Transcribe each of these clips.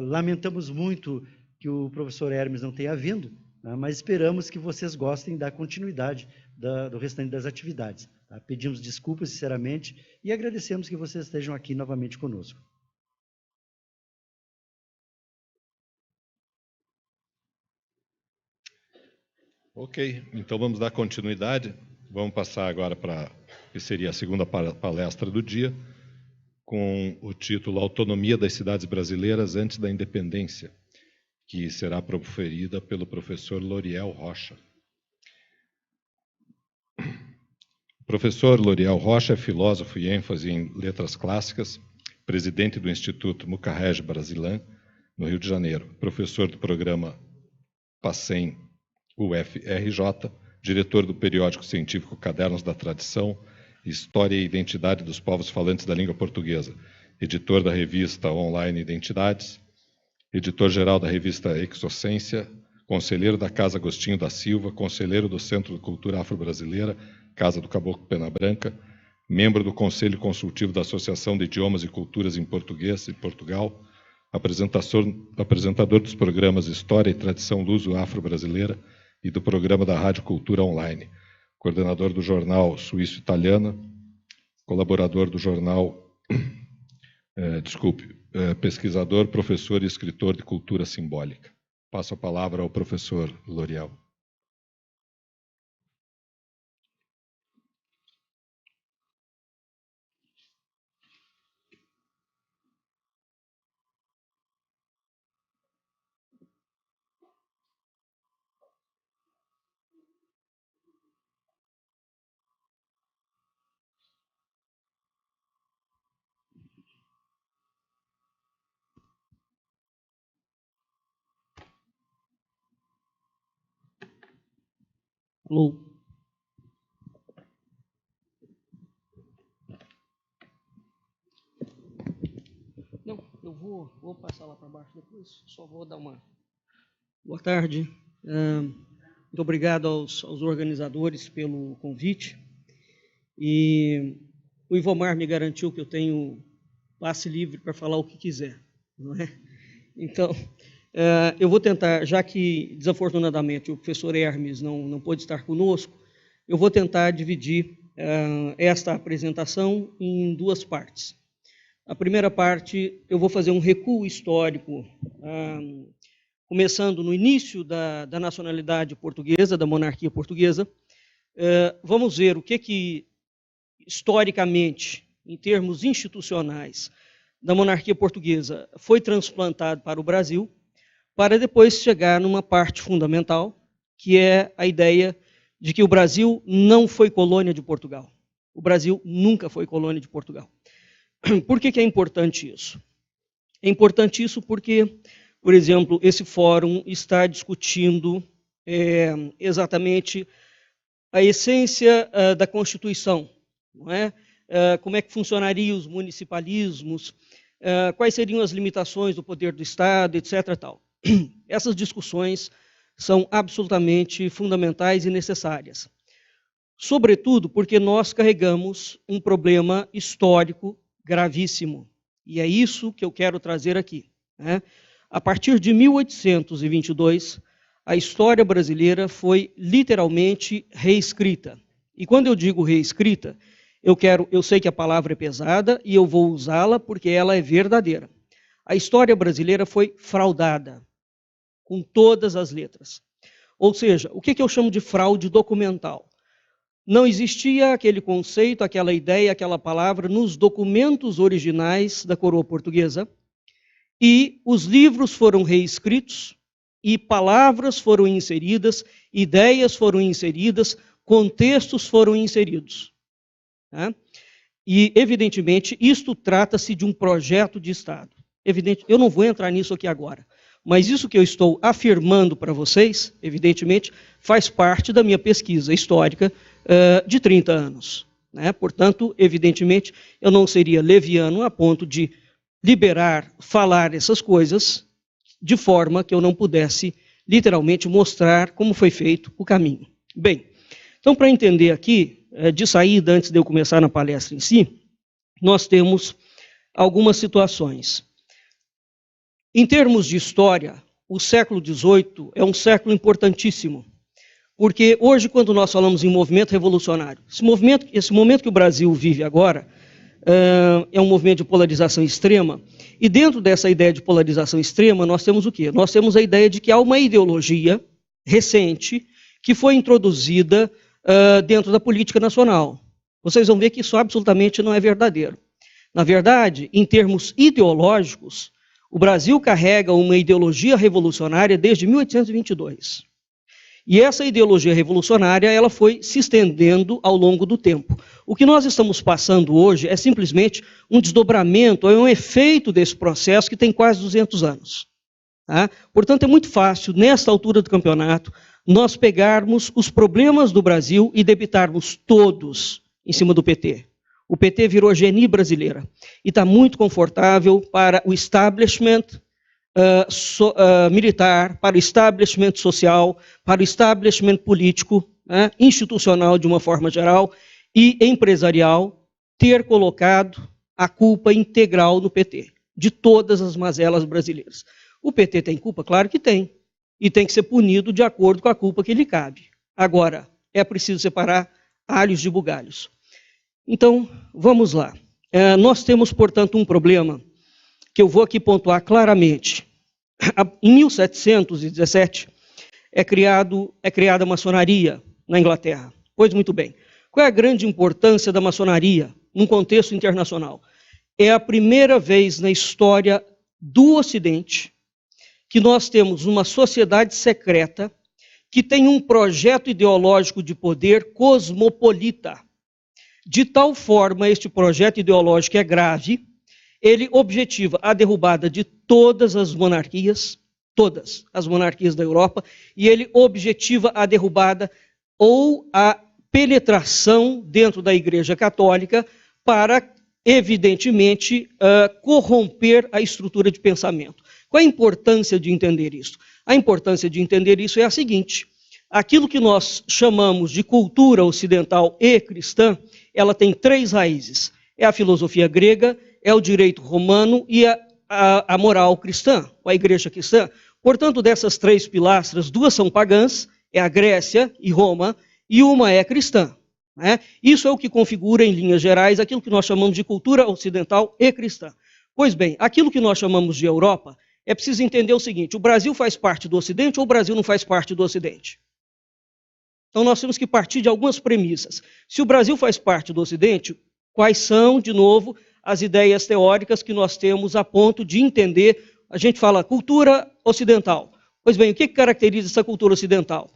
Lamentamos muito que o professor Hermes não tenha vindo, mas esperamos que vocês gostem da continuidade do restante das atividades. Pedimos desculpas, sinceramente, e agradecemos que vocês estejam aqui novamente conosco. Ok, então vamos dar continuidade. Vamos passar agora para que seria a segunda palestra do dia, com o título Autonomia das Cidades Brasileiras antes da Independência, que será proferida pelo professor Loriel Rocha. O professor Loriel Rocha é filósofo e ênfase em letras clássicas, presidente do Instituto Mucarrege Brasilan, no Rio de Janeiro, professor do programa PACEM UFRJ, diretor do periódico científico Cadernos da Tradição, História e Identidade dos Povos Falantes da Língua Portuguesa, editor da revista online Identidades, editor-geral da revista Exocência, conselheiro da Casa Agostinho da Silva, conselheiro do Centro de Cultura Afro-Brasileira, Casa do Caboclo Pena Branca, membro do Conselho Consultivo da Associação de Idiomas e Culturas em Português e Portugal, apresentador dos programas História e Tradição Luso-Afro-Brasileira e do programa da Rádio Cultura Online, coordenador do jornal Suíço-Italiana, colaborador do jornal, pesquisador, professor e escritor de cultura simbólica. Passo a palavra ao professor Loriel. Alô. Não, eu vou passar lá para baixo depois, só vou dar uma... Boa tarde. Muito obrigado aos organizadores pelo convite. E o Ivomar me garantiu que eu tenho passe livre para falar o que quiser, não é? Então, eu vou tentar, já que, desafortunadamente, o professor Hermes não pôde estar conosco, eu vou tentar dividir esta apresentação em duas partes. A primeira parte, eu vou fazer um recuo histórico, começando no início da nacionalidade portuguesa, da monarquia portuguesa. Vamos ver o que historicamente, em termos institucionais, da monarquia portuguesa foi transplantado para o Brasil, para depois chegar numa parte fundamental, que é a ideia de que o Brasil não foi colônia de Portugal. O Brasil nunca foi colônia de Portugal. Por que é importante isso? É importante isso porque, por exemplo, esse fórum está discutindo exatamente a essência da Constituição, não é? Como é que funcionariam os municipalismos, quais seriam as limitações do poder do Estado, etc. Tal. Essas discussões são absolutamente fundamentais e necessárias. Sobretudo porque nós carregamos um problema histórico gravíssimo. E é isso que eu quero trazer aqui, né? A partir de 1822, a história brasileira foi literalmente reescrita. E quando eu digo reescrita, eu sei que a palavra é pesada e eu vou usá-la porque ela é verdadeira. A história brasileira foi fraudada, com todas as letras. Ou seja, o que eu chamo de fraude documental? Não existia aquele conceito, aquela ideia, aquela palavra nos documentos originais da coroa portuguesa, e os livros foram reescritos, e palavras foram inseridas, ideias foram inseridas, contextos foram inseridos. Tá? E, evidentemente, isto trata-se de um projeto de Estado. Eu não vou entrar nisso aqui agora, mas isso que eu estou afirmando para vocês, evidentemente, faz parte da minha pesquisa histórica de 30 anos. Né? Portanto, evidentemente, eu não seria leviano a ponto de falar essas coisas de forma que eu não pudesse, literalmente, mostrar como foi feito o caminho. Bem, então, para entender aqui, de saída, antes de eu começar na palestra em si, nós temos algumas situações. Em termos de história, o século XVIII é um século importantíssimo, porque hoje, quando nós falamos em movimento revolucionário, esse momento que o Brasil vive agora é um movimento de polarização extrema, e dentro dessa ideia de polarização extrema, nós temos o quê? Nós temos a ideia de que há uma ideologia recente que foi introduzida dentro da política nacional. Vocês vão ver que isso absolutamente não é verdadeiro. Na verdade, em termos ideológicos, o Brasil carrega uma ideologia revolucionária desde 1822. E essa ideologia revolucionária ela foi se estendendo ao longo do tempo. O que nós estamos passando hoje é simplesmente um desdobramento, é um efeito desse processo que tem quase 200 anos. Tá? Portanto, é muito fácil, nesta altura do campeonato, nós pegarmos os problemas do Brasil e debitarmos todos em cima do PT. O PT virou a geni brasileira e está muito confortável para o establishment militar, para o establishment social, para o establishment político, institucional de uma forma geral e empresarial, ter colocado a culpa integral no PT, de todas as mazelas brasileiras. O PT tem culpa? Claro que tem. E tem que ser punido de acordo com a culpa que lhe cabe. Agora, é preciso separar alhos de bugalhos. Então, vamos lá. Nós temos, portanto, um problema que eu vou aqui pontuar claramente. Em 1717, é criada a maçonaria na Inglaterra. Pois muito bem. Qual é a grande importância da maçonaria num contexto internacional? É a primeira vez na história do Ocidente que nós temos uma sociedade secreta que tem um projeto ideológico de poder cosmopolita. De tal forma, este projeto ideológico é grave, ele objetiva a derrubada de todas as monarquias da Europa, e ele objetiva a derrubada ou a penetração dentro da Igreja Católica para, evidentemente, corromper a estrutura de pensamento. Qual a importância de entender isso? A importância de entender isso é a seguinte: aquilo que nós chamamos de cultura ocidental e cristã, ela tem três raízes. É a filosofia grega, é o direito romano e a moral cristã, a igreja cristã. Portanto, dessas três pilastras, duas são pagãs, é a Grécia e Roma, e uma é cristã. Isso é o que configura, em linhas gerais, aquilo que nós chamamos de cultura ocidental e cristã. Pois bem, aquilo que nós chamamos de Europa, é preciso entender o seguinte: o Brasil faz parte do Ocidente ou o Brasil não faz parte do Ocidente? Então nós temos que partir de algumas premissas. Se o Brasil faz parte do Ocidente, quais são, de novo, as ideias teóricas que nós temos a ponto de entender? A gente fala cultura ocidental. Pois bem, o que caracteriza essa cultura ocidental?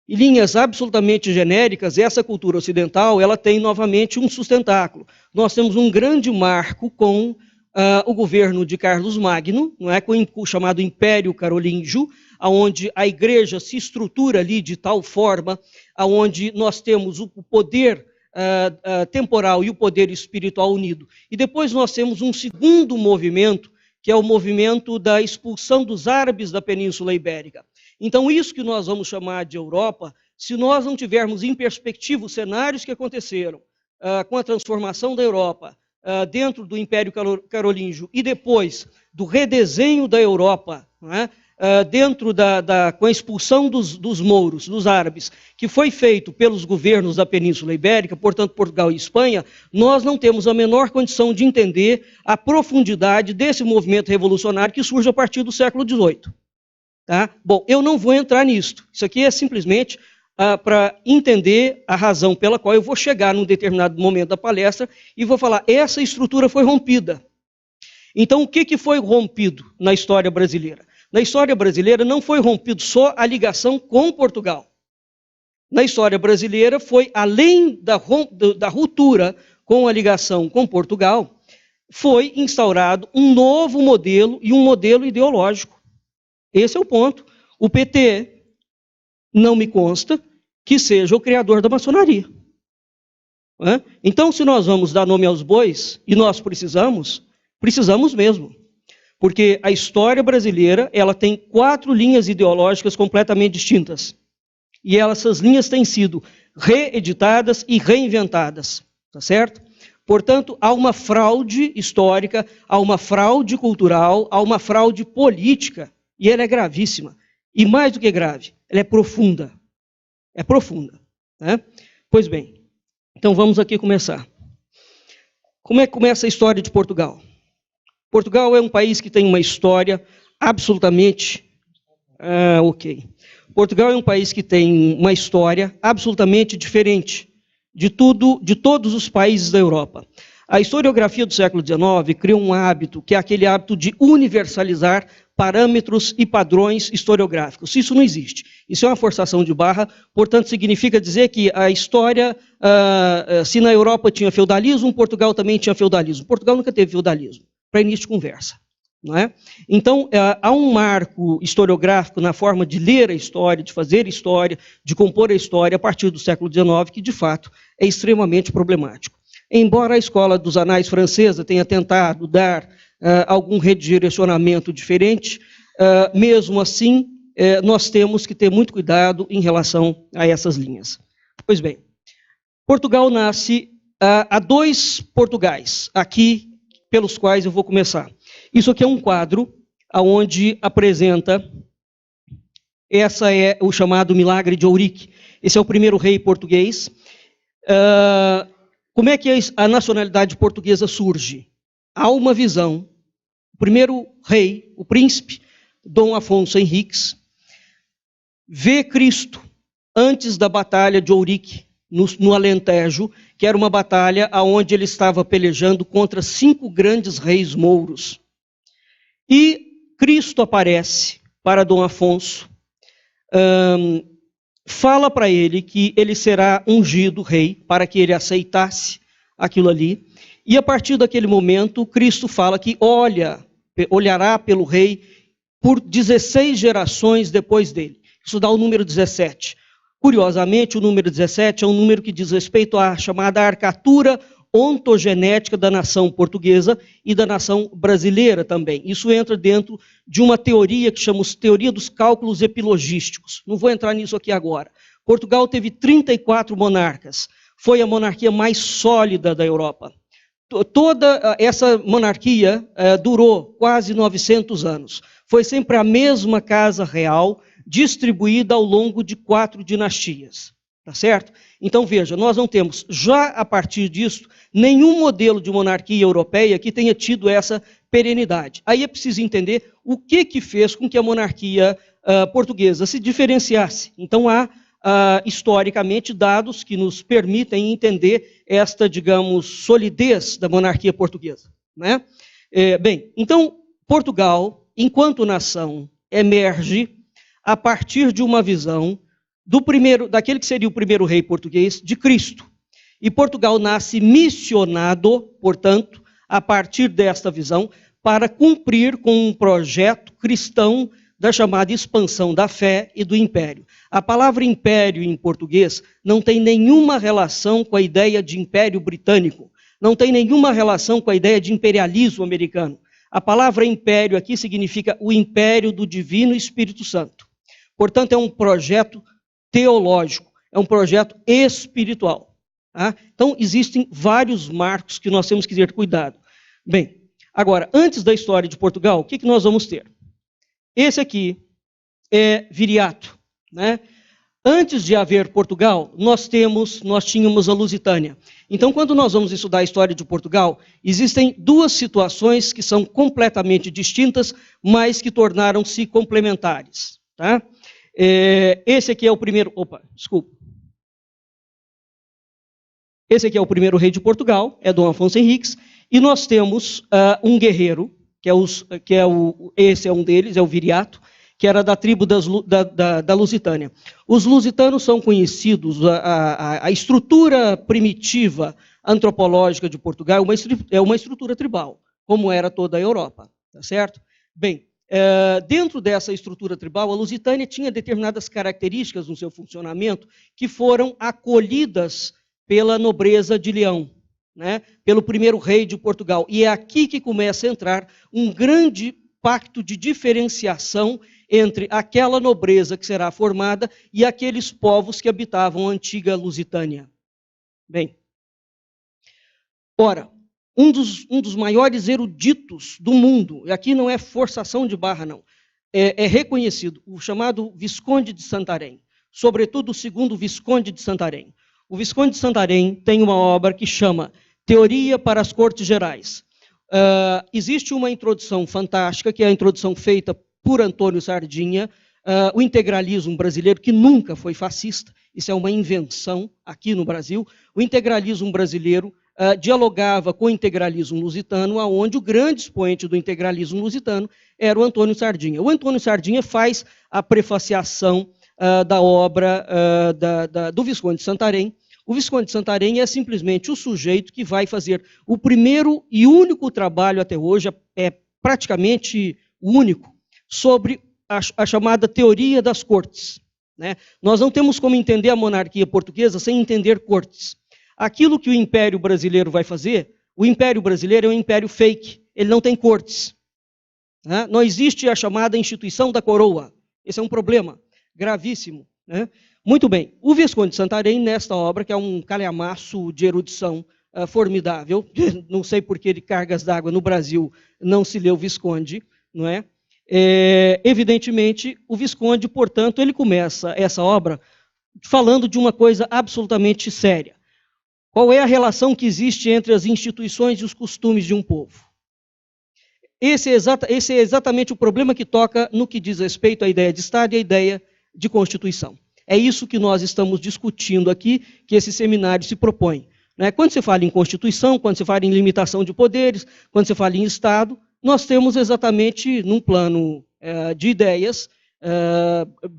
Em linhas absolutamente genéricas, essa cultura ocidental ela tem novamente um sustentáculo. Nós temos um grande marco com o governo de Carlos Magno, não é, com o chamado Império Carolíngio, onde a igreja se estrutura ali de tal forma, onde nós temos o poder temporal e o poder espiritual unido. E depois nós temos um segundo movimento, que é o movimento da expulsão dos árabes da Península Ibérica. Então, isso que nós vamos chamar de Europa, se nós não tivermos em perspectiva os cenários que aconteceram com a transformação da Europa, dentro do Império Carolíngio e depois do redesenho da Europa, dentro com a expulsão dos mouros, dos árabes, que foi feito pelos governos da Península Ibérica, portanto Portugal e Espanha, nós não temos a menor condição de entender a profundidade desse movimento revolucionário que surge a partir do século XVIII. Tá? Bom, eu não vou entrar nisto. Isso aqui é simplesmente para entender a razão pela qual eu vou chegar num determinado momento da palestra e vou falar, essa estrutura foi rompida. Então, o que foi rompido na história brasileira? Na história brasileira não foi rompido só a ligação com Portugal. Na história brasileira foi, além da ruptura com a ligação com Portugal, foi instaurado um novo modelo e um modelo ideológico. Esse é o ponto. O PT não me consta que seja o criador da maçonaria. Então, se nós vamos dar nome aos bois, e nós precisamos mesmo. Porque a história brasileira ela tem 4 linhas ideológicas completamente distintas. E essas linhas têm sido reeditadas e reinventadas. Tá certo? Portanto, há uma fraude histórica, há uma fraude cultural, há uma fraude política, e ela é gravíssima. E mais do que grave, ela é profunda. É profunda. Né? Pois bem, então vamos aqui começar. Como é que começa a história de Portugal? Portugal é um país que tem uma história absolutamente... Portugal é um país que tem uma história absolutamente diferente de todos os países da Europa. A historiografia do século XIX criou um hábito, que é aquele hábito de universalizar parâmetros e padrões historiográficos. Isso não existe. Isso é uma forçação de barra, portanto, significa dizer que a história, se na Europa tinha feudalismo, Portugal também tinha feudalismo. Portugal nunca teve feudalismo, para início de conversa. Não é? Então, há um marco historiográfico na forma de ler a história, de fazer história, de compor a história a partir do século XIX, que, de fato, é extremamente problemático. Embora a escola dos anais francesa tenha tentado dar algum redirecionamento diferente, mesmo assim, nós temos que ter muito cuidado em relação a essas linhas. Pois bem, Portugal nasce... há dois Portugais aqui pelos quais eu vou começar. Isso aqui é um quadro onde apresenta, essa é o chamado Milagre de Ourique. Esse é o primeiro rei português. Como é que a nacionalidade portuguesa surge? Há uma visão. O primeiro rei, o príncipe, Dom Afonso Henriques, vê Cristo antes da batalha de Ourique, no Alentejo, que era uma batalha onde ele estava pelejando contra 5 grandes reis mouros. E Cristo aparece para Dom Afonso, fala para ele que ele será ungido rei, para que ele aceitasse aquilo ali. E a partir daquele momento, Cristo fala que olhará pelo rei por 16 gerações depois dele. Isso dá o número 17. Curiosamente, o número 17 é um número que diz respeito à chamada arcatura ontogenética da nação portuguesa e da nação brasileira também. Isso entra dentro de uma teoria que chamamos teoria dos cálculos epilogísticos. Não vou entrar nisso aqui agora. Portugal teve 34 monarcas. Foi a monarquia mais sólida da Europa. Toda essa monarquia durou quase 900 anos. Foi sempre a mesma casa real, distribuída ao longo de 4 dinastias. Tá certo? Então, veja, nós não temos, já a partir disso, nenhum modelo de monarquia europeia que tenha tido essa perenidade. Aí é preciso entender o que fez com que a monarquia portuguesa se diferenciasse. Então, há, historicamente, dados que nos permitem entender esta, digamos, solidez da monarquia portuguesa. Né? Bem, então, Portugal, enquanto nação, emerge a partir de uma visão daquele que seria o primeiro rei português, de Cristo. E Portugal nasce missionado, portanto, a partir desta visão, para cumprir com um projeto cristão da chamada expansão da fé e do império. A palavra império em português não tem nenhuma relação com a ideia de império britânico, não tem nenhuma relação com a ideia de imperialismo americano. A palavra império aqui significa o império do Divino Espírito Santo. Portanto, é um projeto teológico, é um projeto espiritual. Tá? Então, existem vários marcos que nós temos que ter cuidado. Bem, agora, antes da história de Portugal, o que nós vamos ter? Esse aqui é Viriato. Né? Antes de haver Portugal, nós tínhamos a Lusitânia. Então, quando nós vamos estudar a história de Portugal, existem 2 situações que são completamente distintas, mas que tornaram-se complementares. Tá? Esse aqui é o primeiro... Esse aqui é o primeiro rei de Portugal, é Dom Afonso Henriques, e nós temos um guerreiro, esse é um deles, é o Viriato, que era da tribo da Lusitânia. Os lusitanos são conhecidos, a estrutura primitiva antropológica de Portugal é uma estrutura tribal, como era toda a Europa, tá certo? Bem, dentro dessa estrutura tribal, a Lusitânia tinha determinadas características no seu funcionamento que foram acolhidas pela nobreza de Leão, né? Pelo primeiro rei de Portugal. E é aqui que começa a entrar um grande pacto de diferenciação entre aquela nobreza que será formada e aqueles povos que habitavam a antiga Lusitânia. Bem, Ora, um dos maiores eruditos do mundo, e aqui não é forçação de barra, não, é reconhecido, o chamado Visconde de Santarém, sobretudo o segundo Visconde de Santarém. O Visconde de Santarém tem uma obra que chama Teoria para as Cortes Gerais. Existe uma introdução fantástica, que é a introdução feita por Antônio Sardinha, o integralismo brasileiro, que nunca foi fascista, isso é uma invenção aqui no Brasil. O integralismo brasileiro dialogava com o integralismo lusitano, onde o grande expoente do integralismo lusitano era o Antônio Sardinha. O Antônio Sardinha faz a prefaciação da obra do Visconde de Santarém. O Visconde de Santarém é simplesmente o sujeito que vai fazer o primeiro e único trabalho até hoje, é praticamente o único, sobre a chamada teoria das cortes. Né? Nós não temos como entender a monarquia portuguesa sem entender cortes. Aquilo que o Império Brasileiro vai fazer, o Império Brasileiro é um império fake, ele não tem cortes. Né? Não existe a chamada instituição da coroa. Esse é um problema gravíssimo. Né? Muito bem, o Visconde de Santarém, nesta obra, que é um calhamaço de erudição formidável, não sei por que de cargas d'água no Brasil não se leu Visconde, não é? Evidentemente, o Visconde, portanto, ele começa essa obra falando de uma coisa absolutamente séria. Qual é a relação que existe entre as instituições e os costumes de um povo? Esse é exatamente o problema que toca no que diz respeito à ideia de Estado e à ideia de Constituição. É isso que nós estamos discutindo aqui, que esse seminário se propõe. Né? Quando se fala em Constituição, quando se fala em limitação de poderes, quando se fala em Estado, nós temos exatamente, num plano de ideias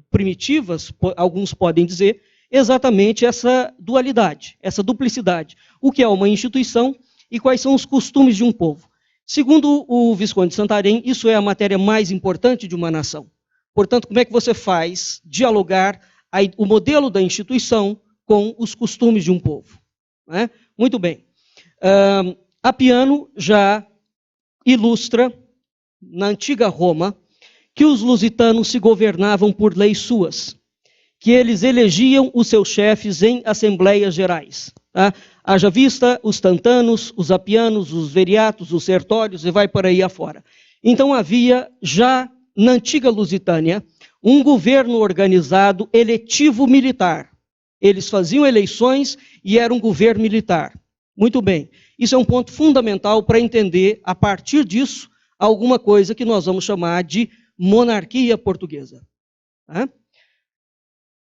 primitivas, alguns podem dizer, exatamente essa dualidade, essa duplicidade. O que é uma instituição e quais são os costumes de um povo. Segundo o Visconde de Santarém, isso é a matéria mais importante de uma nação. Portanto, como é que você faz dialogar o modelo da instituição com os costumes de um povo? Né? Muito bem. Apiano já ilustra, na antiga Roma, que os lusitanos se governavam por leis suas, que eles elegiam os seus chefes em assembleias gerais. Tá? Haja vista os tantanos, os apianos, os veriatos, os sertórios, e vai por aí afora. Então havia, já na antiga Lusitânia, um governo organizado eletivo militar. Eles faziam eleições e era um governo militar. Muito bem. Isso é um ponto fundamental para entender, a partir disso, alguma coisa que nós vamos chamar de monarquia portuguesa. Tá?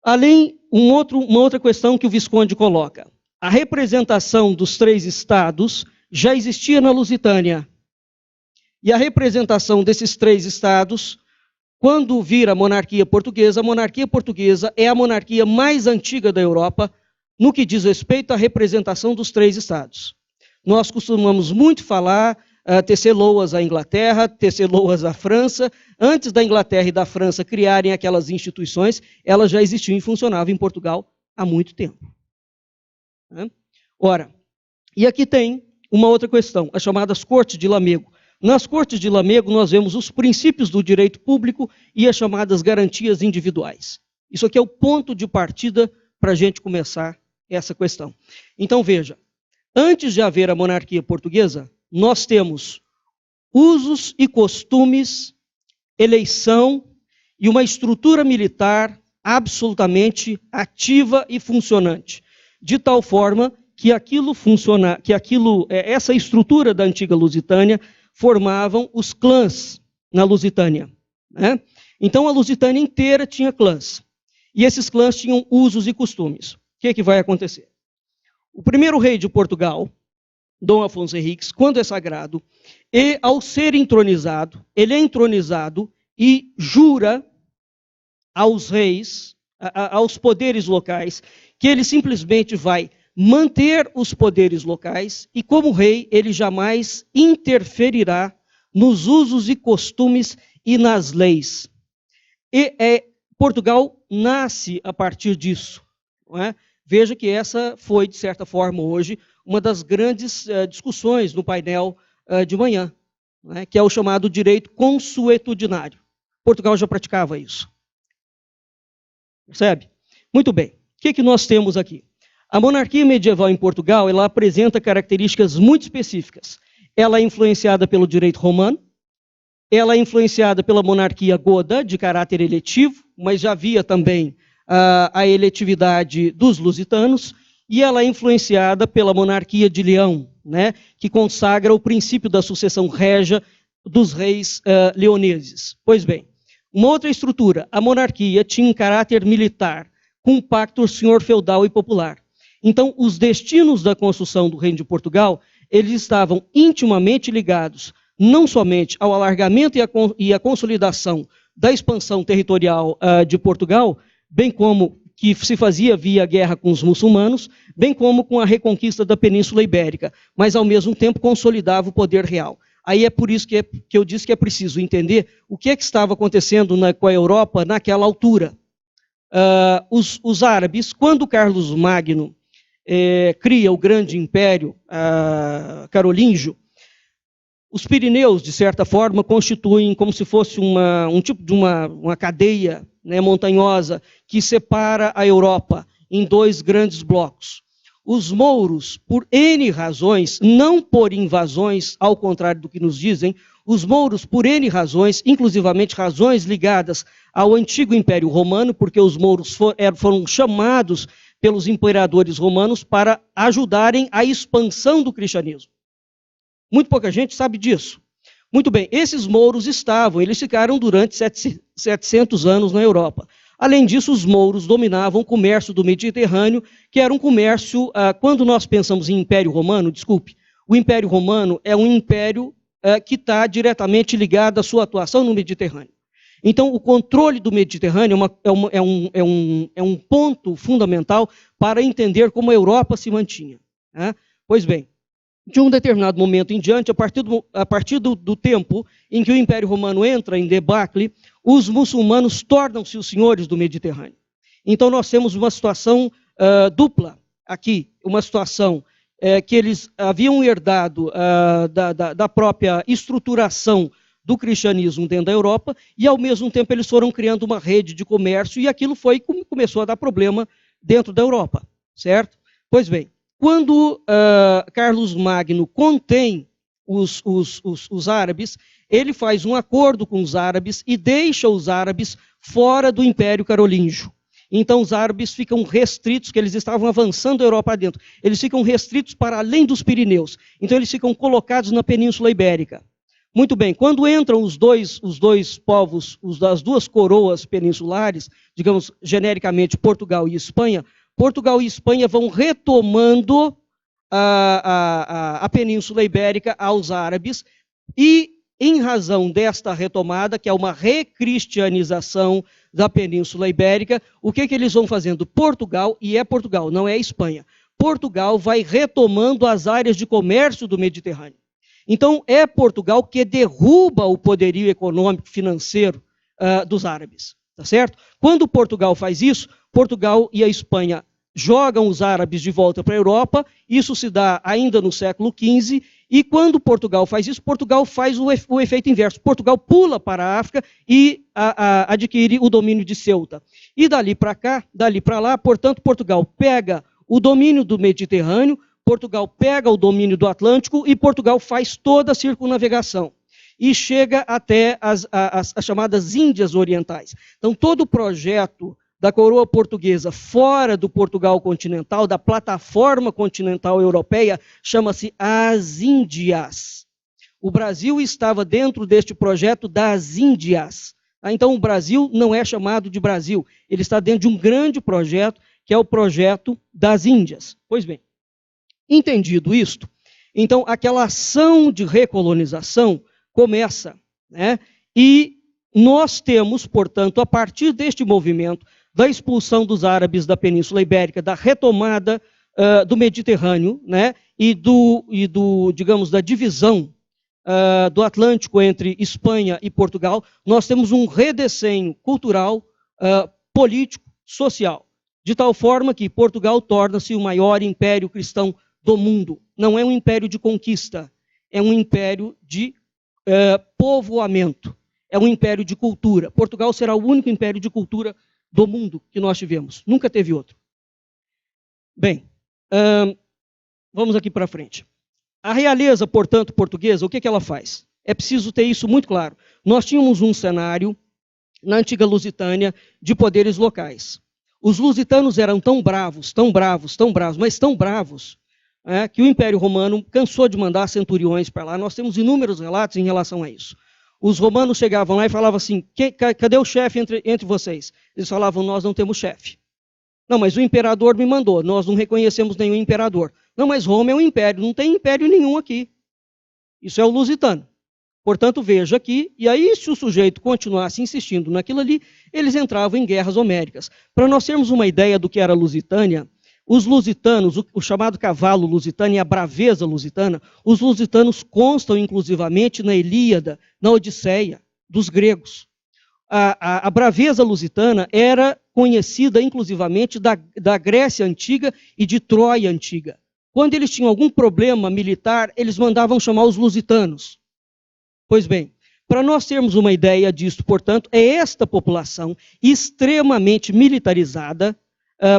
Além, uma outra questão que o Visconde coloca. A representação dos 3 estados já existia na Lusitânia. E a representação desses 3 estados, quando vira a monarquia portuguesa é a monarquia mais antiga da Europa no que diz respeito à representação dos 3 estados. Nós costumamos muito falar, tecer loas à Inglaterra, tecer loas à França. Antes da Inglaterra e da França criarem aquelas instituições, elas já existiam e funcionavam em Portugal há muito tempo. Ora, e aqui tem uma outra questão, as chamadas Cortes de Lamego. Nas Cortes de Lamego, nós vemos os princípios do direito público e as chamadas garantias individuais. Isso aqui é o ponto de partida para a gente começar essa questão. Então, veja, antes de haver a monarquia portuguesa, nós temos usos e costumes, eleição e uma estrutura militar absolutamente ativa e funcionante, de tal forma que essa estrutura da antiga Lusitânia formavam os clãs na Lusitânia. Né? Então, a Lusitânia inteira tinha clãs. E esses clãs tinham usos e costumes. O que vai acontecer? O primeiro rei de Portugal, Dom Afonso Henriques, quando é sagrado, e ao ser entronizado, ele é entronizado e jura aos reis, aos poderes locais, que ele simplesmente vai manter os poderes locais e, como rei, ele jamais interferirá nos usos e costumes e nas leis. E Portugal nasce a partir disso. Não é? Veja que essa foi, de certa forma, hoje, uma das grandes discussões no painel de manhã, não é? Que é o chamado direito consuetudinário. Portugal já praticava isso. Percebe? Muito bem. O que nós temos aqui? A monarquia medieval em Portugal, ela apresenta características muito específicas. Ela é influenciada pelo direito romano, ela é influenciada pela monarquia goda, de caráter eletivo, mas já havia também a eletividade dos lusitanos, e ela é influenciada pela monarquia de Leão, né, que consagra o princípio da sucessão régia dos reis leoneses. Pois bem, uma outra estrutura, a monarquia tinha um caráter militar, com um pacto senhor feudal e popular. Então, os destinos da construção do Reino de Portugal, eles estavam intimamente ligados não somente ao alargamento e à consolidação da expansão territorial de Portugal, bem como que se fazia via guerra com os muçulmanos, bem como com a reconquista da Península Ibérica, mas ao mesmo tempo consolidava o poder real. Aí é por isso que eu disse que é preciso entender o que estava acontecendo com a Europa naquela altura. Os árabes, quando Carlos Magno cria o grande império carolíngio, os Pirineus, de certa forma, constituem como se fosse um tipo de uma cadeia, né, montanhosa que separa a Europa em dois grandes blocos. Os mouros, por N razões, não por invasões, ao contrário do que nos dizem, os mouros, por N razões, inclusivamente razões ligadas ao antigo Império Romano, porque os mouros foram chamados pelos imperadores romanos para ajudarem a expansão do cristianismo. Muito pouca gente sabe disso. Muito bem, esses mouros eles ficaram durante 700 anos na Europa. Além disso, os mouros dominavam o comércio do Mediterrâneo, que era um comércio, quando nós pensamos em Império Romano, desculpe, o Império Romano é um império que está diretamente ligado à sua atuação no Mediterrâneo. Então, o controle do Mediterrâneo é um ponto fundamental para entender como a Europa se mantinha. Né? Pois bem, de um determinado momento em diante, a partir do tempo em que o Império Romano entra em debacle, os muçulmanos tornam-se os senhores do Mediterrâneo. Então, nós temos uma situação dupla aqui, uma situação que eles haviam herdado da própria estruturação do cristianismo dentro da Europa, e ao mesmo tempo eles foram criando uma rede de comércio, e aquilo começou a dar problema dentro da Europa, certo? Pois bem, quando Carlos Magno contém os árabes, ele faz um acordo com os árabes e deixa os árabes fora do Império Carolíngio. Então os árabes ficam restritos, que eles estavam avançando a Europa dentro, eles ficam restritos para além dos Pirineus. Então eles ficam colocados na Península Ibérica. Muito bem, quando entram os dois povos, as duas coroas peninsulares, digamos genericamente Portugal e Espanha vão retomando a Península Ibérica aos árabes, e em razão desta retomada, que é uma recristianização da Península Ibérica, o que eles vão fazendo? Portugal, e é Portugal, não é Espanha, Portugal vai retomando as áreas de comércio do Mediterrâneo. Então, é Portugal que derruba o poderio econômico financeiro dos árabes, tá certo? Quando Portugal faz isso, Portugal e a Espanha jogam os árabes de volta para a Europa, isso se dá ainda no século XV, e quando Portugal faz isso, Portugal faz o efeito inverso. Portugal pula para a África e adquire o domínio de Ceuta. E dali para cá, dali para lá, portanto, Portugal pega o domínio do Mediterrâneo, Portugal pega o domínio do Atlântico e Portugal faz toda a circunnavegação e chega até as chamadas Índias Orientais. Então, todo o projeto da coroa portuguesa fora do Portugal continental, da plataforma continental europeia, chama-se as Índias. O Brasil estava dentro deste projeto das Índias. Então, o Brasil não é chamado de Brasil, ele está dentro de um grande projeto, que é o projeto das Índias. Pois bem, entendido isto, então aquela ação de recolonização começa, né? E nós temos, portanto, a partir deste movimento da expulsão dos árabes da Península Ibérica, da retomada do Mediterrâneo, né? e digamos, da divisão do Atlântico entre Espanha e Portugal, nós temos um redesenho cultural, político, social, de tal forma que Portugal torna-se o maior império cristão do mundo. Não é um império de conquista, é um império de povoamento, é um império de cultura. Portugal será o único império de cultura do mundo que nós tivemos, nunca teve outro. Bem, vamos aqui para frente. A realeza, portanto, portuguesa, o que ela faz? É preciso ter isso muito claro. Nós tínhamos um cenário, na antiga Lusitânia, de poderes locais. Os lusitanos eram tão bravos, mas tão bravos, que o Império Romano cansou de mandar centuriões para lá. Nós temos inúmeros relatos em relação a isso. Os romanos chegavam lá e falavam assim, cadê o chefe entre vocês? Eles falavam, nós não temos chefe. Não, mas o imperador me mandou, nós não reconhecemos nenhum imperador. Não, mas Roma é um império, não tem império nenhum aqui. Isso é o lusitano. Portanto, veja aqui, e aí se o sujeito continuasse insistindo naquilo ali, eles entravam em guerras homéricas. Para nós termos uma ideia do que era a Lusitânia, os lusitanos, o chamado cavalo lusitano e a braveza lusitana, os lusitanos constam inclusivamente na Ilíada, na Odisseia, dos gregos. A braveza lusitana era conhecida inclusivamente da Grécia Antiga e de Troia Antiga. Quando eles tinham algum problema militar, eles mandavam chamar os lusitanos. Pois bem, para nós termos uma ideia disso, portanto, é esta população extremamente militarizada,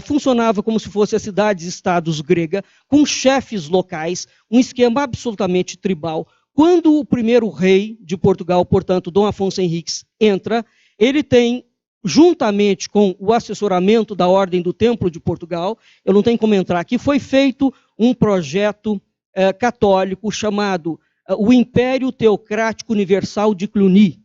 funcionava como se fosse a cidades-estados grega, com chefes locais, um esquema absolutamente tribal. Quando o primeiro rei de Portugal, portanto, Dom Afonso Henriques, entra, ele tem, juntamente com o assessoramento da Ordem do Templo de Portugal, eu não tenho como entrar aqui, foi feito um projeto católico chamado o Império Teocrático Universal de Cluny.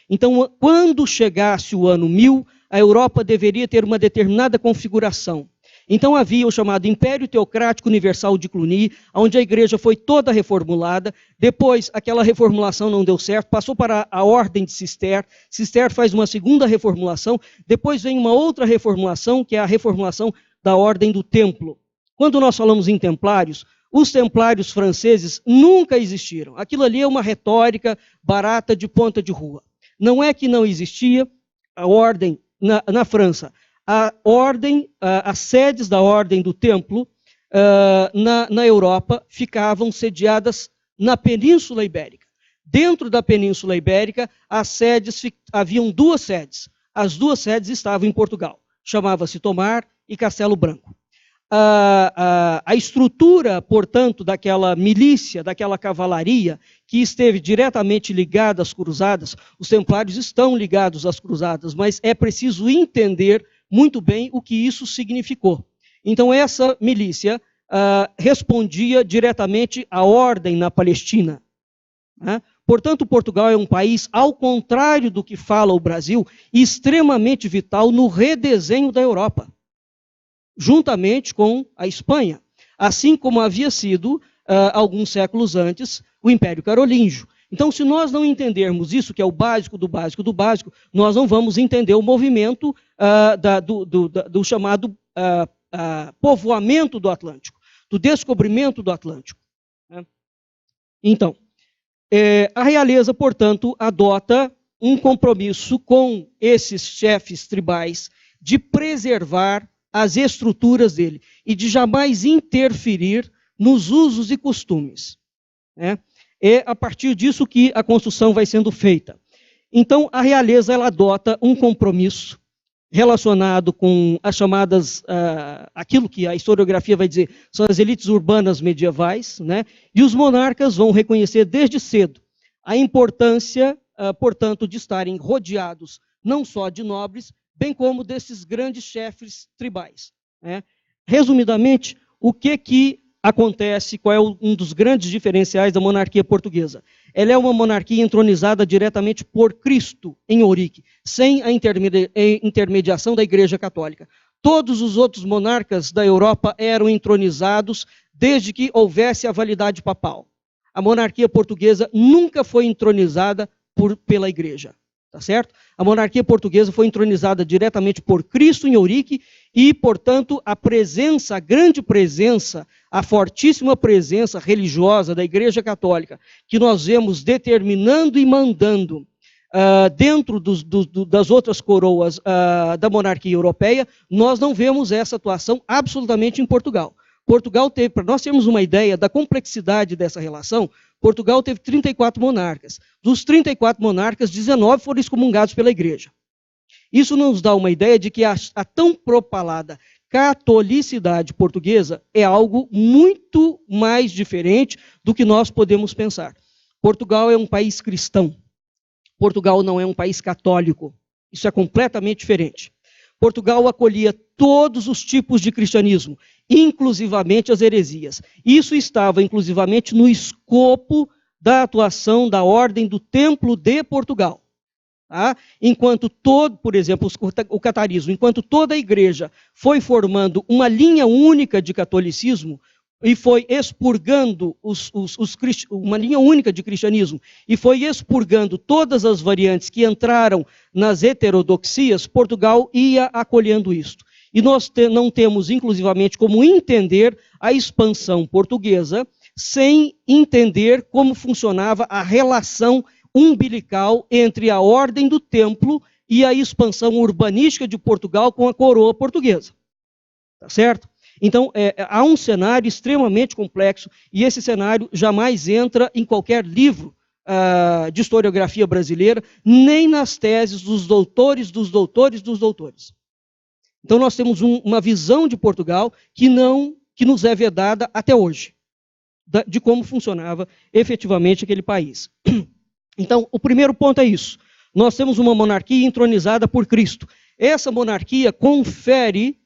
Então, quando chegasse o ano 1000, a Europa deveria ter uma determinada configuração. Então havia o chamado Império Teocrático Universal de Cluny, onde a igreja foi toda reformulada. Depois, aquela reformulação não deu certo, passou para a Ordem de Cister. Cister faz uma segunda reformulação. Depois vem uma outra reformulação, que é a reformulação da Ordem do Templo. Quando nós falamos em templários, os templários franceses nunca existiram. Aquilo ali é uma retórica barata de ponta de rua. Não é que não existia a ordem na França. As sedes da Ordem do Templo na Europa ficavam sediadas na Península Ibérica. Dentro da Península Ibérica, haviam duas sedes. As duas sedes estavam em Portugal. Chamava-se Tomar e Castelo Branco. A estrutura, portanto, daquela milícia, daquela cavalaria, que esteve diretamente ligada às cruzadas, os templários estão ligados às cruzadas, mas é preciso entender muito bem o que isso significou. Então, essa milícia respondia diretamente à ordem na Palestina. Portanto, Portugal é um país, ao contrário do que fala o Brasil, extremamente vital no redesenho da Europa, juntamente com a Espanha, assim como havia sido, alguns séculos antes, o Império Carolíngio. Então, se nós não entendermos isso, que é o básico do básico do básico, nós não vamos entender o movimento do chamado povoamento do Atlântico, do descobrimento do Atlântico. Então, a realeza, portanto, adota um compromisso com esses chefes tribais de preservar as estruturas dele e de jamais interferir nos usos e costumes. É a partir disso que a construção vai sendo feita. Então, a realeza ela adota um compromisso relacionado com as chamadas, aquilo que a historiografia vai dizer, são as elites urbanas medievais, e os monarcas vão reconhecer desde cedo a importância, portanto, de estarem rodeados não só de nobres, bem como desses grandes chefes tribais. Resumidamente, o que acontece, qual é um dos grandes diferenciais da monarquia portuguesa? Ela é uma monarquia entronizada diretamente por Cristo em Ourique, sem a intermediação da Igreja Católica. Todos os outros monarcas da Europa eram entronizados desde que houvesse a validade papal. A monarquia portuguesa nunca foi entronizada pela Igreja. Tá certo? A monarquia portuguesa foi entronizada diretamente por Cristo em Ourique e, portanto, a grande presença, a fortíssima presença religiosa da Igreja Católica, que nós vemos determinando e mandando dentro das outras coroas da monarquia europeia, nós não vemos essa atuação absolutamente em Portugal. Portugal teve, para nós termos uma ideia da complexidade dessa relação, Portugal teve 34 monarcas. Dos 34 monarcas, 19 foram excomungados pela Igreja. Isso nos dá uma ideia de que a tão propalada catolicidade portuguesa é algo muito mais diferente do que nós podemos pensar. Portugal é um país cristão. Portugal não é um país católico. Isso é completamente diferente. Portugal acolhia todos os tipos de cristianismo, inclusivamente as heresias. Isso estava, inclusivamente, no escopo da atuação da Ordem do Templo de Portugal. Tá? Enquanto por exemplo, o catarismo, enquanto toda a igreja foi formando uma linha única de catolicismo e foi expurgando uma linha única de cristianismo e foi expurgando todas as variantes que entraram nas heterodoxias, Portugal ia acolhendo isto. E nós não temos, inclusivamente, como entender a expansão portuguesa sem entender como funcionava a relação umbilical entre a ordem do templo e a expansão urbanística de Portugal com a coroa portuguesa. Tá certo? Então, há um cenário extremamente complexo e esse cenário jamais entra em qualquer livro de historiografia brasileira, nem nas teses dos doutores, dos doutores, dos doutores. Então, nós temos uma visão de Portugal que nos é vedada até hoje, de como funcionava efetivamente aquele país. Então, o primeiro ponto é isso. Nós temos uma monarquia entronizada por Cristo. Essa monarquia confere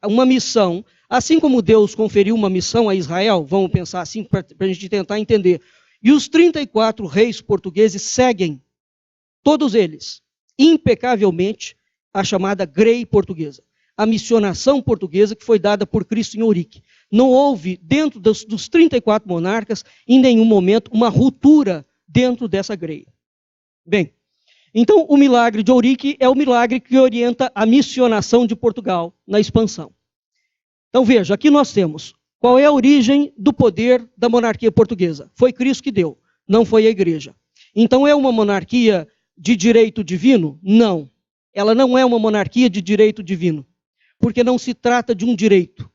uma missão, assim como Deus conferiu uma missão a Israel, vamos pensar assim para a gente tentar entender. E os 34 reis portugueses seguem, todos eles, impecavelmente, a chamada Grei portuguesa, a missionação portuguesa que foi dada por Cristo em Ourique. Não houve, dentro dos 34 monarcas, em nenhum momento, uma ruptura dentro dessa Grei. Bem, então o milagre de Ourique é o milagre que orienta a missionação de Portugal na expansão. Então veja, aqui nós temos qual é a origem do poder da monarquia portuguesa. Foi Cristo que deu, não foi a igreja. Então é uma monarquia de direito divino? Não. Ela não é uma monarquia de direito divino, porque não se trata de um direito,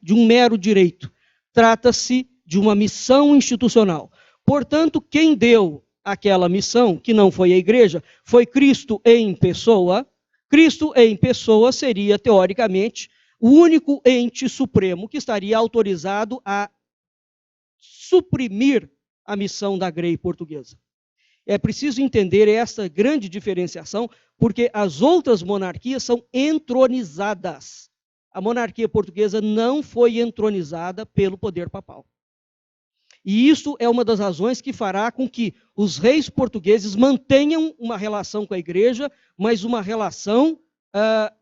de um mero direito. Trata-se de uma missão institucional. Portanto, quem deu aquela missão, que não foi a igreja, foi Cristo em pessoa. Cristo em pessoa seria, teoricamente, o único ente supremo que estaria autorizado a suprimir a missão da Grei portuguesa. É preciso entender essa grande diferenciação, porque as outras monarquias são entronizadas. A monarquia portuguesa não foi entronizada pelo poder papal. E isso é uma das razões que fará com que os reis portugueses mantenham uma relação com a igreja, mas uma relação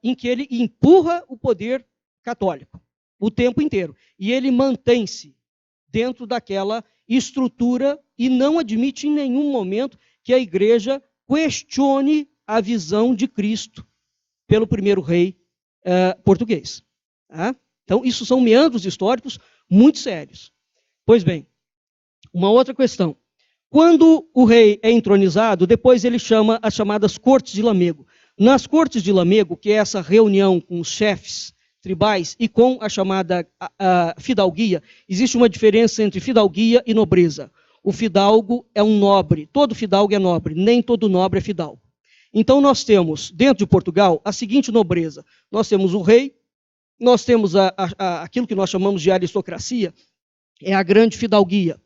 em que ele empurra o poder católico o tempo inteiro. E ele mantém-se dentro daquela estrutura e não admite em nenhum momento que a igreja questione a visão de Cristo pelo primeiro rei português. Tá? Então, isso são meandros históricos muito sérios. Pois bem, uma outra questão. Quando o rei é entronizado, depois ele chama as chamadas Cortes de Lamego. Nas Cortes de Lamego, que é essa reunião com os chefes tribais e com a chamada fidalguia, existe uma diferença entre fidalguia e nobreza. O fidalgo é um nobre, todo fidalgo é nobre, nem todo nobre é fidalgo. Então nós temos, dentro de Portugal, a seguinte nobreza. Nós temos o rei, nós temos aquilo que nós chamamos de aristocracia, é a grande fidalguia.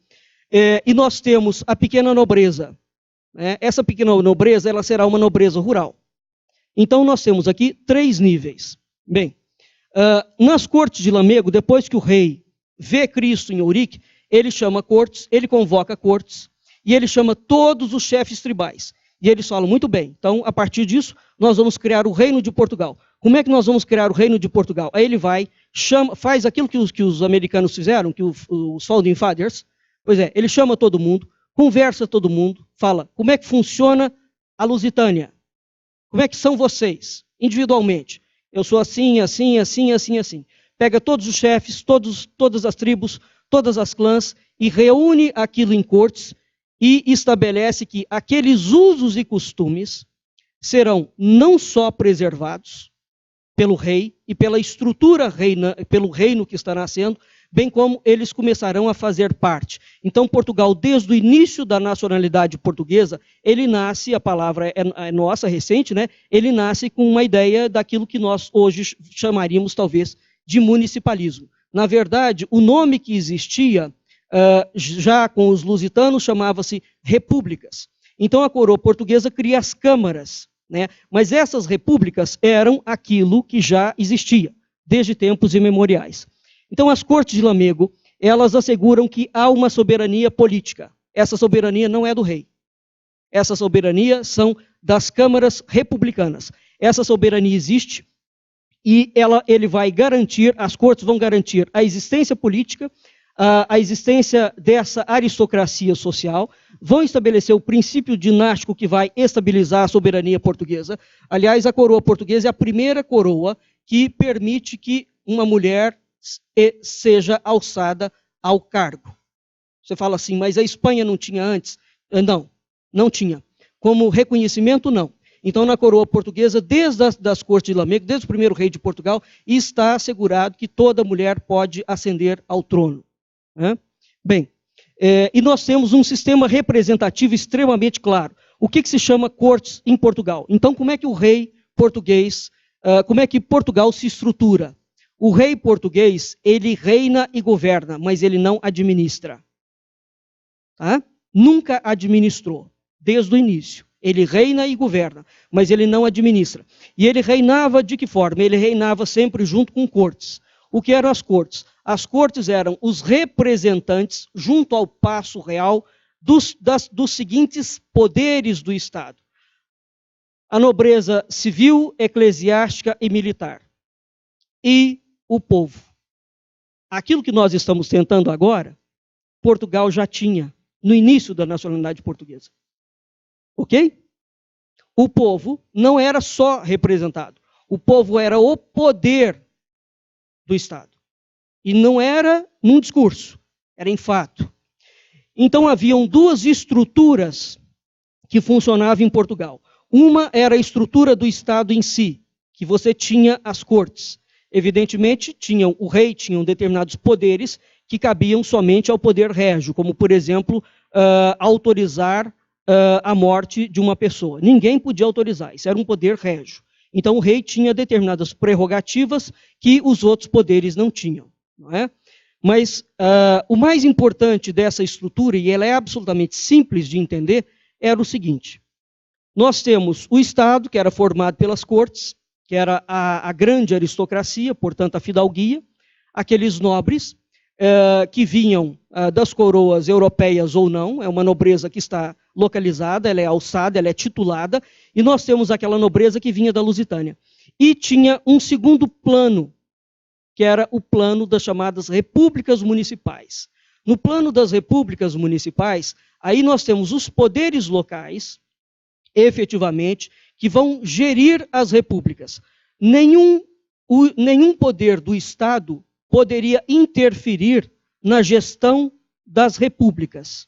E nós temos a pequena nobreza. Essa pequena nobreza ela será uma nobreza rural. Então nós temos aqui 3 níveis. Bem, nas Cortes de Lamego, depois que o rei vê Cristo em Ourique, ele chama cortes, ele convoca cortes, e ele chama todos os chefes tribais. E eles falam, muito bem, então a partir disso nós vamos criar o reino de Portugal. Como é que nós vamos criar o reino de Portugal? Aí ele vai, faz aquilo que os americanos fizeram, que os Founding Fathers. Pois é, ele chama todo mundo, conversa todo mundo, fala, como é que funciona a Lusitânia? Como é que são vocês, individualmente? Eu sou assim, assim, assim, assim, assim. Pega todos os chefes, todas as tribos, todas as clãs e reúne aquilo em cortes e estabelece que aqueles usos e costumes serão não só preservados pelo rei e pela estrutura pelo reino que está nascendo, bem como eles começarão a fazer parte. Então, Portugal, desde o início da nacionalidade portuguesa, ele nasce, a palavra é nossa, recente, né? Ele nasce com uma ideia daquilo que nós hoje chamaríamos, talvez, de municipalismo. Na verdade, o nome que existia, já com os lusitanos, chamava-se repúblicas. Então, a coroa portuguesa cria as câmaras, né? Mas essas repúblicas eram aquilo que já existia, desde tempos imemoriais. Então, as Cortes de Lamego, elas asseguram que há uma soberania política. Essa soberania não é do rei. Essa soberania são das câmaras republicanas. Essa soberania existe e ele vai garantir, as cortes vão garantir a existência política, a existência dessa aristocracia social, vão estabelecer o princípio dinástico que vai estabilizar a soberania portuguesa. Aliás, a coroa portuguesa é a primeira coroa que permite que uma mulher seja alçada ao cargo. Você fala assim, mas a Espanha não tinha antes? Não, não tinha. Como reconhecimento, não. Então, na coroa portuguesa, desde as cortes de Lamego, desde o primeiro rei de Portugal, está assegurado que toda mulher pode ascender ao trono. Bem, e nós temos um sistema representativo extremamente claro. O que se chama cortes em Portugal? Então, como é que o rei português, como é que Portugal se estrutura? O rei português, ele reina e governa, mas ele não administra. Tá? Nunca administrou, desde o início. Ele reina e governa, mas ele não administra. E ele reinava de que forma? Ele reinava sempre junto com cortes. O que eram as cortes? As cortes eram os representantes, junto ao Paço Real, dos seguintes poderes do Estado. A nobreza civil, eclesiástica e militar. E o povo. Aquilo que nós estamos tentando agora, Portugal já tinha, no início da nacionalidade portuguesa. Ok? O povo não era só representado. O povo era o poder do Estado. E não era num discurso, era em fato. Então, haviam duas estruturas que funcionavam em Portugal. Uma era a estrutura do Estado em si, que você tinha as cortes. Evidentemente, o rei tinha determinados poderes que cabiam somente ao poder régio, como, por exemplo, autorizar a morte de uma pessoa. Ninguém podia autorizar, isso era um poder régio. Então, o rei tinha determinadas prerrogativas que os outros poderes não tinham. Não é? Mas o mais importante dessa estrutura, e ela é absolutamente simples de entender, era o seguinte. Nós temos o Estado, que era formado pelas cortes, que era a grande aristocracia, portanto, a fidalguia, aqueles nobres que vinham das coroas europeias ou não, é uma nobreza que está localizada, ela é alçada, ela é titulada, e nós temos aquela nobreza que vinha da Lusitânia. E tinha um segundo plano, que era o plano das chamadas repúblicas municipais. No plano das repúblicas municipais, aí nós temos os poderes locais, efetivamente, que vão gerir as repúblicas. Nenhum poder do Estado poderia interferir na gestão das repúblicas.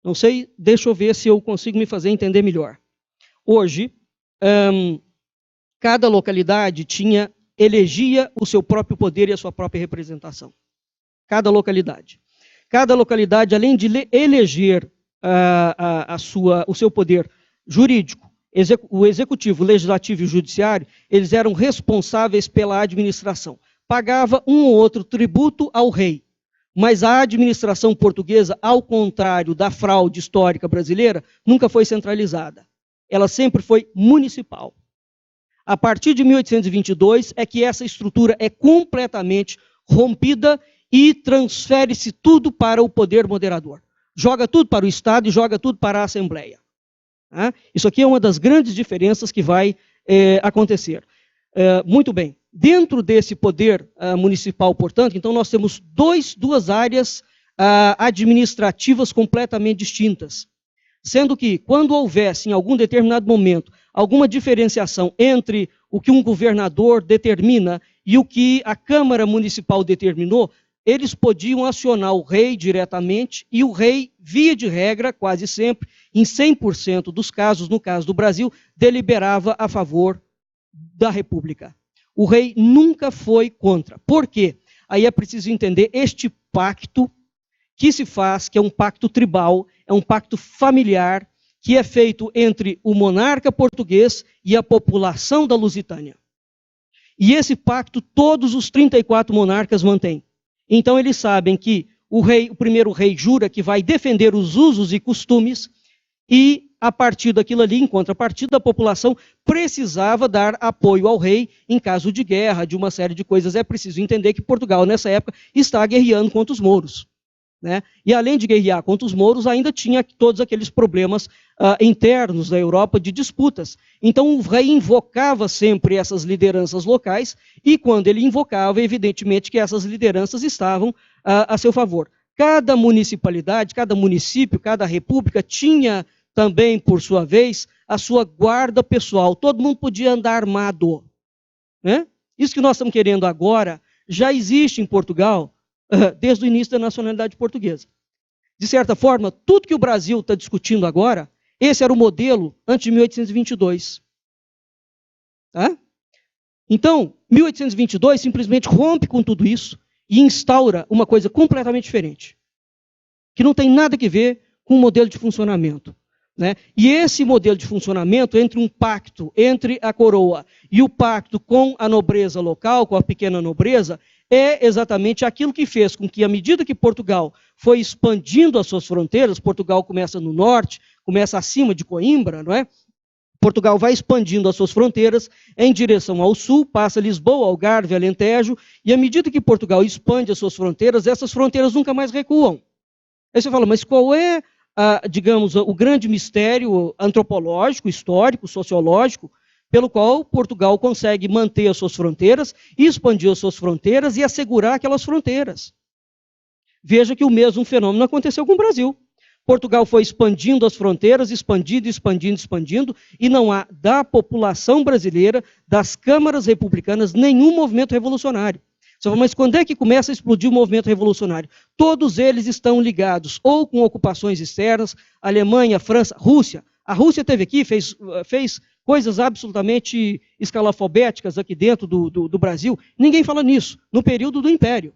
Não sei, deixa eu ver se eu consigo me fazer entender melhor. Hoje, cada localidade elegia o seu próprio poder e a sua própria representação. Cada localidade. Cada localidade, além de eleger o seu poder jurídico, o executivo, o legislativo e o judiciário, eles eram responsáveis pela administração. Pagava um ou outro tributo ao rei. Mas a administração portuguesa, ao contrário da fraude histórica brasileira, nunca foi centralizada. Ela sempre foi municipal. A partir de 1822 é que essa estrutura é completamente rompida e transfere-se tudo para o poder moderador. Joga tudo para o Estado e joga tudo para a Assembleia. Isso aqui é uma das grandes diferenças que vai acontecer. Muito bem. Dentro desse poder municipal, portanto, então nós temos duas áreas administrativas completamente distintas. Sendo que, quando houvesse, em algum determinado momento, alguma diferenciação entre o que um governador determina e o que a Câmara Municipal determinou, eles podiam acionar o rei diretamente e o rei, via de regra, quase sempre, em 100% dos casos, no caso do Brasil, deliberava a favor da República. O rei nunca foi contra. Por quê? aí é preciso entender este pacto que se faz, que é um pacto tribal, é um pacto familiar, que é feito entre o monarca português e a população da Lusitânia. E esse pacto todos os 34 monarcas mantêm. Então eles sabem que o primeiro rei jura que vai defender os usos e costumes, e a partir daquilo ali, em contrapartida, a população precisava dar apoio ao rei em caso de guerra, de uma série de coisas. É preciso entender que Portugal, nessa época, está guerreando contra os mouros, né? E além de guerrear contra os mouros, ainda tinha todos aqueles problemas internos da Europa de disputas. Então o rei invocava sempre essas lideranças locais, e quando ele invocava, evidentemente que essas lideranças estavam a seu favor. Cada municipalidade, cada município, cada república tinha também, por sua vez, a sua guarda pessoal. Todo mundo podia andar armado, né? Isso que nós estamos querendo agora já existe em Portugal desde o início da nacionalidade portuguesa. De certa forma, tudo que o Brasil está discutindo agora, esse era o modelo antes de 1822. Tá? Então, 1822 simplesmente rompe com tudo isso e instaura uma coisa completamente diferente, que não tem nada a ver com o modelo de funcionamento, né? E esse modelo de funcionamento entre um pacto entre a coroa e o pacto com a nobreza local, com a pequena nobreza, é exatamente aquilo que fez com que, à medida que Portugal foi expandindo as suas fronteiras, Portugal começa no norte, começa acima de Coimbra, não é? Portugal vai expandindo as suas fronteiras em direção ao sul, passa Lisboa, Algarve, Alentejo, e à medida que Portugal expande as suas fronteiras, essas fronteiras nunca mais recuam. Aí você fala, mas qual é, digamos, o grande mistério antropológico, histórico, sociológico, pelo qual Portugal consegue manter as suas fronteiras, expandir as suas fronteiras e assegurar aquelas fronteiras? Veja que o mesmo fenômeno aconteceu com o Brasil. Portugal foi expandindo as fronteiras, expandindo, e não há da população brasileira, das câmaras republicanas, nenhum movimento revolucionário. Você fala, mas quando é que começa a explodir o movimento revolucionário? Todos eles estão ligados ou com ocupações externas, Alemanha, França, Rússia. A Rússia esteve aqui, fez coisas absolutamente escalafobéticas aqui dentro do Brasil. Ninguém fala nisso, no período do Império,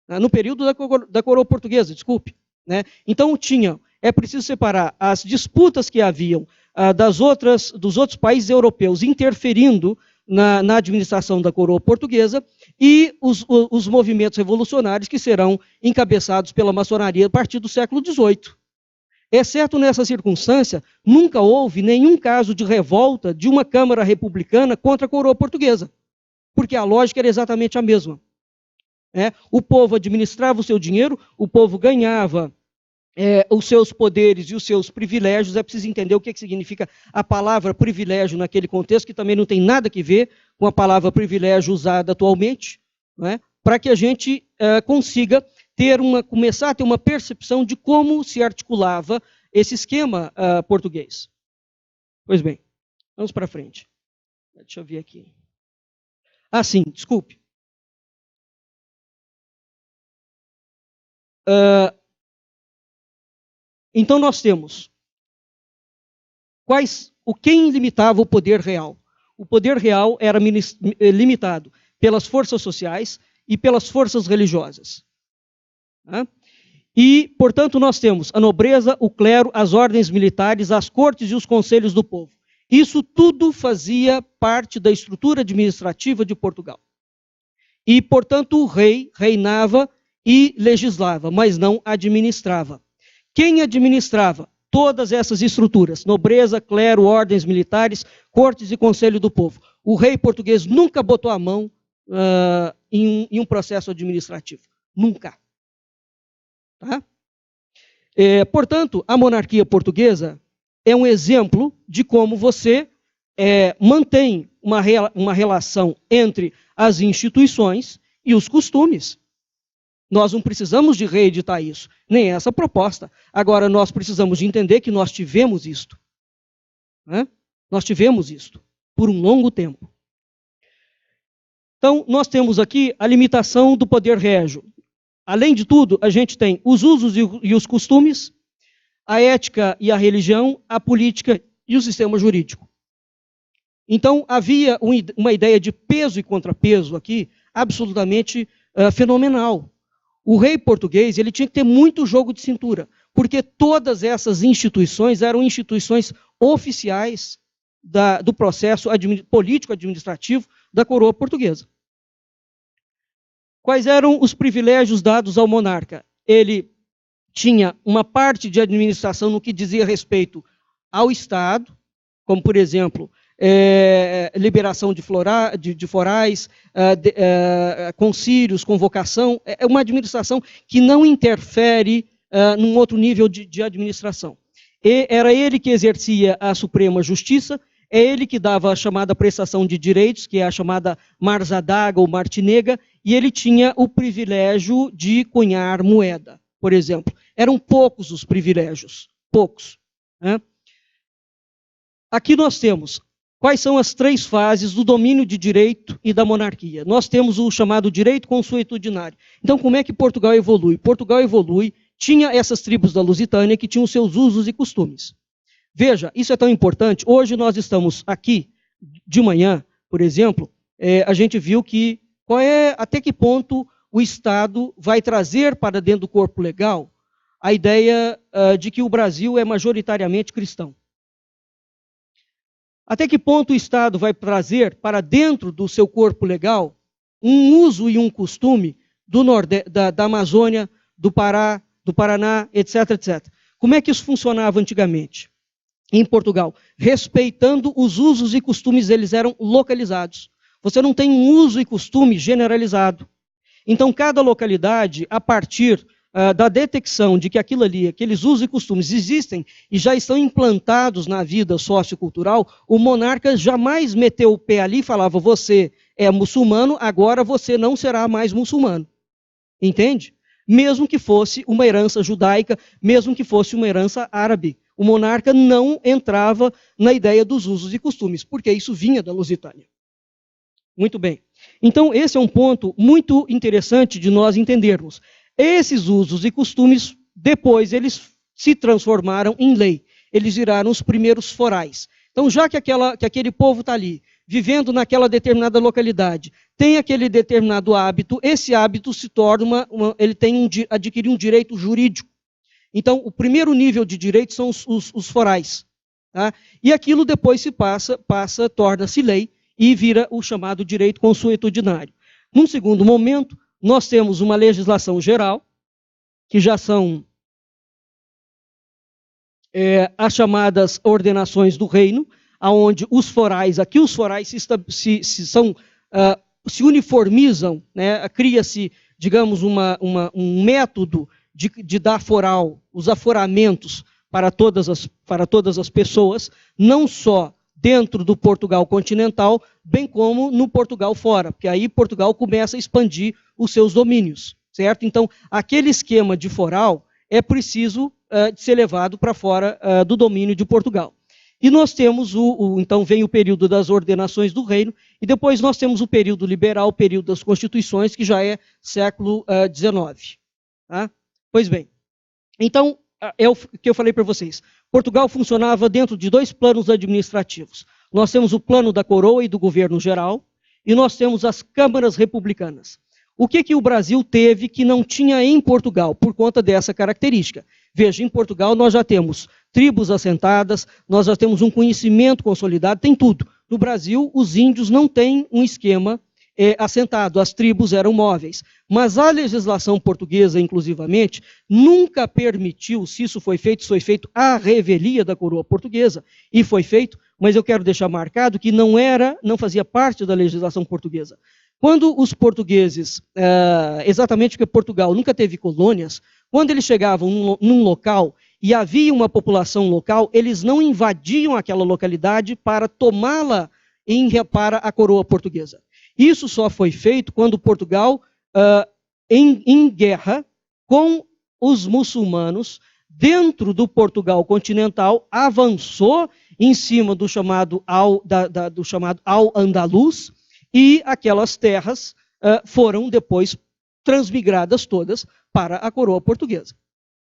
no período da coroa portuguesa, desculpe, né? Então é preciso separar as disputas que haviam dos outros países europeus interferindo na administração da coroa portuguesa e os movimentos revolucionários que serão encabeçados pela maçonaria a partir do século XVIII. Exceto nessa circunstância, nunca houve nenhum caso de revolta de uma Câmara Republicana contra a coroa portuguesa, porque a lógica era exatamente a mesma. O povo administrava o seu dinheiro, o povo ganhava os seus poderes e os seus privilégios. É preciso entender o que significa a palavra privilégio naquele contexto, que também não tem nada a ver com a palavra privilégio usada atualmente, para que a gente consiga começar a ter uma percepção de como se articulava esse esquema português. Pois bem, vamos para frente. Deixa eu ver aqui. Sim, desculpe. Então nós temos quem limitava o poder real. O poder real era limitado pelas forças sociais e pelas forças religiosas. E, portanto, nós temos a nobreza, o clero, as ordens militares, as cortes e os conselhos do povo. Isso tudo fazia parte da estrutura administrativa de Portugal. E, portanto, o rei reinava e legislava, mas não administrava. Quem administrava todas essas estruturas? Nobreza, clero, ordens militares, cortes e conselho do povo. O rei português nunca botou a mão em um processo administrativo. Nunca. Tá? Portanto, a monarquia portuguesa é um exemplo de como você mantém uma relação entre as instituições e os costumes. Nós não precisamos de reeditar isso, nem essa proposta. Agora, nós precisamos de entender que nós tivemos isto. Nós tivemos isto por um longo tempo. Então, nós temos aqui a limitação do poder régio. Além de tudo, a gente tem os usos e os costumes, a ética e a religião, a política e o sistema jurídico. Então, havia uma ideia de peso e contrapeso aqui absolutamente fenomenal. O rei português ele tinha que ter muito jogo de cintura, porque todas essas instituições eram instituições oficiais do processo político-administrativo da coroa portuguesa. Quais eram os privilégios dados ao monarca? Ele tinha uma parte de administração no que dizia respeito ao Estado, como, por exemplo, liberação de forais, concílios, convocação. É uma administração que não interfere num outro nível de administração. E era ele que exercia a Suprema Justiça, é ele que dava a chamada prestação de direitos, que é a chamada marzadaga ou martinega, e ele tinha o privilégio de cunhar moeda, por exemplo. Eram poucos os privilégios, poucos. Né? Aqui nós temos quais são as 3 fases do domínio de direito e da monarquia. Nós temos o chamado direito consuetudinário. Então, como é que Portugal evolui? Portugal evolui, tinha essas tribos da Lusitânia que tinham seus usos e costumes. Veja, isso é tão importante. Hoje nós estamos aqui, de manhã, por exemplo, a gente viu que até que ponto o Estado vai trazer para dentro do corpo legal a ideia de que o Brasil é majoritariamente cristão. Até que ponto o Estado vai trazer para dentro do seu corpo legal um uso e um costume da Amazônia, do Pará, do Paraná, etc, etc. Como é que isso funcionava antigamente? Em Portugal, respeitando os usos e costumes, eles eram localizados. Você não tem um uso e costume generalizado. Então, cada localidade, a partir da detecção de que aquilo ali, aqueles usos e costumes existem e já estão implantados na vida sociocultural, o monarca jamais meteu o pé ali e falava, você é muçulmano, agora você não será mais muçulmano. Entende? Mesmo que fosse uma herança judaica, mesmo que fosse uma herança árabe. O monarca não entrava na ideia dos usos e costumes, porque isso vinha da Lusitânia. Muito bem. Então, esse é um ponto muito interessante de nós entendermos. Esses usos e costumes, depois, eles se transformaram em lei. Eles viraram os primeiros forais. Então, já que aquele povo está ali, vivendo naquela determinada localidade, tem aquele determinado hábito, esse hábito se torna, ele adquire um direito jurídico. Então, o primeiro nível de direito são os forais. Tá? E aquilo depois se torna-se lei e vira o chamado direito consuetudinário. Num segundo momento, nós temos uma legislação geral, que já são as chamadas ordenações do reino, onde os forais se uniformizam, né? Cria-se, digamos, um método de dar foral, os aforamentos para todas as pessoas, não só dentro do Portugal continental, bem como no Portugal fora, porque aí Portugal começa a expandir os seus domínios, certo? Então, aquele esquema de foral é preciso ser levado para fora do domínio de Portugal. E nós temos, então vem o período das ordenações do reino, e depois nós temos o período liberal, o período das constituições, que já é século XIX. Tá? Pois bem, então, é o que eu falei para vocês. Portugal funcionava dentro de 2 planos administrativos. Nós temos o plano da coroa e do governo geral, e nós temos as câmaras republicanas. O que o Brasil teve que não tinha em Portugal, por conta dessa característica? Veja, em Portugal nós já temos tribos assentadas, nós já temos um conhecimento consolidado, tem tudo. No Brasil, os índios não têm um esquema assentado, as tribos eram móveis. Mas a legislação portuguesa, inclusivamente, nunca permitiu, se isso foi feito à revelia da coroa portuguesa, e foi feito, mas eu quero deixar marcado que não fazia parte da legislação portuguesa. Quando os portugueses, exatamente porque Portugal nunca teve colônias, quando eles chegavam num local e havia uma população local, eles não invadiam aquela localidade para tomá-la para a coroa portuguesa. Isso só foi feito quando Portugal, em guerra com os muçulmanos, dentro do Portugal continental, avançou em cima do chamado Al-Andalus, e aquelas terras foram depois transmigradas todas para a coroa portuguesa.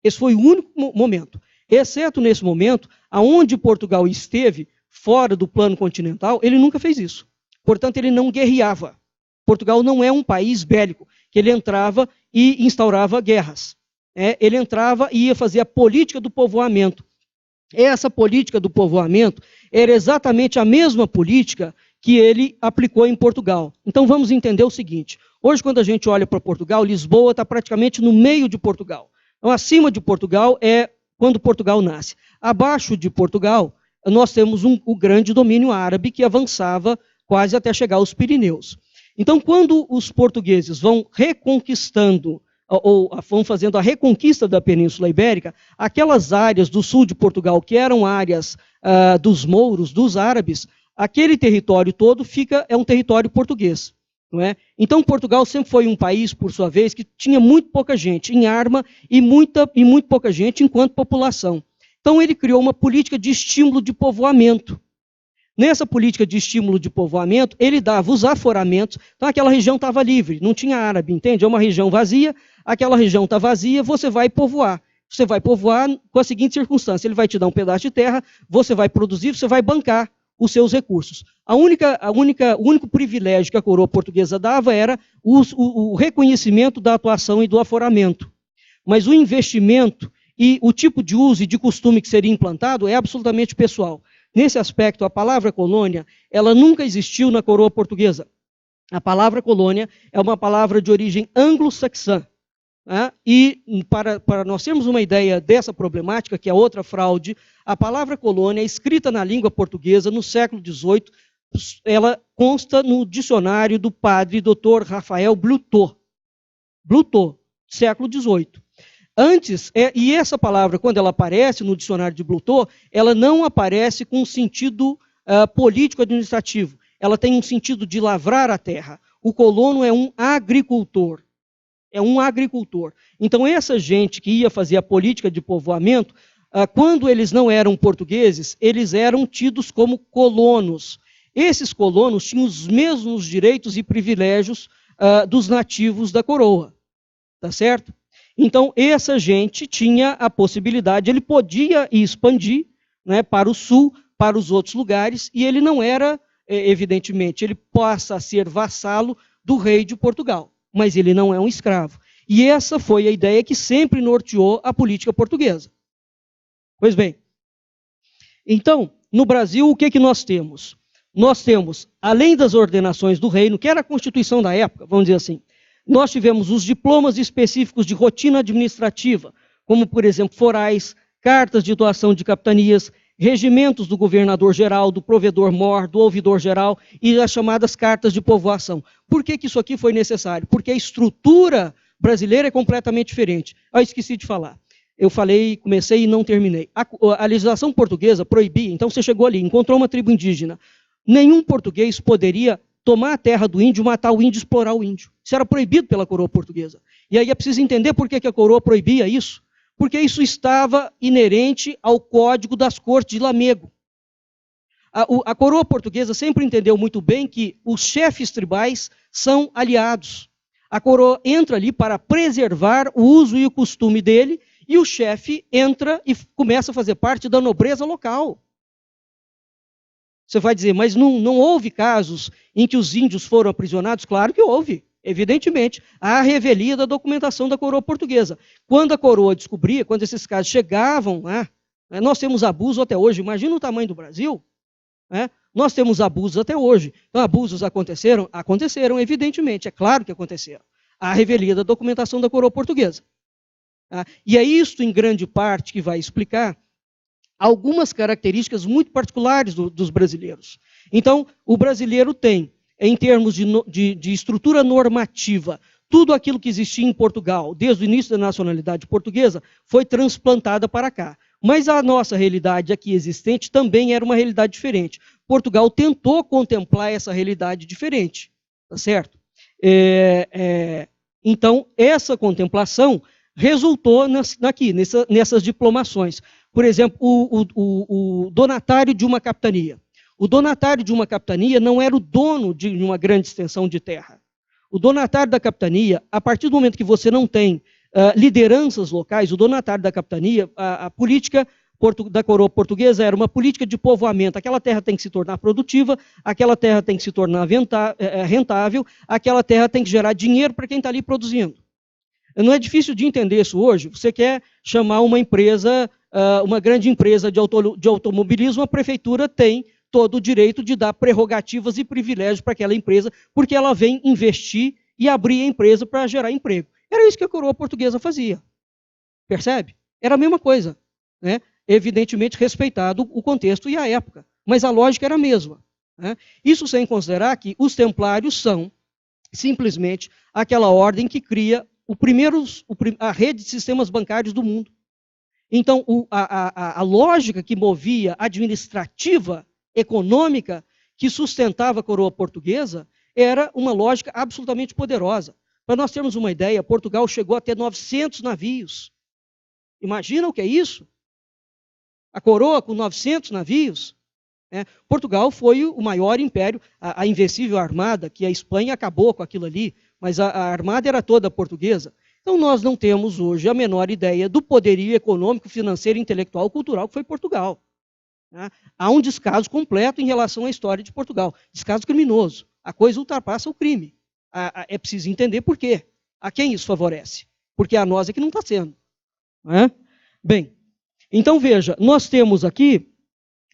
Esse foi o único momento. Exceto nesse momento, aonde Portugal esteve, fora do plano continental, ele nunca fez isso. Portanto, ele não guerreava. Portugal não é um país bélico, que ele entrava e instaurava guerras. Ele entrava e ia fazer a política do povoamento. Essa política do povoamento era exatamente a mesma política que ele aplicou em Portugal. Então vamos entender o seguinte: hoje, quando a gente olha para Portugal, Lisboa está praticamente no meio de Portugal. Então, acima de Portugal é quando Portugal nasce. Abaixo de Portugal, nós temos o grande domínio árabe que avançava quase até chegar aos Pirineus. Então, quando os portugueses vão reconquistando, ou vão fazendo a reconquista da Península Ibérica, aquelas áreas do sul de Portugal, que eram áreas dos mouros, dos árabes, aquele território todo é um território português. Não é? Então, Portugal sempre foi um país, por sua vez, que tinha muito pouca gente em arma e muito pouca gente enquanto população. Então, ele criou uma política de estímulo de povoamento. Nessa política de estímulo de povoamento, ele dava os aforamentos, então aquela região estava livre, não tinha árabe, entende? É uma região vazia, aquela região está vazia, você vai povoar. Você vai povoar com a seguinte circunstância: ele vai te dar um pedaço de terra, você vai produzir, você vai bancar os seus recursos. O único privilégio que a coroa portuguesa dava era o reconhecimento da atuação e do aforamento. Mas o investimento e o tipo de uso e de costume que seria implantado é absolutamente pessoal. Nesse aspecto, a palavra colônia, ela nunca existiu na coroa portuguesa. A palavra colônia é uma palavra de origem anglo-saxã. E para nós termos uma ideia dessa problemática, que é outra fraude, a palavra colônia, escrita na língua portuguesa no século XVIII, ela consta no dicionário do padre Dr. Rafael Blutot. Blutot, século XVIII. Antes, e essa palavra, quando ela aparece no dicionário de Blutot, ela não aparece com um sentido político-administrativo. Ela tem um sentido de lavrar a terra. O colono é um agricultor. É um agricultor. Então, essa gente que ia fazer a política de povoamento, quando eles não eram portugueses, eles eram tidos como colonos. Esses colonos tinham os mesmos direitos e privilégios dos nativos da coroa. Tá certo? Então, essa gente tinha a possibilidade, ele podia expandir, né, para o sul, para os outros lugares, e ele não era, evidentemente, ele passa a ser vassalo do rei de Portugal, mas ele não é um escravo. E essa foi a ideia que sempre norteou a política portuguesa. Pois bem, então, no Brasil, o que nós temos? Nós temos, além das ordenações do reino, que era a Constituição da época, vamos dizer assim, nós tivemos os diplomas específicos de rotina administrativa, como, por exemplo, forais, cartas de doação de capitanias, regimentos do governador-geral, do provedor-mor, do ouvidor-geral e as chamadas cartas de povoação. Por que isso aqui foi necessário? Porque a estrutura brasileira é completamente diferente. Esqueci de falar. Eu falei, comecei e não terminei. A legislação portuguesa proibia, então você chegou ali, encontrou uma tribo indígena. Nenhum português poderia tomar a terra do índio, matar o índio, explorar o índio. Isso era proibido pela coroa portuguesa. E aí é preciso entender por que a coroa proibia isso. Porque isso estava inerente ao Código das Cortes de Lamego. A coroa portuguesa sempre entendeu muito bem que os chefes tribais são aliados. A coroa entra ali para preservar o uso e o costume dele, e o chefe entra e começa a fazer parte da nobreza local. Você vai dizer, mas não houve casos em que os índios foram aprisionados? Claro que houve, evidentemente. Há a revelia da documentação da coroa portuguesa. Quando a coroa descobria, quando esses casos chegavam lá, nós temos abuso até hoje, imagina o tamanho do Brasil. Nós temos abusos até hoje. Então, abusos aconteceram? Aconteceram, evidentemente, é claro que aconteceram. Há a revelia da documentação da coroa portuguesa. E é isto, em grande parte, que vai explicar algumas características muito particulares dos brasileiros. Então, o brasileiro tem, em termos de estrutura normativa, tudo aquilo que existia em Portugal, desde o início da nacionalidade portuguesa, foi transplantada para cá. Mas a nossa realidade aqui existente também era uma realidade diferente. Portugal tentou contemplar essa realidade diferente, tá certo? Então, essa contemplação resultou nessas diplomações. Por exemplo, o donatário de uma capitania. O donatário de uma capitania não era o dono de uma grande extensão de terra. O donatário da capitania, a partir do momento que você não tem lideranças locais, o donatário da capitania, a política da coroa portuguesa era uma política de povoamento. Aquela terra tem que se tornar produtiva, aquela terra tem que se tornar rentável, aquela terra tem que gerar dinheiro para quem está ali produzindo. Não é difícil de entender isso hoje. Você quer chamar uma empresa, uma grande empresa de automobilismo, a prefeitura tem todo o direito de dar prerrogativas e privilégios para aquela empresa, porque ela vem investir e abrir a empresa para gerar emprego. Era isso que a coroa portuguesa fazia. Percebe? Era a mesma coisa, né? Evidentemente respeitado o contexto e a época, mas a lógica era a mesma, né? Isso sem considerar que os templários são simplesmente aquela ordem que cria a rede de sistemas bancários do mundo. Então, a lógica que movia administrativa, econômica, que sustentava a coroa portuguesa, era uma lógica absolutamente poderosa. Para nós termos uma ideia, Portugal chegou a ter 900 navios. Imagina o que é isso? A coroa com 900 navios. Né? Portugal foi o maior império, a invencível armada, que a Espanha acabou com aquilo ali, mas a armada era toda portuguesa. Então nós não temos hoje a menor ideia do poderio econômico, financeiro, intelectual, cultural que foi Portugal. Né? Há um descaso completo em relação à história de Portugal. Descaso criminoso. A coisa ultrapassa o crime. É preciso entender por quê. A quem isso favorece? Porque a nós é que não está sendo. Né? Bem, então veja, nós temos aqui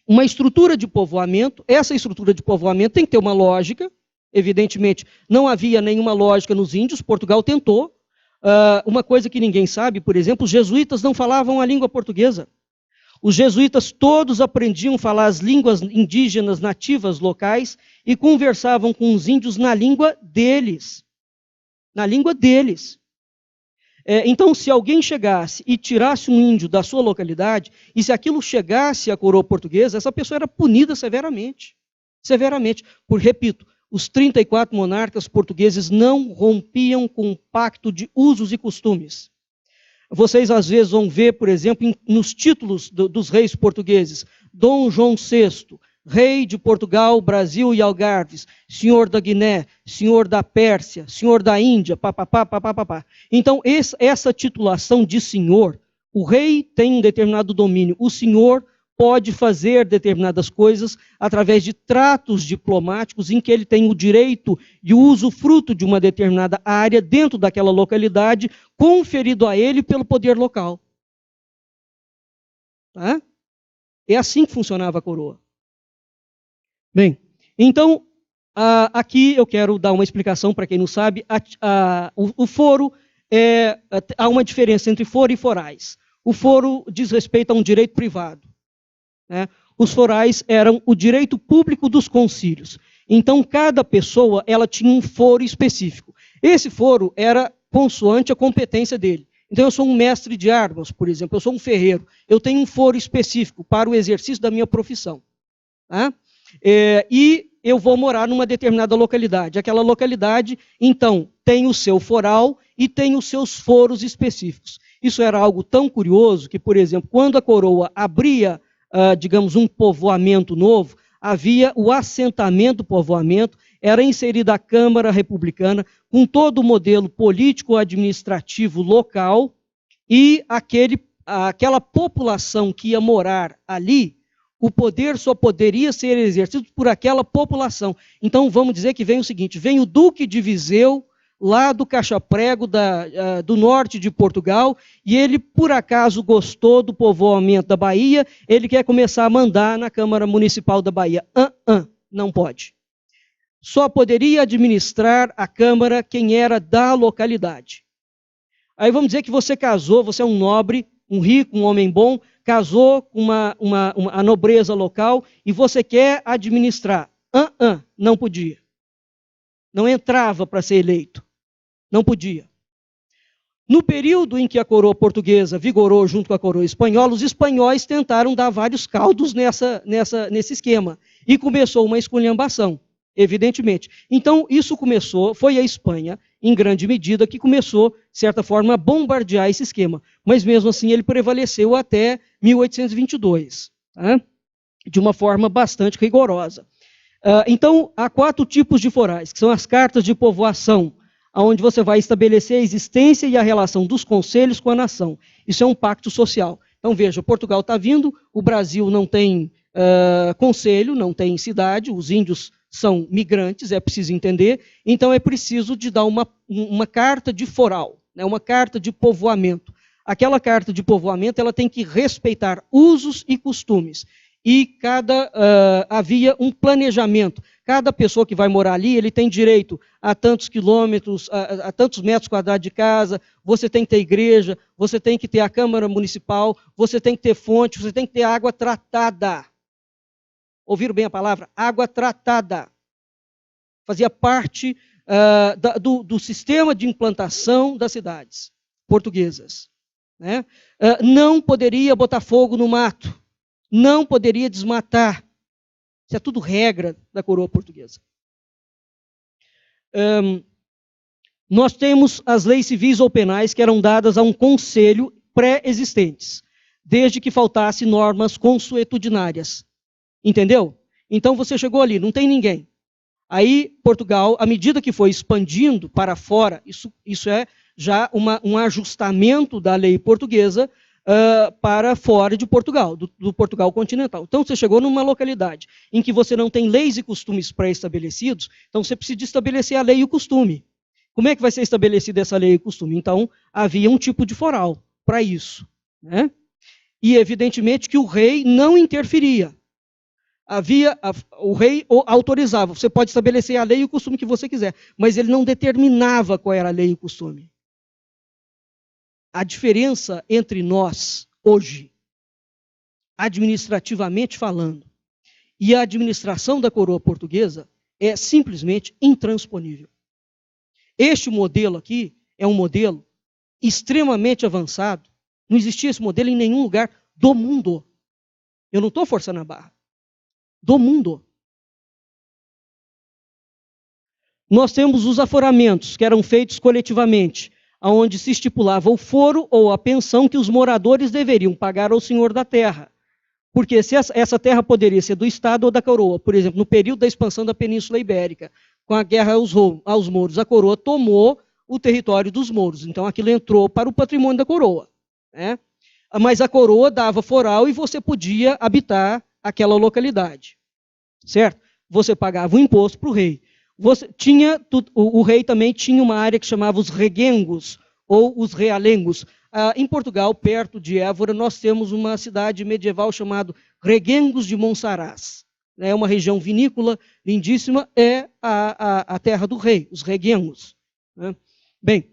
uma estrutura de povoamento. Essa estrutura de povoamento tem que ter uma lógica. Evidentemente, não havia nenhuma lógica nos índios. Portugal tentou. Uma coisa que ninguém sabe, por exemplo, os jesuítas não falavam a língua portuguesa. Os jesuítas todos aprendiam a falar as línguas indígenas nativas locais e conversavam com os índios na língua deles. Na língua deles. Então, se alguém chegasse e tirasse um índio da sua localidade, e se aquilo chegasse à coroa portuguesa, essa pessoa era punida severamente. Severamente. Repito, os 34 monarcas portugueses não rompiam com o pacto de usos e costumes. Vocês, às vezes, vão ver, por exemplo, nos títulos dos reis portugueses, Dom João VI, rei de Portugal, Brasil e Algarves, senhor da Guiné, senhor da Pérsia, senhor da Índia, papapá, papapá. Então, essa titulação de senhor, o rei tem um determinado domínio, o senhor pode fazer determinadas coisas através de tratos diplomáticos em que ele tem o direito e o usufruto de uma determinada área dentro daquela localidade, conferido a ele pelo poder local. Tá? É assim que funcionava a coroa. Bem, então, aqui eu quero dar uma explicação para quem não sabe. O foro, há uma diferença entre foro e forais. O foro diz respeito a um direito privado. Né? Os forais eram o direito público dos concílios. Então, cada pessoa ela tinha um foro específico. Esse foro era consoante a competência dele. Então, eu sou um mestre de armas, por exemplo, eu sou um ferreiro. Eu tenho um foro específico para o exercício da minha profissão. Tá? E eu vou morar numa determinada localidade. Aquela localidade, então, tem o seu foral e tem os seus foros específicos. Isso era algo tão curioso que, por exemplo, quando a coroa abria digamos, um povoamento novo, havia o assentamento do povoamento, era inserida a Câmara Republicana com todo o modelo político-administrativo local e aquela população que ia morar ali, o poder só poderia ser exercido por aquela população. Então, vamos dizer que vem o seguinte, vem o Duque de Viseu, lá do Cachaprego, do norte de Portugal, e ele, por acaso, gostou do povoamento da Bahia, ele quer começar a mandar na Câmara Municipal da Bahia. Não pode. Só poderia administrar a Câmara quem era da localidade. Aí vamos dizer que você casou, você é um nobre, um rico, um homem bom, casou com a nobreza local, e você quer administrar. Não podia. Não entrava para ser eleito. Não podia. No período em que a coroa portuguesa vigorou junto com a coroa espanhola, os espanhóis tentaram dar vários caldos nesse esquema. E começou uma esculhambação, evidentemente. Então, isso foi a Espanha, em grande medida, que começou, de certa forma, a bombardear esse esquema. Mas, mesmo assim, ele prevaleceu até 1822, tá? De uma forma bastante rigorosa. Então, há 4 tipos de forais, que são as cartas de povoação, onde você vai estabelecer a existência e a relação dos conselhos com a nação. Isso é um pacto social. Então, veja, Portugal está vindo, o Brasil não tem conselho, não tem cidade, os índios são migrantes, é preciso entender, então é preciso de dar uma carta de foral, né, uma carta de povoamento. Aquela carta de povoamento ela tem que respeitar usos e costumes. E havia um planejamento. Cada pessoa que vai morar ali, ele tem direito a tantos quilômetros, a tantos metros quadrados de casa, você tem que ter igreja, você tem que ter a Câmara Municipal, você tem que ter fonte, você tem que ter água tratada. Ouviram bem a palavra? Água tratada. Fazia parte do sistema de implantação das cidades portuguesas. Né? Não poderia botar fogo no mato. Não poderia desmatar. Isso é tudo regra da coroa portuguesa. Nós temos as leis civis ou penais que eram dadas a um conselho pré-existentes, desde que faltasse normas consuetudinárias. Entendeu? Então você chegou ali, não tem ninguém. Aí Portugal, à medida que foi expandindo para fora, isso é já um ajustamento da lei portuguesa para fora de Portugal, do Portugal continental. Então você chegou numa localidade em que você não tem leis e costumes pré-estabelecidos, então você precisa estabelecer a lei e o costume. Como é que vai ser estabelecida essa lei e costume? Então havia um tipo de foral para isso. Né? E evidentemente que o rei não interferia. O rei autorizava, você pode estabelecer a lei e o costume que você quiser, mas ele não determinava qual era a lei e o costume. A diferença entre nós, hoje, administrativamente falando, e a administração da coroa portuguesa é simplesmente intransponível. Este modelo aqui é um modelo extremamente avançado. Não existia esse modelo em nenhum lugar do mundo. Eu não estou forçando a barra. Do mundo. Nós temos os aforamentos, que eram feitos coletivamente, onde se estipulava o foro ou a pensão que os moradores deveriam pagar ao senhor da terra. Porque se essa terra poderia ser do Estado ou da coroa. Por exemplo, no período da expansão da Península Ibérica, com a guerra aos mouros, a coroa tomou o território dos mouros. Então aquilo entrou para o patrimônio da coroa. Né? Mas a coroa dava foral e você podia habitar aquela localidade. Certo? Você pagava o imposto para o rei. O rei também tinha uma área que chamava os reguengos, ou os realengos. Em Portugal, perto de Évora, nós temos uma cidade medieval chamada Reguengos de Monsaraz. É uma região vinícola lindíssima, é a terra do rei, os reguengos. Bem,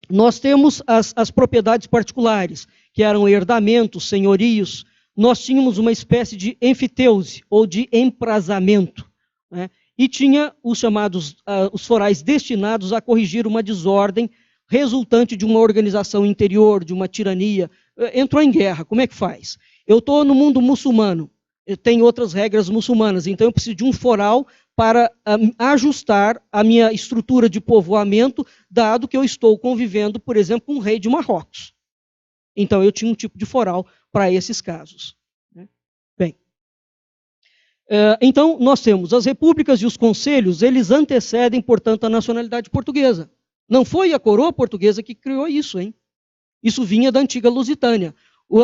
nós temos as propriedades particulares, que eram herdamentos, senhorios. Nós tínhamos uma espécie de enfiteuse, ou de emprazamento, né? E tinha os chamados, os forais destinados a corrigir uma desordem resultante de uma organização interior, de uma tirania. Entrou em guerra, como é que faz? Eu estou no mundo muçulmano, tem outras regras muçulmanas, então eu preciso de um foral para ajustar a minha estrutura de povoamento, dado que eu estou convivendo, por exemplo, com um rei de Marrocos. Então eu tinha um tipo de foral para esses casos. Bem, então nós temos as repúblicas e os conselhos, eles antecedem, portanto, a nacionalidade portuguesa. Não foi a coroa portuguesa que criou isso, hein? Isso vinha da antiga Lusitânia.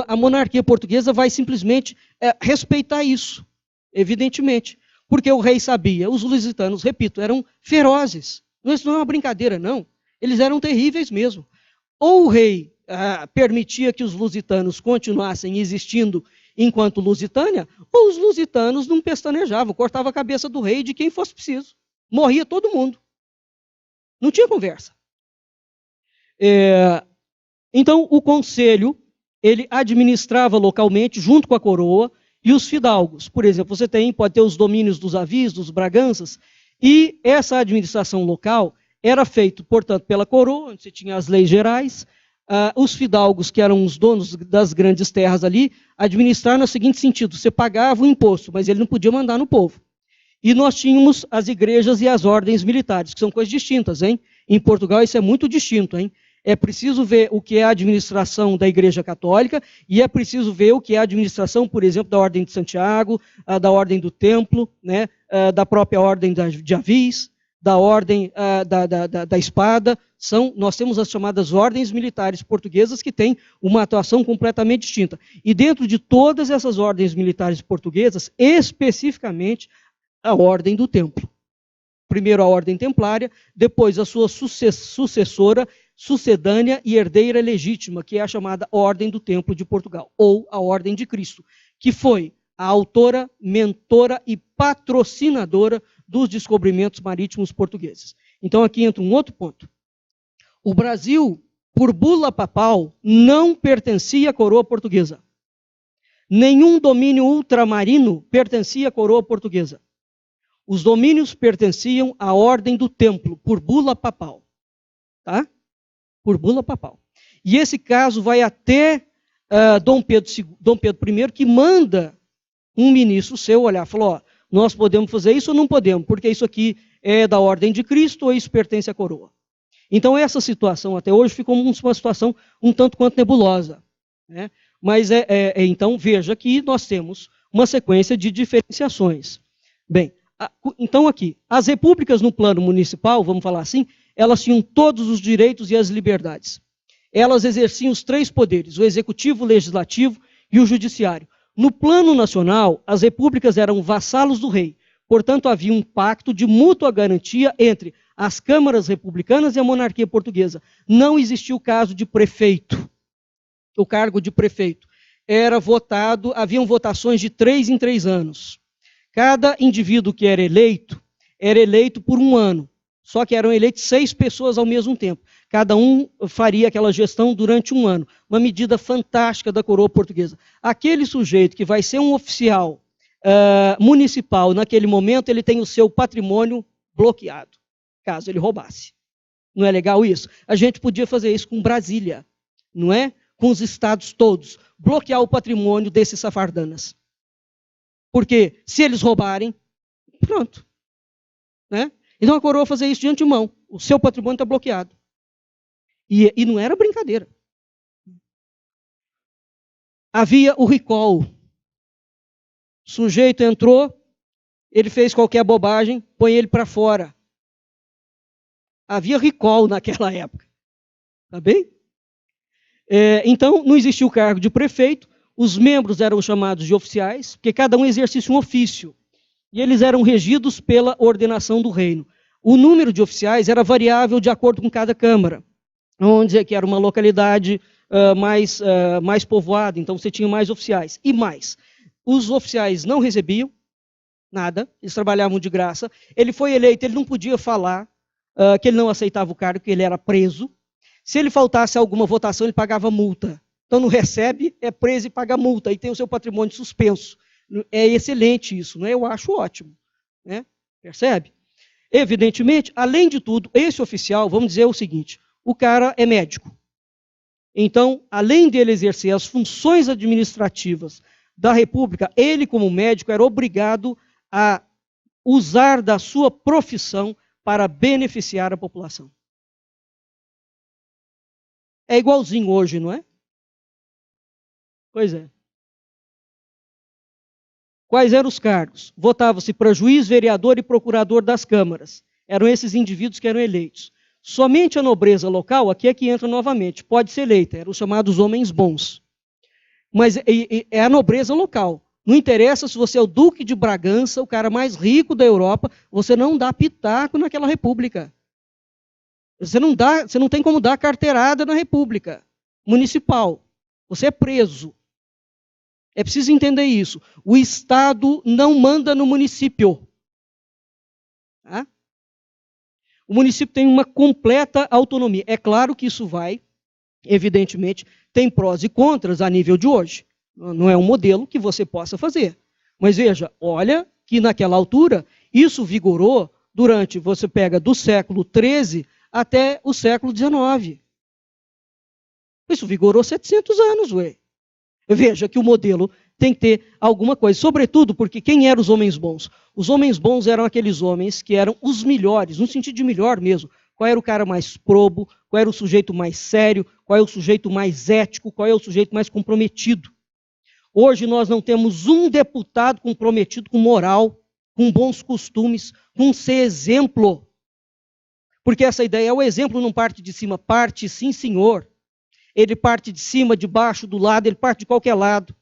A monarquia portuguesa vai simplesmente respeitar isso, evidentemente. Porque o rei sabia, os lusitanos, repito, eram ferozes. Isso não é uma brincadeira, não. Eles eram terríveis mesmo. Ou o rei permitia que os lusitanos continuassem existindo enquanto Lusitânia, ou os lusitanos não pestanejavam, cortavam a cabeça do rei de quem fosse preciso. Morria todo mundo. Não tinha conversa. Então, o conselho, ele administrava localmente, junto com a coroa, e os fidalgos. Por exemplo, você pode ter os domínios dos Avis, dos Braganças, e essa administração local era feita, portanto, pela coroa, onde você tinha as leis gerais. Os fidalgos, que eram os donos das grandes terras ali, administraram no seguinte sentido: você pagava o imposto, mas ele não podia mandar no povo. E nós tínhamos as igrejas e as ordens militares, que são coisas distintas, hein? Em Portugal isso é muito distinto, hein? É preciso ver o que é a administração da Igreja Católica e é preciso ver o que é a administração, por exemplo, da Ordem de Santiago, da Ordem do Templo, né? Da própria Ordem de Avis. da ordem da espada, nós temos as chamadas ordens militares portuguesas, que têm uma atuação completamente distinta. E dentro de todas essas ordens militares portuguesas, especificamente a ordem do Templo. Primeiro a ordem templária, depois a sua sucessora, sucedânea e herdeira legítima, que é a chamada Ordem do Templo de Portugal, ou a Ordem de Cristo, que foi a autora, mentora e patrocinadora dos descobrimentos marítimos portugueses. Então aqui entra um outro ponto. O Brasil, por bula papal, não pertencia à coroa portuguesa. Nenhum domínio ultramarino pertencia à coroa portuguesa. Os domínios pertenciam à Ordem do Templo, por bula papal. Tá? Por bula papal. E esse caso vai até Dom Pedro I, que manda um ministro seu olhar e falou, nós podemos fazer isso ou não podemos, porque isso aqui é da Ordem de Cristo ou isso pertence à coroa. Então essa situação até hoje ficou uma situação um tanto quanto nebulosa. Né? Mas então veja que nós temos uma sequência de diferenciações. Bem, então aqui, as repúblicas no plano municipal, vamos falar assim, elas tinham todos os direitos e as liberdades. Elas exerciam os 3 poderes, o executivo, o legislativo e o judiciário. No plano nacional, as repúblicas eram vassalos do rei. Portanto, havia um pacto de mútua garantia entre as câmaras republicanas e a monarquia portuguesa. Não existia o caso de prefeito. O cargo de prefeito era votado, haviam votações de 3 em 3 anos. Cada indivíduo que era eleito por 1 ano. Só que eram eleitos 6 pessoas ao mesmo tempo. Cada um faria aquela gestão durante 1 ano. Uma medida fantástica da coroa portuguesa. Aquele sujeito que vai ser um oficial municipal, naquele momento, ele tem o seu patrimônio bloqueado, caso ele roubasse. Não é legal isso? A gente podia fazer isso com Brasília, não é? Com os estados todos. Bloquear o patrimônio desses safardanas. Porque se eles roubarem, pronto. Né? Então a coroa fazia isso de antemão. O seu patrimônio está bloqueado. E não era brincadeira. Havia o recall. O sujeito entrou, ele fez qualquer bobagem, põe ele para fora. Havia recall naquela época. Tá bem? Então, não existia o cargo de prefeito, os membros eram chamados de oficiais, porque cada um exercia um ofício. E eles eram regidos pela ordenação do reino. O número de oficiais era variável de acordo com cada câmara. Vamos dizer que era uma localidade mais povoada, então você tinha mais oficiais. E mais, os oficiais não recebiam nada, eles trabalhavam de graça. Ele foi eleito, ele não podia falar que ele não aceitava o cargo, que ele era preso. Se ele faltasse a alguma votação, ele pagava multa. Então não recebe, é preso e paga multa, e tem o seu patrimônio suspenso. É excelente isso, né? Eu acho ótimo. Né? Percebe? Evidentemente, além de tudo, esse oficial, vamos dizer o seguinte, o cara é médico. Então, além dele exercer as funções administrativas da República, ele, como médico, era obrigado a usar da sua profissão para beneficiar a população. É igualzinho hoje, não é? Pois é. Quais eram os cargos? Votava-se para juiz, vereador e procurador das câmaras. Eram esses indivíduos que eram eleitos. Somente a nobreza local, aqui é que entra novamente, pode ser eleita, eram os chamados homens bons. Mas é a nobreza local. Não interessa se você é o duque de Bragança, o cara mais rico da Europa, você não dá pitaco naquela república. Você não tem como dar carteirada na república municipal. Você é preso. É preciso entender isso. O Estado não manda no município. Tá? O município tem uma completa autonomia. É claro que isso vai, evidentemente, tem prós e contras a nível de hoje. Não é um modelo que você possa fazer. Mas veja, olha que naquela altura, isso vigorou durante, você pega do século XIII até o século XIX. Isso vigorou 700 anos, ué. Veja que o modelo tem que ter alguma coisa, sobretudo porque quem eram os homens bons? Os homens bons eram aqueles homens que eram os melhores, no sentido de melhor mesmo. Qual era o cara mais probo, qual era o sujeito mais sério, qual é o sujeito mais ético, qual é o sujeito mais comprometido. Hoje nós não temos um deputado comprometido com moral, com bons costumes, com ser exemplo. Porque essa ideia, o exemplo não parte de cima, parte sim, senhor. Ele parte de cima, de baixo, do lado, ele parte de qualquer lado.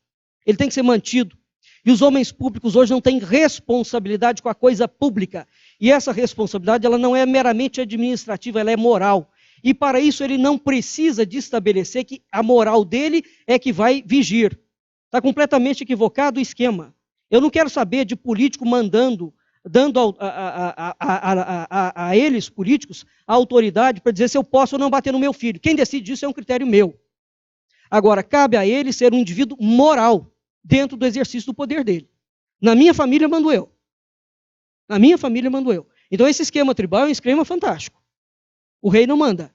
Ele tem que ser mantido. E os homens públicos hoje não têm responsabilidade com a coisa pública. E essa responsabilidade ela não é meramente administrativa, ela é moral. E para isso ele não precisa de estabelecer que a moral dele é que vai vigir. Está completamente equivocado o esquema. Eu não quero saber de político mandando, dando a eles, políticos, a autoridade para dizer se eu posso ou não bater no meu filho. Quem decide isso é um critério meu. Agora, cabe a ele ser um indivíduo moral dentro do exercício do poder dele. Na minha família mando eu. Na minha família mando eu. Então esse esquema tribal é um esquema fantástico. O rei não manda.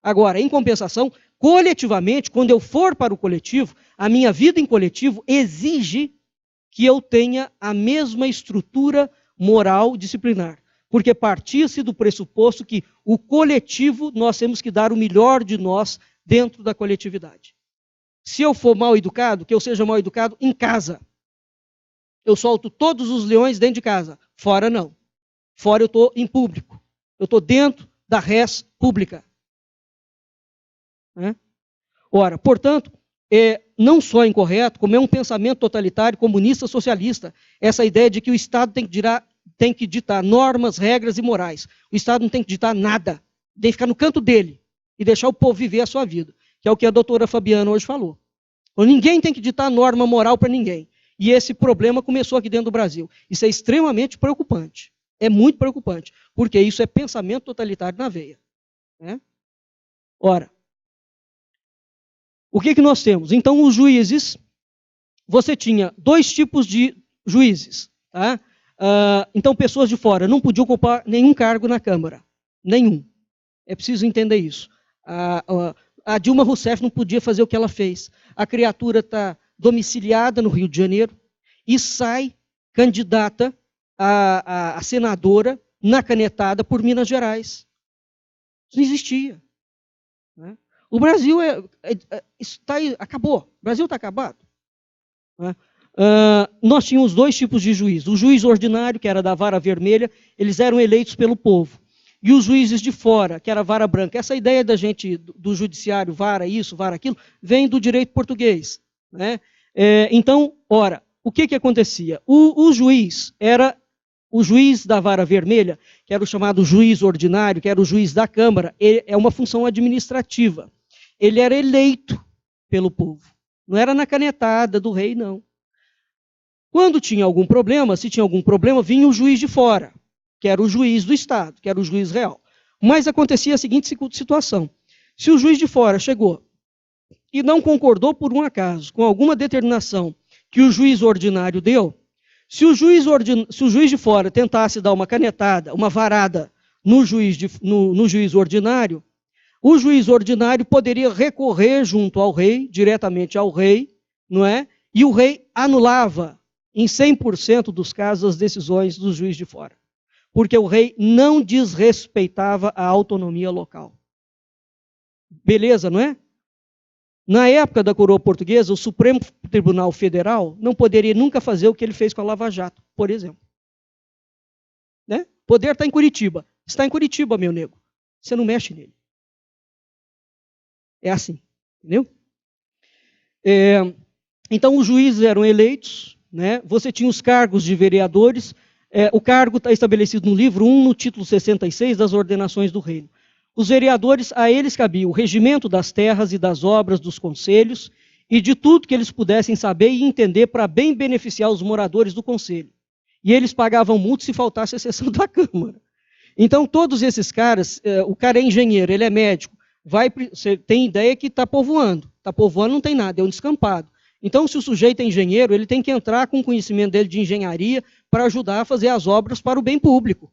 Agora, em compensação, coletivamente, quando eu for para o coletivo, a minha vida em coletivo exige que eu tenha a mesma estrutura moral disciplinar. Porque partia-se do pressuposto que o coletivo, nós temos que dar o melhor de nós dentro da coletividade. Se eu for mal educado, que eu seja mal educado em casa. Eu solto todos os leões dentro de casa. Fora não. Fora eu estou em público. Eu estou dentro da res pública. Ora, portanto, não só incorreto, como é um pensamento totalitário, comunista, socialista, essa ideia de que o Estado tem que ditar normas, regras e morais. O Estado não tem que ditar nada. Tem que ficar no canto dele e deixar o povo viver a sua vida, que é o que a doutora Fabiana hoje falou. Então, ninguém tem que ditar norma moral para ninguém. E esse problema começou aqui dentro do Brasil. Isso é extremamente preocupante. É muito preocupante, porque isso é pensamento totalitário na veia. Ora, o que nós temos? Então, os juízes, você tinha dois tipos de juízes. Tá? Então, pessoas de fora não podiam ocupar nenhum cargo na Câmara. Nenhum. É preciso entender isso. A Dilma Rousseff não podia fazer o que ela fez. A criatura está domiciliada no Rio de Janeiro e sai candidata a senadora na canetada por Minas Gerais. Isso não existia. O Brasil acabou. O Brasil está acabado. Nós tínhamos dois tipos de juiz. O juiz ordinário, que era da vara vermelha, eles eram eleitos pelo povo. E os juízes de fora, que era a vara branca. Essa ideia da gente, do judiciário, vara isso, vara aquilo, vem do direito português. Então, ora, o que acontecia? O juiz era o juiz da vara vermelha, que era o chamado juiz ordinário, que era o juiz da Câmara, é uma função administrativa. Ele era eleito pelo povo. Não era na canetada do rei, não. Quando tinha algum problema, se tinha algum problema, vinha o juiz de fora, que era o juiz do Estado, que era o juiz real. Mas acontecia a seguinte situação. Se o juiz de fora chegou e não concordou por um acaso com alguma determinação que o juiz ordinário deu, se o juiz de fora tentasse dar uma canetada, uma varada no juiz ordinário, o juiz ordinário poderia recorrer junto ao rei, diretamente ao rei, não é? E o rei anulava, em 100% dos casos, as decisões do juiz de fora. Porque o rei não desrespeitava a autonomia local. Beleza, não é? Na época da coroa portuguesa, o Supremo Tribunal Federal não poderia nunca fazer o que ele fez com a Lava Jato, por exemplo. O poder está em Curitiba. Está em Curitiba, meu nego. Você não mexe nele. É assim, entendeu? Então, os juízes eram eleitos, você tinha os cargos de vereadores, o cargo está estabelecido no livro 1, no título 66 das ordenações do reino. Os vereadores, a eles cabia o regimento das terras e das obras dos conselhos e de tudo que eles pudessem saber e entender para bem beneficiar os moradores do conselho. E eles pagavam multa se faltasse a sessão da Câmara. Então, todos esses caras, o cara é engenheiro, ele é médico, você tem ideia que está povoando. Está povoando, não tem nada, é um descampado. Então, se o sujeito é engenheiro, ele tem que entrar com o conhecimento dele de engenharia para ajudar a fazer as obras para o bem público.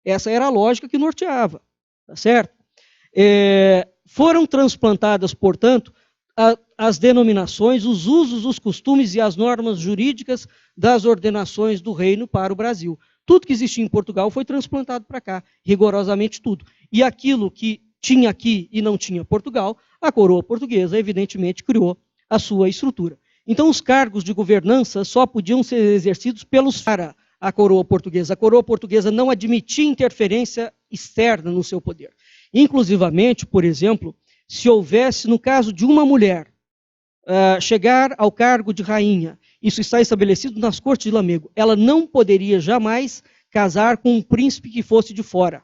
Essa era a lógica que norteava. Tá certo? Foram transplantadas, portanto, as denominações, os usos, os costumes e as normas jurídicas das ordenações do reino para o Brasil. Tudo que existia em Portugal foi transplantado para cá, rigorosamente tudo. E aquilo que tinha aqui e não tinha Portugal, a coroa portuguesa, evidentemente, criou a sua estrutura. Então, os cargos de governança só podiam ser exercidos pelos fora. a coroa portuguesa. A coroa portuguesa não admitia interferência externa no seu poder. Inclusivamente, por exemplo, se houvesse, no caso de uma mulher, chegar ao cargo de rainha, isso está estabelecido nas cortes de Lamego, ela não poderia jamais casar com um príncipe que fosse de fora.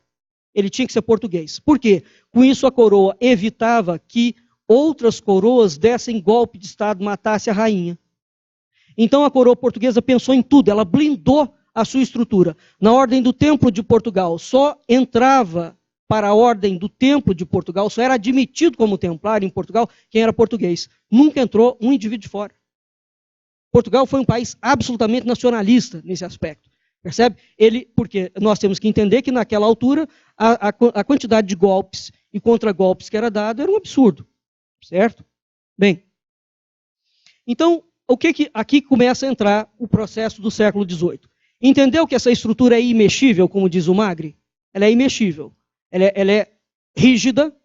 Ele tinha que ser português. Por quê? Com isso a coroa evitava que outras coroas dessem golpe de Estado, matasse a rainha. Então a coroa portuguesa pensou em tudo, ela blindou a sua estrutura. Na ordem do Templo de Portugal, só entrava para a ordem do Templo de Portugal, só era admitido como templário em Portugal quem era português. Nunca entrou um indivíduo de fora. Portugal foi um país absolutamente nacionalista nesse aspecto. Percebe? Porque nós temos que entender que naquela altura a quantidade de golpes e contragolpes que era dado era um absurdo. Certo? Bem, então, o que aqui começa a entrar o processo do século XVIII? Entendeu que essa estrutura é imexível, como diz o Magri? Ela é imexível. Ela é rígida,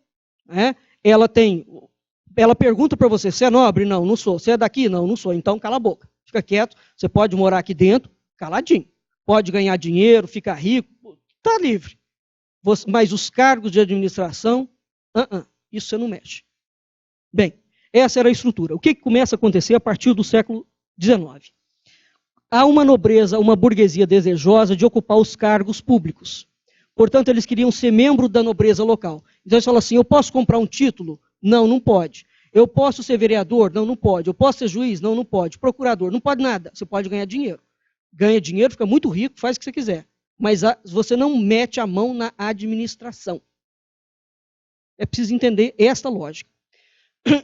né? Ela pergunta para você, você é nobre? Não, não sou. Você é daqui? Não, não sou. Então, cala a boca. Fica quieto. Você pode morar aqui dentro, caladinho. Pode ganhar dinheiro, ficar rico, está livre. Mas os cargos de administração, isso você não mexe. Bem, essa era a estrutura. O que começa a acontecer a partir do século XIX? Há uma nobreza, uma burguesia desejosa de ocupar os cargos públicos. Portanto, eles queriam ser membro da nobreza local. Então, eles falam assim, eu posso comprar um título? Não, não pode. Eu posso ser vereador? Não, não pode. Eu posso ser juiz? Não, não pode. Procurador? Não pode nada. Você pode ganhar dinheiro. Ganha dinheiro, fica muito rico, faz o que você quiser. Mas você não mete a mão na administração. É preciso entender esta lógica.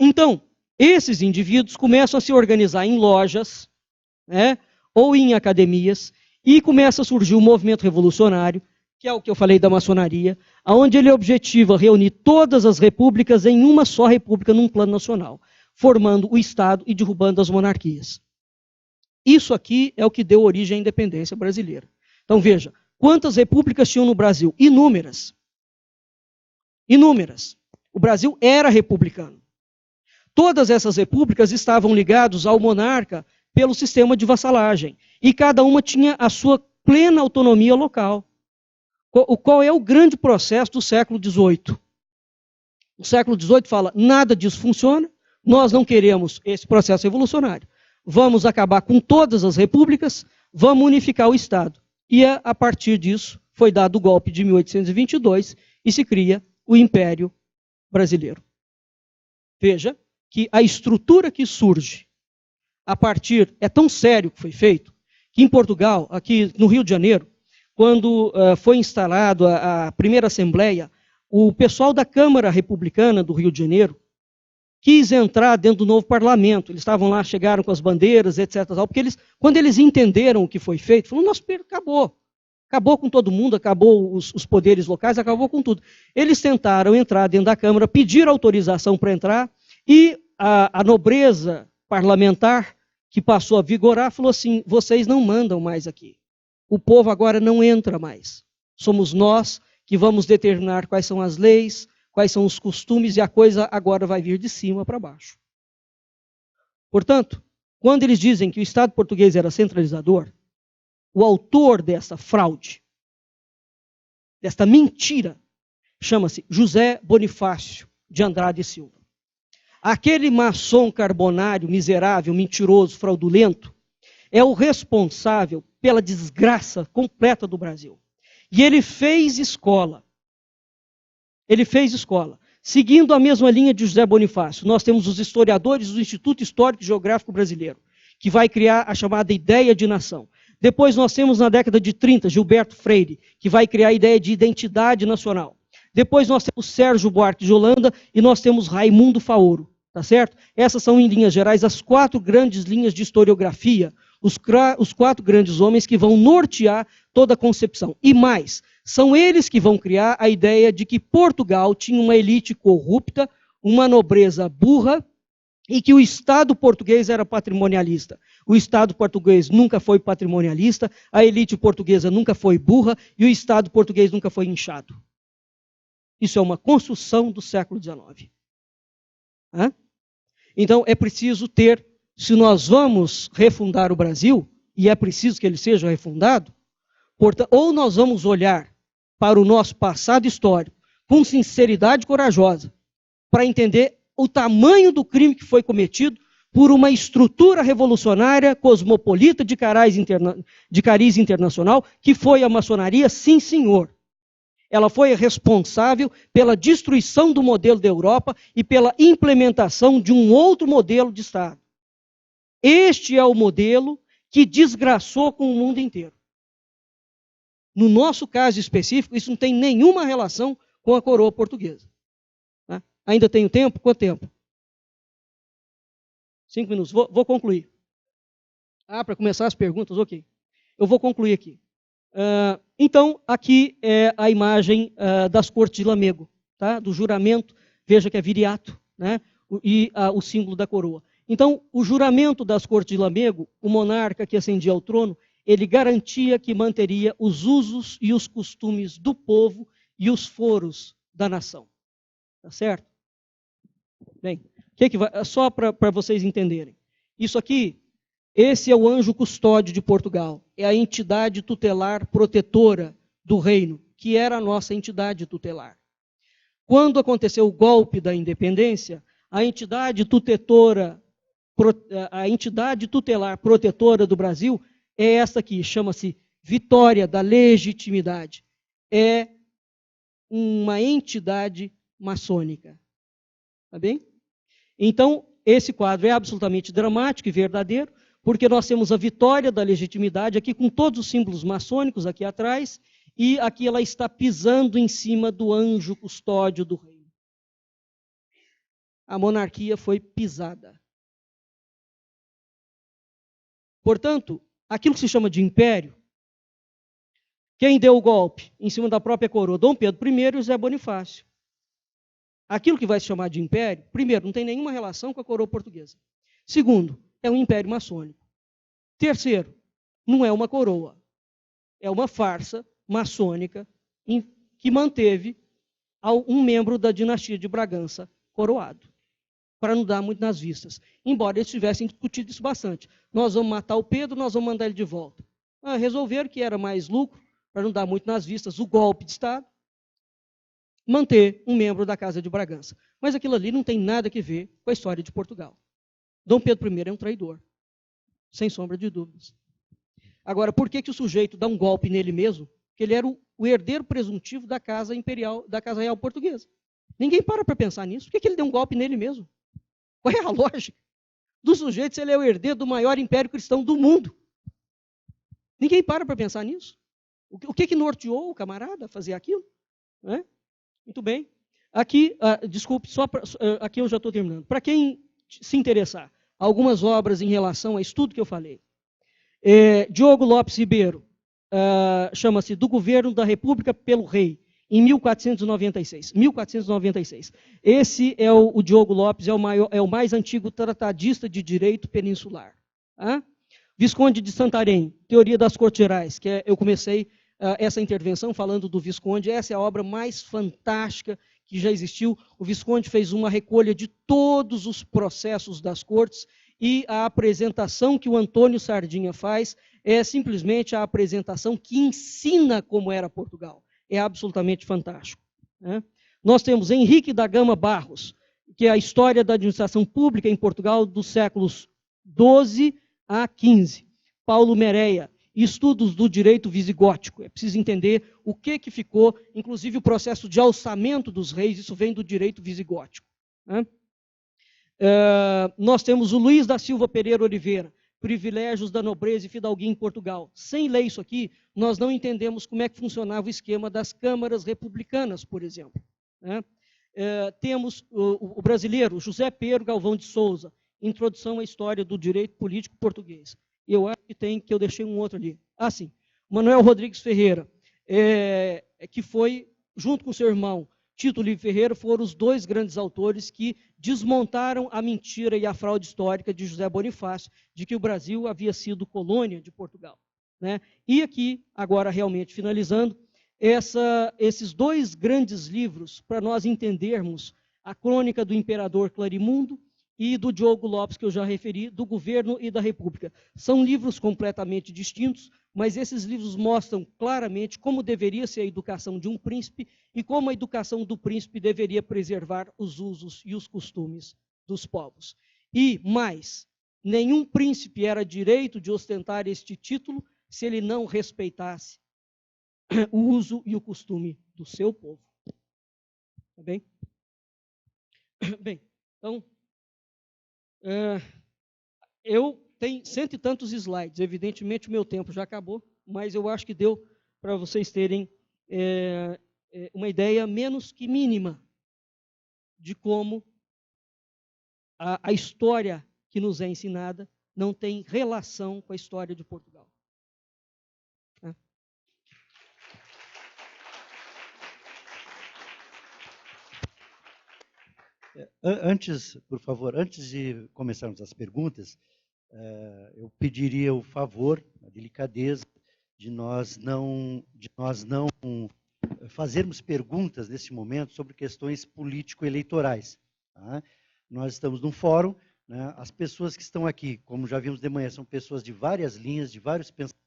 Então, esses indivíduos começam a se organizar em lojas, né, ou em academias, e começa a surgir o movimento revolucionário, que é o que eu falei da maçonaria, onde ele objetiva reunir todas as repúblicas em uma só república num plano nacional, formando o Estado e derrubando as monarquias. Isso aqui é o que deu origem à independência brasileira. Então veja, quantas repúblicas tinham no Brasil? Inúmeras. Inúmeras. O Brasil era republicano. Todas essas repúblicas estavam ligadas ao monarca pelo sistema de vassalagem. E cada uma tinha a sua plena autonomia local. Qual é o grande processo do século XVIII? O século XVIII fala, nada disso funciona, nós não queremos esse processo revolucionário. Vamos acabar com todas as repúblicas, vamos unificar o Estado. E a partir disso foi dado o golpe de 1822 e se cria o Império Brasileiro. Veja que a estrutura que surge a partir, é tão sério que foi feito, que em Portugal, aqui no Rio de Janeiro, quando foi instalado a primeira Assembleia, o pessoal da Câmara Republicana do Rio de Janeiro quis entrar dentro do novo parlamento. Eles estavam lá, chegaram com as bandeiras, etc. Porque quando eles entenderam o que foi feito, falaram, nossa, acabou. Acabou com todo mundo, acabou os poderes locais, acabou com tudo. Eles tentaram entrar dentro da Câmara, pedir autorização para entrar, e a nobreza parlamentar, que passou a vigorar, falou assim, vocês não mandam mais aqui. O povo agora não entra mais. Somos nós que vamos determinar quais são as leis, quais são os costumes, e a coisa agora vai vir de cima para baixo. Portanto, quando eles dizem que o Estado português era centralizador, o autor dessa fraude, desta mentira, chama-se José Bonifácio de Andrade e Silva. Aquele maçom carbonário, miserável, mentiroso, fraudulento, é o responsável pela desgraça completa do Brasil. E ele fez escola. Ele fez escola. Seguindo a mesma linha de José Bonifácio, nós temos os historiadores do Instituto Histórico e Geográfico Brasileiro, que vai criar a chamada ideia de nação. Depois nós temos, na década de 30, Gilberto Freire, que vai criar a ideia de identidade nacional. Depois nós temos Sérgio Buarque de Holanda e nós temos Raimundo Faoro, tá certo? Essas são, em linhas gerais, as 4 grandes linhas de historiografia, os 4 grandes homens que vão nortear toda a concepção. E mais, são eles que vão criar a ideia de que Portugal tinha uma elite corrupta, uma nobreza burra, e que o Estado português era patrimonialista. O Estado português nunca foi patrimonialista, a elite portuguesa nunca foi burra, e o Estado português nunca foi inchado. Isso é uma construção do século XIX. Então, é preciso ter, se nós vamos refundar o Brasil, e é preciso que ele seja refundado, portanto, ou nós vamos olhar para o nosso passado histórico com sinceridade corajosa, para entender o tamanho do crime que foi cometido por uma estrutura revolucionária cosmopolita de cariz internacional, que foi a maçonaria, sim, senhor. Ela foi responsável pela destruição do modelo da Europa e pela implementação de um outro modelo de Estado. Este é o modelo que desgraçou com o mundo inteiro. No nosso caso específico, isso não tem nenhuma relação com a coroa portuguesa. Tá? Ainda tenho tempo? Quanto tempo? 5 minutos. Vou concluir. Para começar as perguntas, ok. Eu vou concluir aqui. Então, aqui é a imagem das cortes de Lamego, tá? Do juramento, veja que é viriato, né? E o símbolo da coroa. Então, o juramento das cortes de Lamego, o monarca que ascendia ao trono, ele garantia que manteria os usos e os costumes do povo e os foros da nação. Tá certo? Bem, só para vocês entenderem. Isso aqui, esse é o anjo custódio de Portugal. É a entidade tutelar protetora do reino, que era a nossa entidade tutelar. Quando aconteceu o golpe da independência, a entidade tutelar protetora do Brasil é essa aqui, chama-se Vitória da Legitimidade. É uma entidade maçônica. Tá bem? Então, esse quadro é absolutamente dramático e verdadeiro, porque nós temos a Vitória da Legitimidade aqui com todos os símbolos maçônicos aqui atrás, e aqui ela está pisando em cima do anjo custódio do reino. A monarquia foi pisada. Portanto, aquilo que se chama de império, quem deu o golpe em cima da própria coroa? Dom Pedro I e José Bonifácio. Aquilo que vai se chamar de império, primeiro, não tem nenhuma relação com a coroa portuguesa. Segundo, é um império maçônico. Terceiro, não é uma coroa. É uma farsa maçônica que manteve um membro da dinastia de Bragança coroado, para não dar muito nas vistas. Embora eles tivessem discutido isso bastante. Nós vamos matar o Pedro, nós vamos mandar ele de volta. Resolveram que era mais lucro, para não dar muito nas vistas, o golpe de Estado, manter um membro da Casa de Bragança. Mas aquilo ali não tem nada a ver com a história de Portugal. Dom Pedro I é um traidor, sem sombra de dúvidas. Agora, por que o sujeito dá um golpe nele mesmo? Porque ele era o herdeiro presuntivo da Casa Imperial, da Casa Real Portuguesa. Ninguém para pensar nisso. Por que ele deu um golpe nele mesmo? Qual é a lógica do sujeito se ele é o herdeiro do maior império cristão do mundo? Ninguém para pensar nisso. O que norteou o camarada a fazer aquilo? Não é? Muito bem. Aqui, desculpe, aqui eu já estou terminando. Para quem se interessar, algumas obras em relação a isso tudo que eu falei. Diogo Lopes Ribeiro, chama-se Do Governo da República pelo Rei, em 1496. 1496. Esse é o Diogo Lopes, é o mais antigo tratadista de direito peninsular. Tá? Visconde de Santarém, Teoria das Cortes Gerais, que eu comecei essa intervenção falando do Visconde. Essa é a obra mais fantástica que já existiu. O Visconde fez uma recolha de todos os processos das cortes e a apresentação que o Antônio Sardinha faz é simplesmente a apresentação que ensina como era Portugal. É absolutamente fantástico. Né? Nós temos Henrique da Gama Barros, que é a história da administração pública em Portugal dos séculos XII a XV. Paulo Mereia, estudos do direito visigótico. É preciso entender o que ficou, inclusive o processo de alçamento dos reis, isso vem do direito visigótico. Né? Nós temos o Luiz da Silva Pereira Oliveira, Privilégios da Nobreza e Fidalguia em Portugal. Sem ler isso aqui, nós não entendemos como é que funcionava o esquema das câmaras republicanas, por exemplo. Né? Temos o brasileiro José Pedro Galvão de Souza, Introdução à História do Direito Político Português. Eu acho que eu deixei um outro ali. Sim. Manuel Rodrigues Ferreira, que foi, junto com seu irmão, Tito Livre Ferreira, foram os dois grandes autores que desmontaram a mentira e a fraude histórica de José Bonifácio, de que o Brasil havia sido colônia de Portugal. Né? E aqui, agora realmente finalizando, esses dois grandes livros, para nós entendermos a Crônica do Imperador Clarimundo e do Diogo Lopes, que eu já referi, do Governo e da República. São livros completamente distintos, mas esses livros mostram claramente como deveria ser a educação de um príncipe e como a educação do príncipe deveria preservar os usos e os costumes dos povos. E, mais, nenhum príncipe era direito de ostentar este título se ele não respeitasse o uso e o costume do seu povo. Tá bem? Bem, então, eu tenho 100 e tantos slides. Evidentemente, o meu tempo já acabou, mas eu acho que deu para vocês terem uma ideia menos que mínima de como a história que nos é ensinada não tem relação com a história de Portugal. Antes, por favor, antes de começarmos as perguntas, eu pediria o favor, a delicadeza, de nós não fazermos perguntas nesse momento sobre questões político-eleitorais. Tá? Nós estamos num fórum, né? As pessoas que estão aqui, como já vimos de manhã, são pessoas de várias linhas, de vários pensamentos,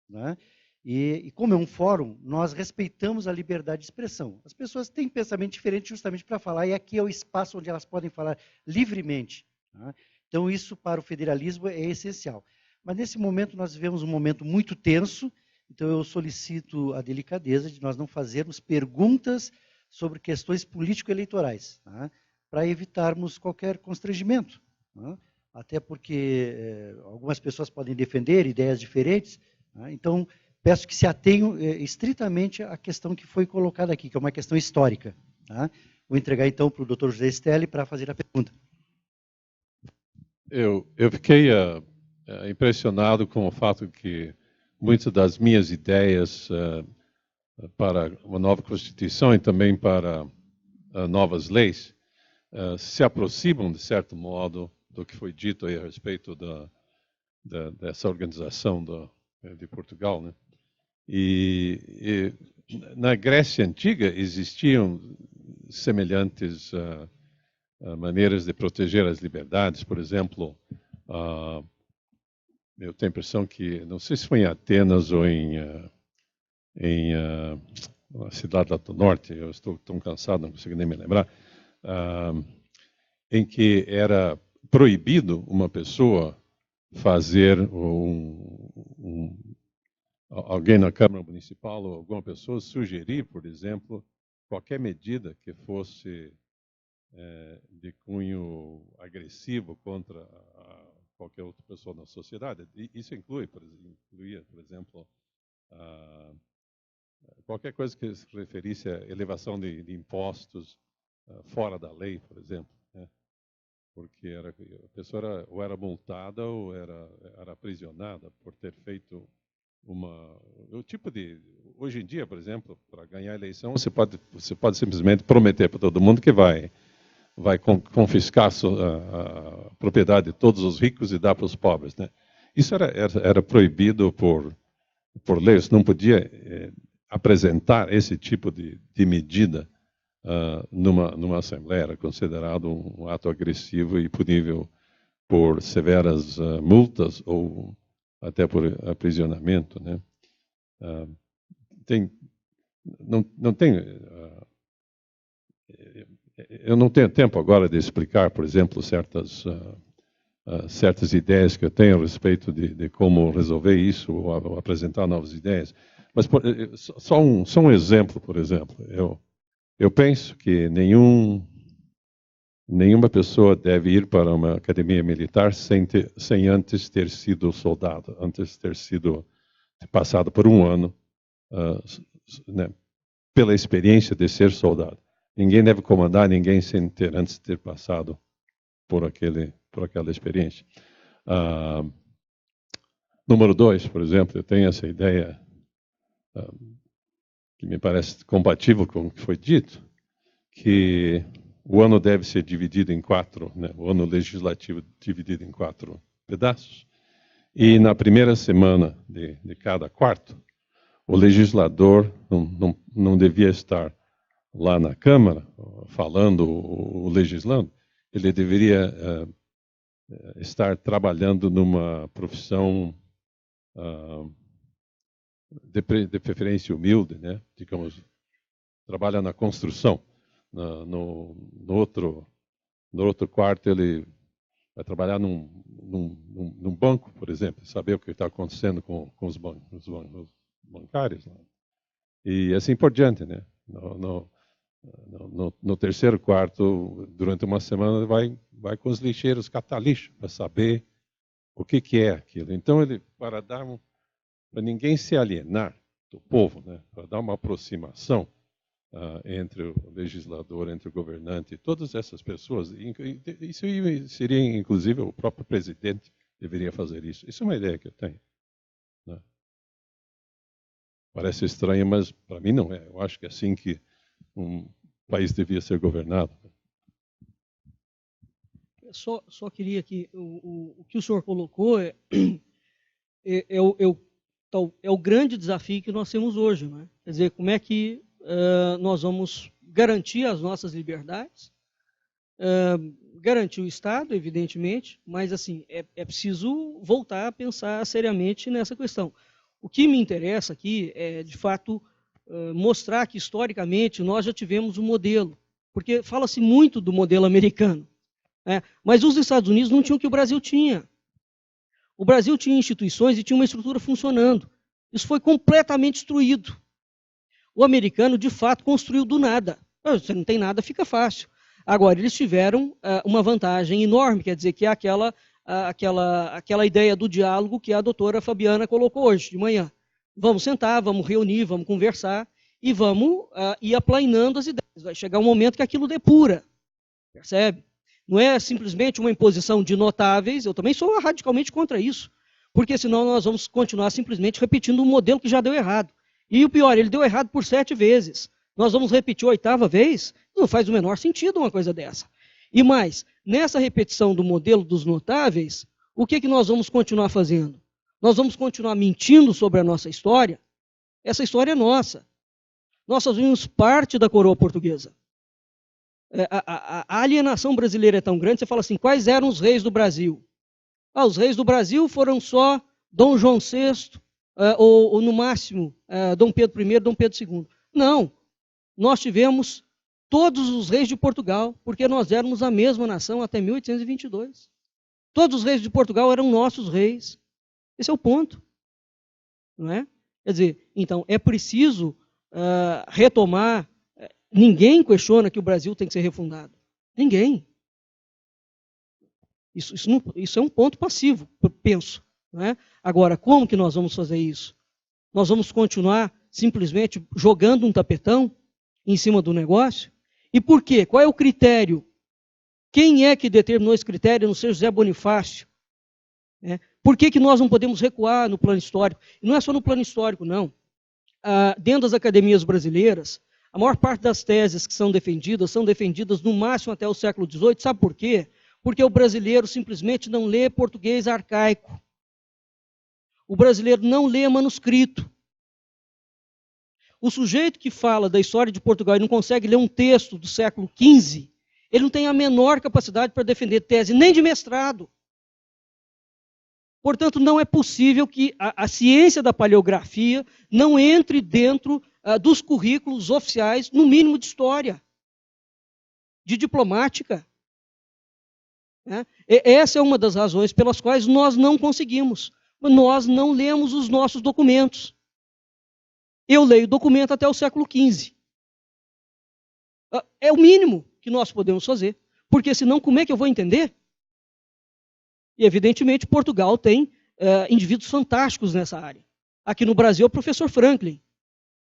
né? E como é um fórum, nós respeitamos a liberdade de expressão. As pessoas têm pensamento diferente justamente para falar, e aqui é o espaço onde elas podem falar livremente. Tá? Então, isso para o federalismo é essencial. Mas, nesse momento, nós vivemos um momento muito tenso, então eu solicito a delicadeza de nós não fazermos perguntas sobre questões político-eleitorais, tá? Para evitarmos qualquer constrangimento. Tá? Até porque algumas pessoas podem defender ideias diferentes, tá? Então, peço que se atenham estritamente à questão que foi colocada aqui, que é uma questão histórica. Tá? Vou entregar, então, para o Dr. José Stelli para fazer a pergunta. Eu fiquei impressionado com o fato que muitas das minhas ideias para uma nova Constituição e também para novas leis se aproximam, de certo modo, do que foi dito aí a respeito dessa organização de Portugal, né? E na Grécia Antiga existiam semelhantes maneiras de proteger as liberdades. Por exemplo, eu tenho a impressão que, não sei se foi em Atenas ou em uma cidade lá do norte, eu estou tão cansado, não consigo nem me lembrar, em que era proibido uma pessoa fazer alguém na Câmara Municipal ou alguma pessoa sugerir, por exemplo, qualquer medida que fosse de cunho agressivo contra qualquer outra pessoa na sociedade. Isso incluía, por exemplo, qualquer coisa que se referisse à elevação de impostos fora da lei, por exemplo, né? Porque a pessoa ou era multada ou era aprisionada por ter feito o tipo de... Hoje em dia, por exemplo, para ganhar a eleição, você pode simplesmente prometer para todo mundo que vai confiscar a propriedade de todos os ricos e dar para os pobres, né? Isso era proibido por lei. Você não podia apresentar esse tipo de medida numa Assembleia. Era considerado um ato agressivo e punível por severas multas ou até por aprisionamento, né? Eu não tenho tempo agora de explicar, por exemplo, certas ideias que eu tenho a respeito de como resolver isso ou apresentar novas ideias. Mas só um exemplo, por exemplo. Eu penso que nenhuma pessoa deve ir para uma academia militar sem antes ter sido soldado, antes ter passado por um ano, né, pela experiência de ser soldado. Ninguém deve comandar ninguém sem antes ter passado por aquela experiência. Número 2, por exemplo, eu tenho essa ideia que me parece compatível com o que foi dito, que o ano deve ser dividido em 4, né, o ano legislativo dividido em 4 pedaços, e na primeira semana de cada quarto, o legislador não devia estar lá na Câmara, falando ou legislando. Ele deveria estar trabalhando numa profissão de preferência humilde, né? Digamos, trabalha na construção. No outro quarto ele vai trabalhar num banco, por exemplo, saber o que está acontecendo com os bancários. Né? E assim por diante, né? No terceiro quarto, durante uma semana, vai com os lixeiros catar lixo para saber o que é aquilo. Então, para ninguém se alienar do povo, né? Para dar uma aproximação entre o legislador, entre o governante, todas essas pessoas, isso seria, inclusive, o próprio presidente deveria fazer isso. Isso é uma ideia que eu tenho. Né? Parece estranho, mas para mim não é. Eu acho que é assim que um país devia ser governado. Só queria que o que o senhor colocou é o grande desafio que nós temos hoje. Né? Quer dizer, como é que nós vamos garantir as nossas liberdades, garantir o Estado, evidentemente, mas assim é preciso voltar a pensar seriamente nessa questão. O que me interessa aqui é, de fato, mostrar que, historicamente, nós já tivemos um modelo, porque fala-se muito do modelo americano, né? Mas os Estados Unidos não tinham o que o Brasil tinha. O Brasil tinha instituições e tinha uma estrutura funcionando. Isso foi completamente destruído. O americano, de fato, construiu do nada. Você não tem nada, fica fácil. Agora, eles tiveram uma vantagem enorme, quer dizer, que é aquela ideia do diálogo que a doutora Fabiana colocou hoje de manhã. Vamos sentar, vamos reunir, vamos conversar e vamos ir aplainando as ideias. Vai chegar um momento que aquilo depura, percebe? Não é simplesmente uma imposição de notáveis, eu também sou radicalmente contra isso, porque senão nós vamos continuar simplesmente repetindo um modelo que já deu errado. E o pior, ele deu errado por 7 vezes. Nós vamos repetir a 8ª vez? Não faz o menor sentido uma coisa dessa. E mais, nessa repetição do modelo dos notáveis, o que nós vamos continuar fazendo? Nós vamos continuar mentindo sobre a nossa história? Essa história é nossa. Nós fazemos parte da coroa portuguesa. A alienação brasileira é tão grande, você fala assim, quais eram os reis do Brasil? Os reis do Brasil foram só Dom João VI, ou no máximo, Dom Pedro I, Dom Pedro II. Não, nós tivemos todos os reis de Portugal, porque nós éramos a mesma nação até 1822. Todos os reis de Portugal eram nossos reis. Esse é o ponto. Não é? Quer dizer, então, é preciso retomar. Ninguém questiona que o Brasil tem que ser refundado. Ninguém. Isso é um ponto passivo, eu penso. Não é? Agora, como que nós vamos fazer isso? Nós vamos continuar simplesmente jogando um tapetão em cima do negócio? E por quê? Qual é o critério? Quem é que determinou esse critério? Não seja José Bonifácio. Por que nós não podemos recuar no plano histórico? E não é só no plano histórico, não. Dentro das academias brasileiras, a maior parte das teses que são defendidas no máximo até o século XVIII. Sabe por quê? Porque o brasileiro simplesmente não lê português arcaico. O brasileiro não lê manuscrito. O sujeito que fala da história de Portugal e não consegue ler um texto do século XV, ele não tem a menor capacidade para defender tese, nem de mestrado. Portanto, não é possível que a ciência da paleografia não entre dentro dos currículos oficiais, no mínimo de história, de diplomática. Essa é uma das razões pelas quais nós não conseguimos. Nós não lemos os nossos documentos. Eu leio documento até o século XV. É o mínimo que nós podemos fazer. Porque senão, como é que eu vou entender? E, evidentemente, Portugal tem indivíduos fantásticos nessa área. Aqui no Brasil, é o professor Franklin,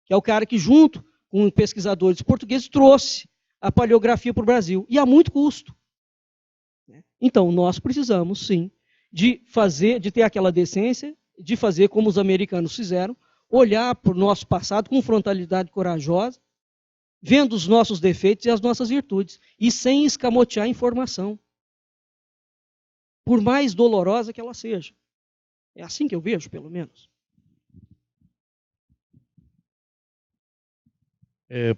que é o cara que, junto com pesquisadores portugueses, trouxe a paleografia para o Brasil. E a muito custo. Então, nós precisamos, sim, de ter aquela decência, de fazer como os americanos fizeram, olhar para o nosso passado com frontalidade corajosa, vendo os nossos defeitos e as nossas virtudes, e sem escamotear a informação, por mais dolorosa que ela seja. É assim que eu vejo, pelo menos.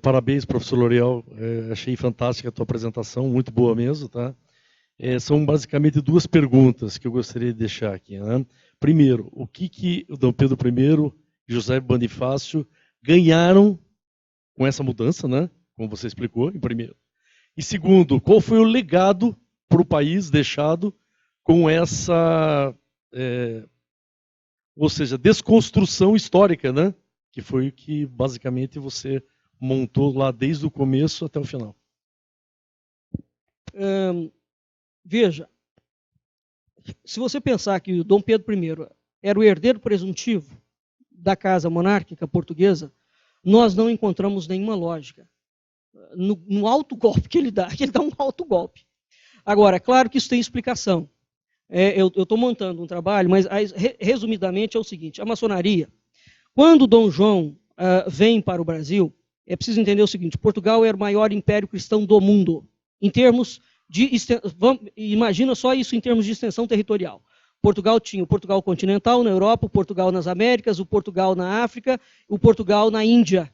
Parabéns, professor L'Oreal. Achei fantástica a tua apresentação, muito boa mesmo, tá? São basicamente duas perguntas que eu gostaria de deixar aqui, né? Primeiro, o que o Dom Pedro I e José Bonifácio ganharam com essa mudança, né? Como você explicou, em primeiro. E segundo, qual foi o legado para o país deixado com essa, ou seja, desconstrução histórica, né? Que foi o que basicamente você montou lá desde o começo até o final. Veja, se você pensar que o Dom Pedro I era o herdeiro presuntivo da casa monárquica portuguesa, nós não encontramos nenhuma lógica. No alto golpe que ele dá um alto golpe. Agora, é claro que isso tem explicação. Eu estou montando um trabalho, mas resumidamente é o seguinte: a maçonaria, quando Dom João vem para o Brasil, é preciso entender o seguinte: Portugal era o maior império cristão do mundo, em termos de imagina só isso em termos de extensão territorial. Portugal tinha o Portugal continental na Europa, o Portugal nas Américas, o Portugal na África, o Portugal na Índia.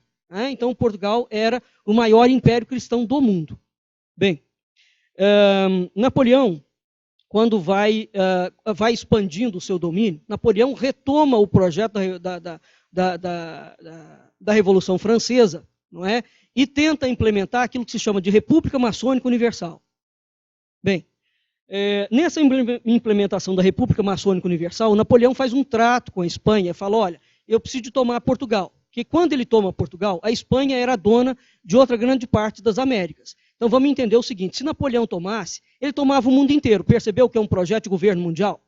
Então, Portugal era o maior império cristão do mundo. Bem, Napoleão, quando vai expandindo o seu domínio, Napoleão retoma o projeto da Revolução Francesa, não é? E tenta implementar aquilo que se chama de República Maçônica Universal. Bem, nessa implementação da República Maçônica Universal, Napoleão faz um trato com a Espanha e fala: olha, eu preciso de tomar Portugal. Porque quando ele toma Portugal, a Espanha era dona de outra grande parte das Américas. Então vamos entender o seguinte: se Napoleão tomasse, ele tomava o mundo inteiro. Percebeu que é um projeto de governo mundial?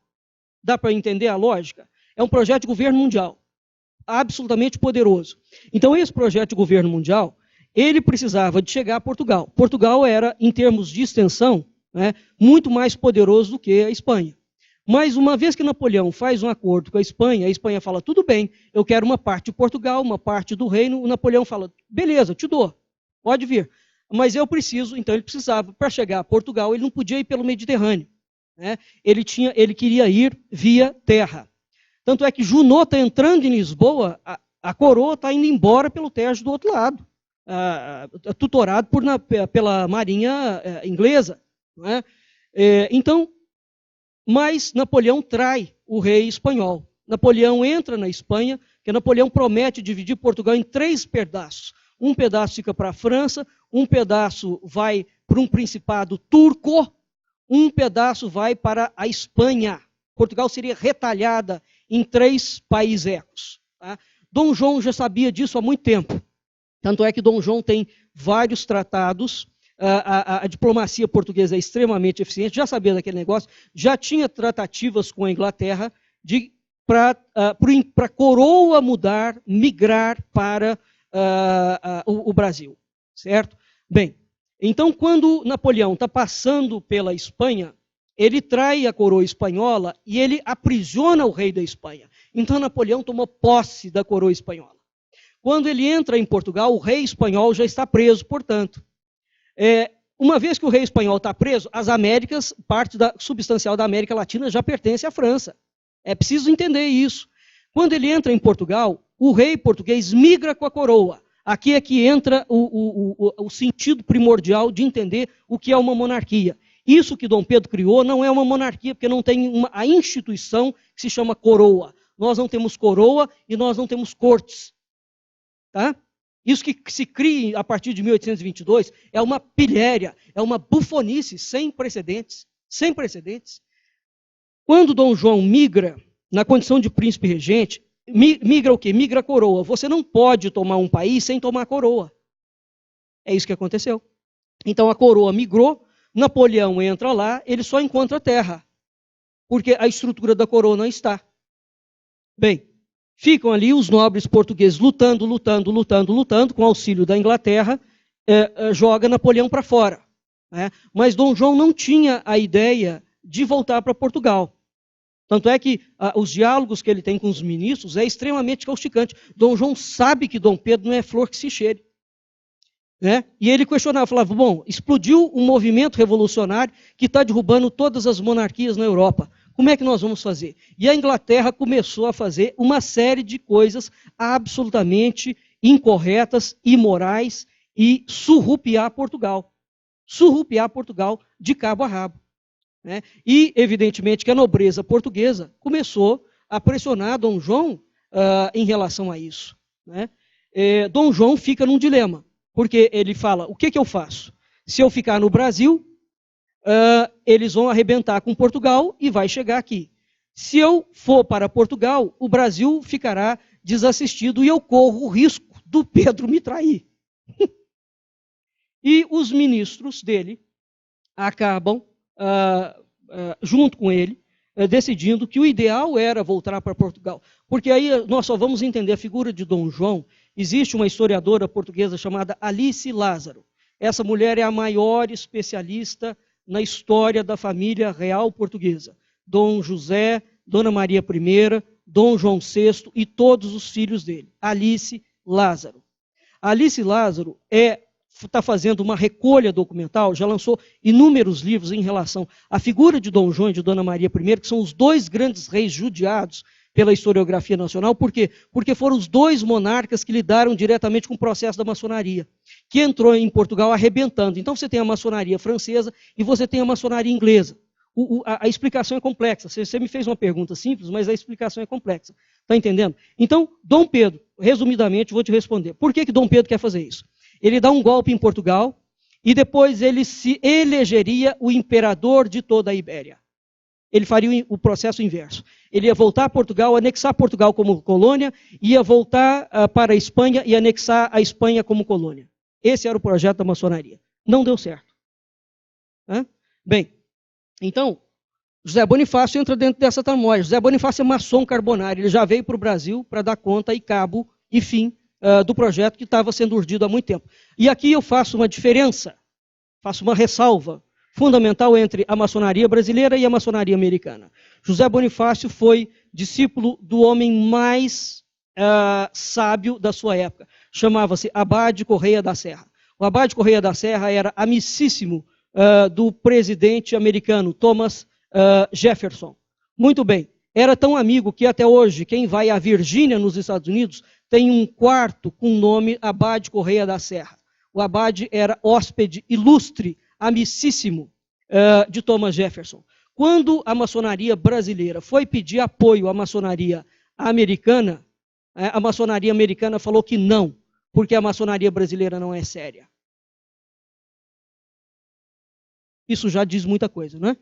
Dá para entender a lógica? É um projeto de governo mundial, absolutamente poderoso. Então esse projeto de governo mundial, ele precisava de chegar a Portugal. Portugal era, em termos de extensão, muito mais poderoso do que a Espanha. Mas uma vez que Napoleão faz um acordo com a Espanha fala: tudo bem, eu quero uma parte de Portugal, uma parte do reino. O Napoleão fala: beleza, te dou, pode vir. Mas eu preciso, então ele precisava, para chegar a Portugal, ele não podia ir pelo Mediterrâneo. Ele queria ir via terra. Tanto é que Junot está entrando em Lisboa, a coroa está indo embora pelo Tejo do outro lado, tutorado pela marinha inglesa. Então, mas Napoleão trai o rei espanhol. Napoleão entra na Espanha, que Napoleão promete dividir Portugal em 3 pedaços. Um pedaço fica para a França, um pedaço vai para um principado turco, um pedaço vai para a Espanha. Portugal seria retalhada em 3 países. Dom João já sabia disso há muito tempo. Tanto é que Dom João tem vários tratados. A diplomacia portuguesa é extremamente eficiente, já sabia daquele negócio, já tinha tratativas com a Inglaterra para a coroa migrar para o Brasil, certo? Bem, então quando Napoleão está passando pela Espanha, ele trai a coroa espanhola e ele aprisiona o rei da Espanha. Então Napoleão tomou posse da coroa espanhola. Quando ele entra em Portugal, o rei espanhol já está preso, portanto. Uma vez que o rei espanhol está preso, as Américas, parte substancial da América Latina já pertence à França. É preciso entender isso. Quando ele entra em Portugal, o rei português migra com a coroa. Aqui é que entra o sentido primordial de entender o que é uma monarquia. Isso que Dom Pedro criou não é uma monarquia, porque não tem a instituição que se chama coroa. Nós não temos coroa e nós não temos cortes. Tá? Isso que se cria a partir de 1822 é uma pilhéria, é uma bufonice sem precedentes. Sem precedentes. Quando Dom João migra, na condição de príncipe regente, migra o quê? Migra a coroa. Você não pode tomar um país sem tomar a coroa. É isso que aconteceu. Então a coroa migrou, Napoleão entra lá, ele só encontra terra, porque a estrutura da coroa não está. Bem, ficam ali os nobres portugueses lutando, com auxílio da Inglaterra, joga Napoleão para fora. Mas Dom João não tinha a ideia de voltar para Portugal. Tanto é que os diálogos que ele tem com os ministros é extremamente causticante. Dom João sabe que Dom Pedro não é flor que se cheire. E ele questionava, falava: bom, explodiu um movimento revolucionário que está derrubando todas as monarquias na Europa. Como é que nós vamos fazer? E a Inglaterra começou a fazer uma série de coisas absolutamente incorretas, imorais, e surrupiar Portugal. Surrupiar Portugal de cabo a rabo. né? E, evidentemente, que a nobreza portuguesa começou a pressionar Dom João em relação a isso, né? Dom João fica num dilema, porque ele fala, o que eu faço? Se eu ficar no Brasil, eles vão arrebentar com Portugal e vai chegar aqui. Se eu for para Portugal, o Brasil ficará desassistido e eu corro o risco do Pedro me trair. E os ministros dele acabam, junto com ele, decidindo que o ideal era voltar para Portugal. Porque aí nós só vamos entender a figura de Dom João. Existe uma historiadora portuguesa chamada Alice Lázaro. Essa mulher é a maior especialista na história da família real portuguesa. Dom José, Dona Maria I, Dom João VI e todos os filhos dele. Alice Lázaro. Alice Lázaro está fazendo uma recolha documental, já lançou inúmeros livros em relação à figura de Dom João e de Dona Maria I, que são os dois grandes reis judiados pela historiografia nacional. Por quê? Porque foram os dois monarcas que lidaram diretamente com o processo da maçonaria, que entrou em Portugal arrebentando. Então você tem a maçonaria francesa e você tem a maçonaria inglesa. A explicação é complexa. Você me fez uma pergunta simples, mas a explicação é complexa. Está entendendo? Então, Dom Pedro, resumidamente, vou te responder. Por que Dom Pedro quer fazer isso? Ele dá um golpe em Portugal e depois ele se elegeria o imperador de toda a Ibéria. Ele faria o processo inverso. Ele ia voltar a Portugal, anexar Portugal como colônia, ia voltar para a Espanha e anexar a Espanha como colônia. Esse era o projeto da maçonaria. Não deu certo. Bem, então, José Bonifácio entra dentro dessa tamoia. José Bonifácio é maçom carbonário. Ele já veio para o Brasil para dar conta e cabo e fim do projeto que estava sendo urdido há muito tempo. E aqui eu faço uma diferença, faço uma ressalva fundamental entre a maçonaria brasileira e a maçonaria americana. José Bonifácio foi discípulo do homem mais sábio da sua época. Chamava-se Abade Correia da Serra. O Abade Correia da Serra era amicíssimo do presidente americano Thomas Jefferson. Muito bem. Era tão amigo que até hoje, quem vai à Virgínia, nos Estados Unidos, tem um quarto com o nome Abade Correia da Serra. O Abade era hóspede ilustre, amicíssimo de Thomas Jefferson. Quando a maçonaria brasileira foi pedir apoio à maçonaria americana falou que não, porque a maçonaria brasileira não é séria. Isso já diz muita coisa, não é?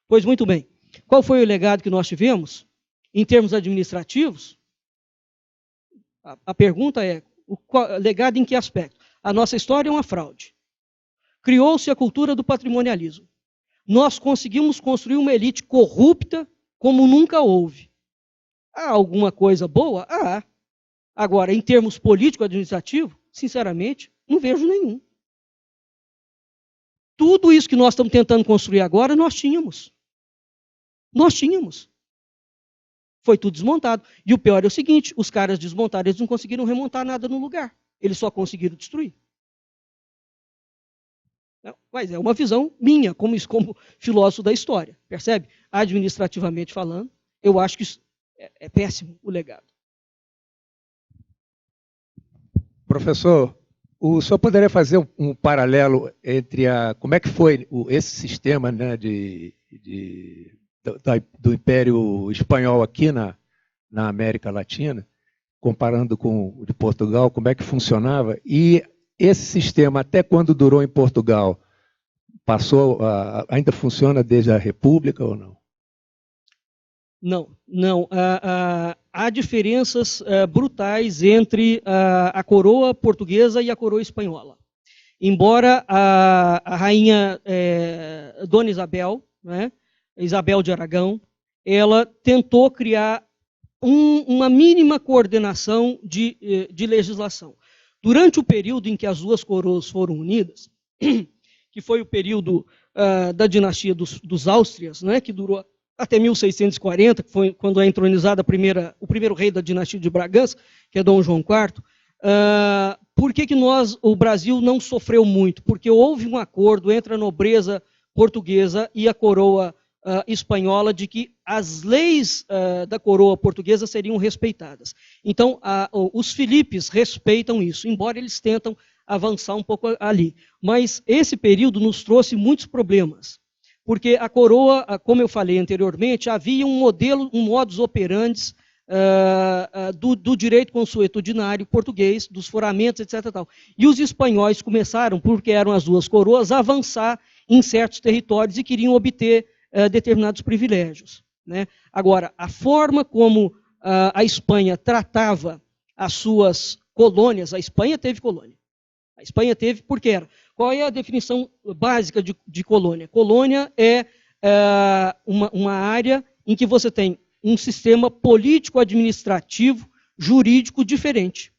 Pois muito bem. Qual foi o legado que nós tivemos? Em termos administrativos, a pergunta é, legado em que aspecto? A nossa história é uma fraude. Criou-se a cultura do patrimonialismo. Nós conseguimos construir uma elite corrupta como nunca houve. Há alguma coisa boa? Há. Agora, em termos político-administrativos, sinceramente, não vejo nenhum. Tudo isso que nós estamos tentando construir agora, nós tínhamos. Nós tínhamos. Foi tudo desmontado. E o pior é o seguinte, os caras desmontaram, eles não conseguiram remontar nada no lugar. Eles só conseguiram destruir. Mas é uma visão minha, como filósofo da história, percebe? Administrativamente falando, eu acho que isso é péssimo o legado. Professor, o senhor poderia fazer um paralelo entre como é que foi esse sistema, né, do Império Espanhol aqui na América Latina, comparando com o de Portugal, como é que funcionava? E esse sistema, até quando durou em Portugal, ainda funciona desde a República ou não? Não. Há diferenças brutais entre a coroa portuguesa e a coroa espanhola. Embora a rainha Dona Isabel, né, Isabel de Aragão, ela tentou criar uma mínima coordenação de legislação. Durante o período em que as duas coroas foram unidas, que foi o período da dinastia dos Áustrias, né, que durou até 1640, que foi quando é entronizado o primeiro rei da dinastia de Bragança, que é Dom João IV, por que o Brasil não sofreu muito? Porque houve um acordo entre a nobreza portuguesa e a coroa espanhola de que as leis da coroa portuguesa seriam respeitadas. Então, os Filipes respeitam isso, embora eles tentam avançar um pouco ali. Mas esse período nos trouxe muitos problemas. Porque a coroa, como eu falei anteriormente, havia um modus operandi do direito consuetudinário português, dos foramentos, etc. Tal. E os espanhóis começaram, porque eram as duas coroas, a avançar em certos territórios e queriam obter determinados privilégios. Né? Agora, a forma como a Espanha tratava as suas colônias, a Espanha teve colônia. A Espanha teve, porque era. Qual é a definição básica de colônia? Colônia é uma área em que você tem um sistema político-administrativo, jurídico diferente.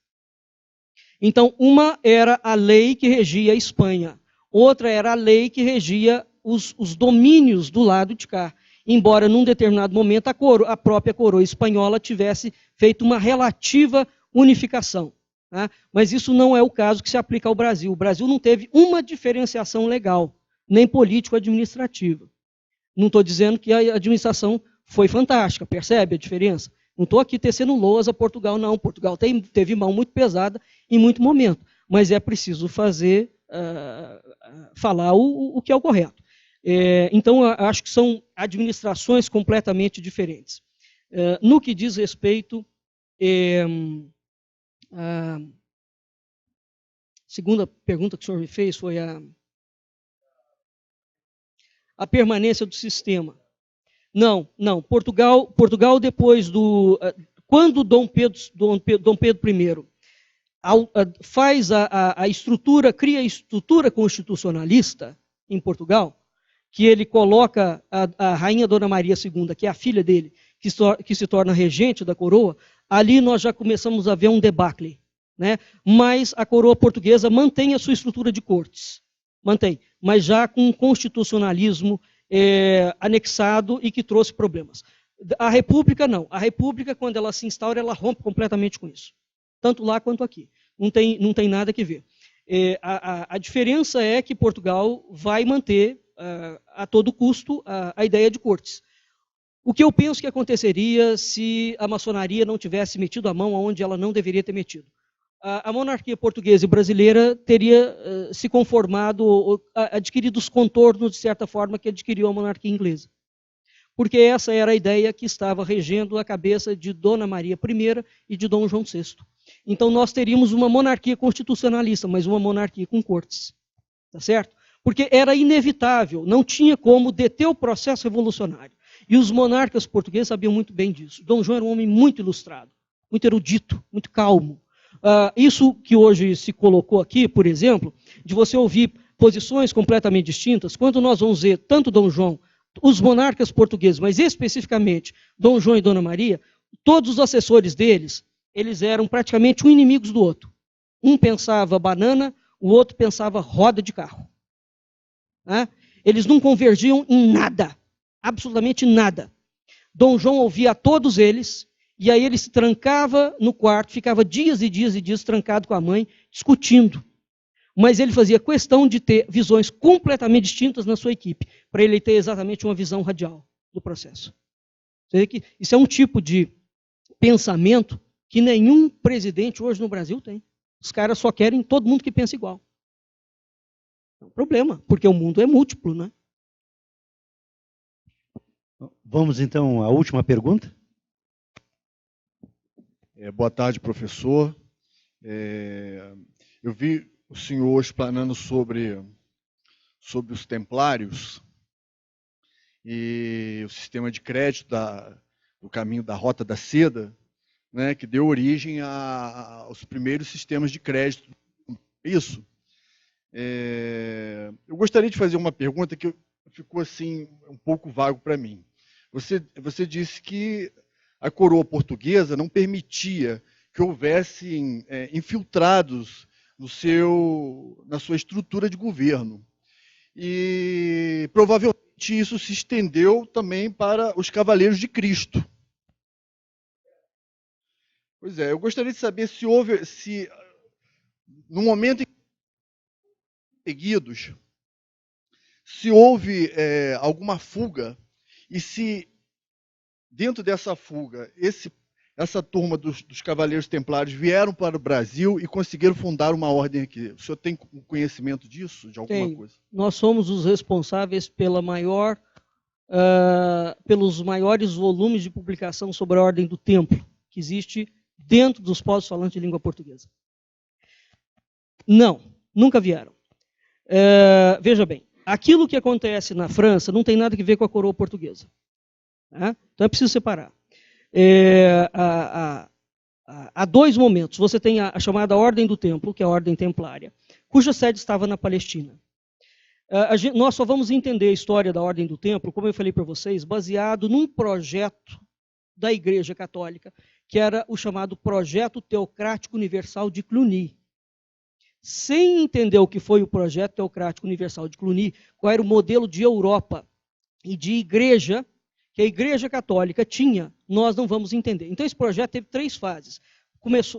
Então, uma era a lei que regia a Espanha, outra era a lei que regia os domínios do lado de cá. Embora, num determinado momento, a própria coroa espanhola tivesse feito uma relativa unificação. Tá? Mas isso não é o caso que se aplica ao Brasil. O Brasil não teve uma diferenciação legal, nem político-administrativa. Não estou dizendo que a administração foi fantástica, percebe a diferença? Não estou aqui tecendo loas a Portugal, não. Portugal teve mão muito pesada em muito momento, mas é preciso falar o que é o correto. Então, acho que são administrações completamente diferentes. No que diz respeito a segunda pergunta que o senhor me fez foi a permanência do sistema. Não. Portugal depois quando Dom Pedro I faz a estrutura, cria a estrutura constitucionalista em Portugal, que ele coloca a rainha Dona Maria II, que é a filha dele, que se torna regente da coroa, ali nós já começamos a ver um debacle. Né? Mas a coroa portuguesa mantém a sua estrutura de cortes. Mantém, mas já com um constitucionalismo anexado e que trouxe problemas. A República, não. A República, quando ela se instaura, ela rompe completamente com isso. Tanto lá quanto aqui. Não tem nada que ver. A diferença é que Portugal vai manter, a todo custo, a ideia de cortes. O que eu penso que aconteceria se a maçonaria não tivesse metido a mão onde ela não deveria ter metido? A monarquia portuguesa e brasileira teria se conformado, adquirido os contornos, de certa forma, que adquiriu a monarquia inglesa. Porque essa era a ideia que estava regendo a cabeça de Dona Maria I e de Dom João VI. Então, nós teríamos uma monarquia constitucionalista, mas uma monarquia com cortes. Tá certo? Porque era inevitável, não tinha como deter o processo revolucionário. E os monarcas portugueses sabiam muito bem disso. Dom João era um homem muito ilustrado, muito erudito, muito calmo. Isso que hoje se colocou aqui, por exemplo, de você ouvir posições completamente distintas, quando nós vamos ver tanto Dom João, os monarcas portugueses, mas especificamente Dom João e Dona Maria, todos os assessores deles, eles eram praticamente um inimigos do outro. Um pensava banana, o outro pensava roda de carro. Eles não convergiam em nada, absolutamente nada. Dom João ouvia a todos eles, e aí ele se trancava no quarto, ficava dias e dias e dias trancado com a mãe, discutindo. Mas ele fazia questão de ter visões completamente distintas na sua equipe, para ele ter exatamente uma visão radial do processo. Você vê que isso é um tipo de pensamento que nenhum presidente hoje no Brasil tem. Os caras só querem todo mundo que pensa igual. É um problema, porque o mundo é múltiplo, né? Vamos, então, à última pergunta. Boa tarde, professor. Eu vi o senhor explanando sobre os templários e o sistema de crédito do caminho da Rota da Seda, né, que deu origem aos primeiros sistemas de crédito. Isso. Eu gostaria de fazer uma pergunta que ficou assim um pouco vago para mim. Você disse que a coroa portuguesa não permitia que houvessem infiltrados na sua estrutura de governo. E provavelmente isso se estendeu também para os Cavaleiros de Cristo. Pois é, eu gostaria de saber se no momento em seguidos, se houve alguma fuga e se dentro dessa fuga essa turma dos Cavaleiros Templários vieram para o Brasil e conseguiram fundar uma ordem aqui. O senhor tem conhecimento disso, de alguma coisa? Nós somos os responsáveis pelos maiores volumes de publicação sobre a Ordem do Templo, que existe dentro dos povos falantes de língua portuguesa. Não, nunca vieram. Veja bem, aquilo que acontece na França não tem nada a ver com a coroa portuguesa. Tá? Então é preciso separar. Há dois momentos. Você tem a chamada Ordem do Templo, que é a Ordem Templária, cuja sede estava na Palestina. Nós só vamos entender a história da Ordem do Templo, como eu falei para vocês, baseado num projeto da Igreja Católica, que era o chamado Projeto Teocrático Universal de Cluny. Sem entender o que foi o Projeto Teocrático Universal de Cluny, qual era o modelo de Europa e de igreja que a Igreja Católica tinha, nós não vamos entender. Então, esse projeto teve 3 fases.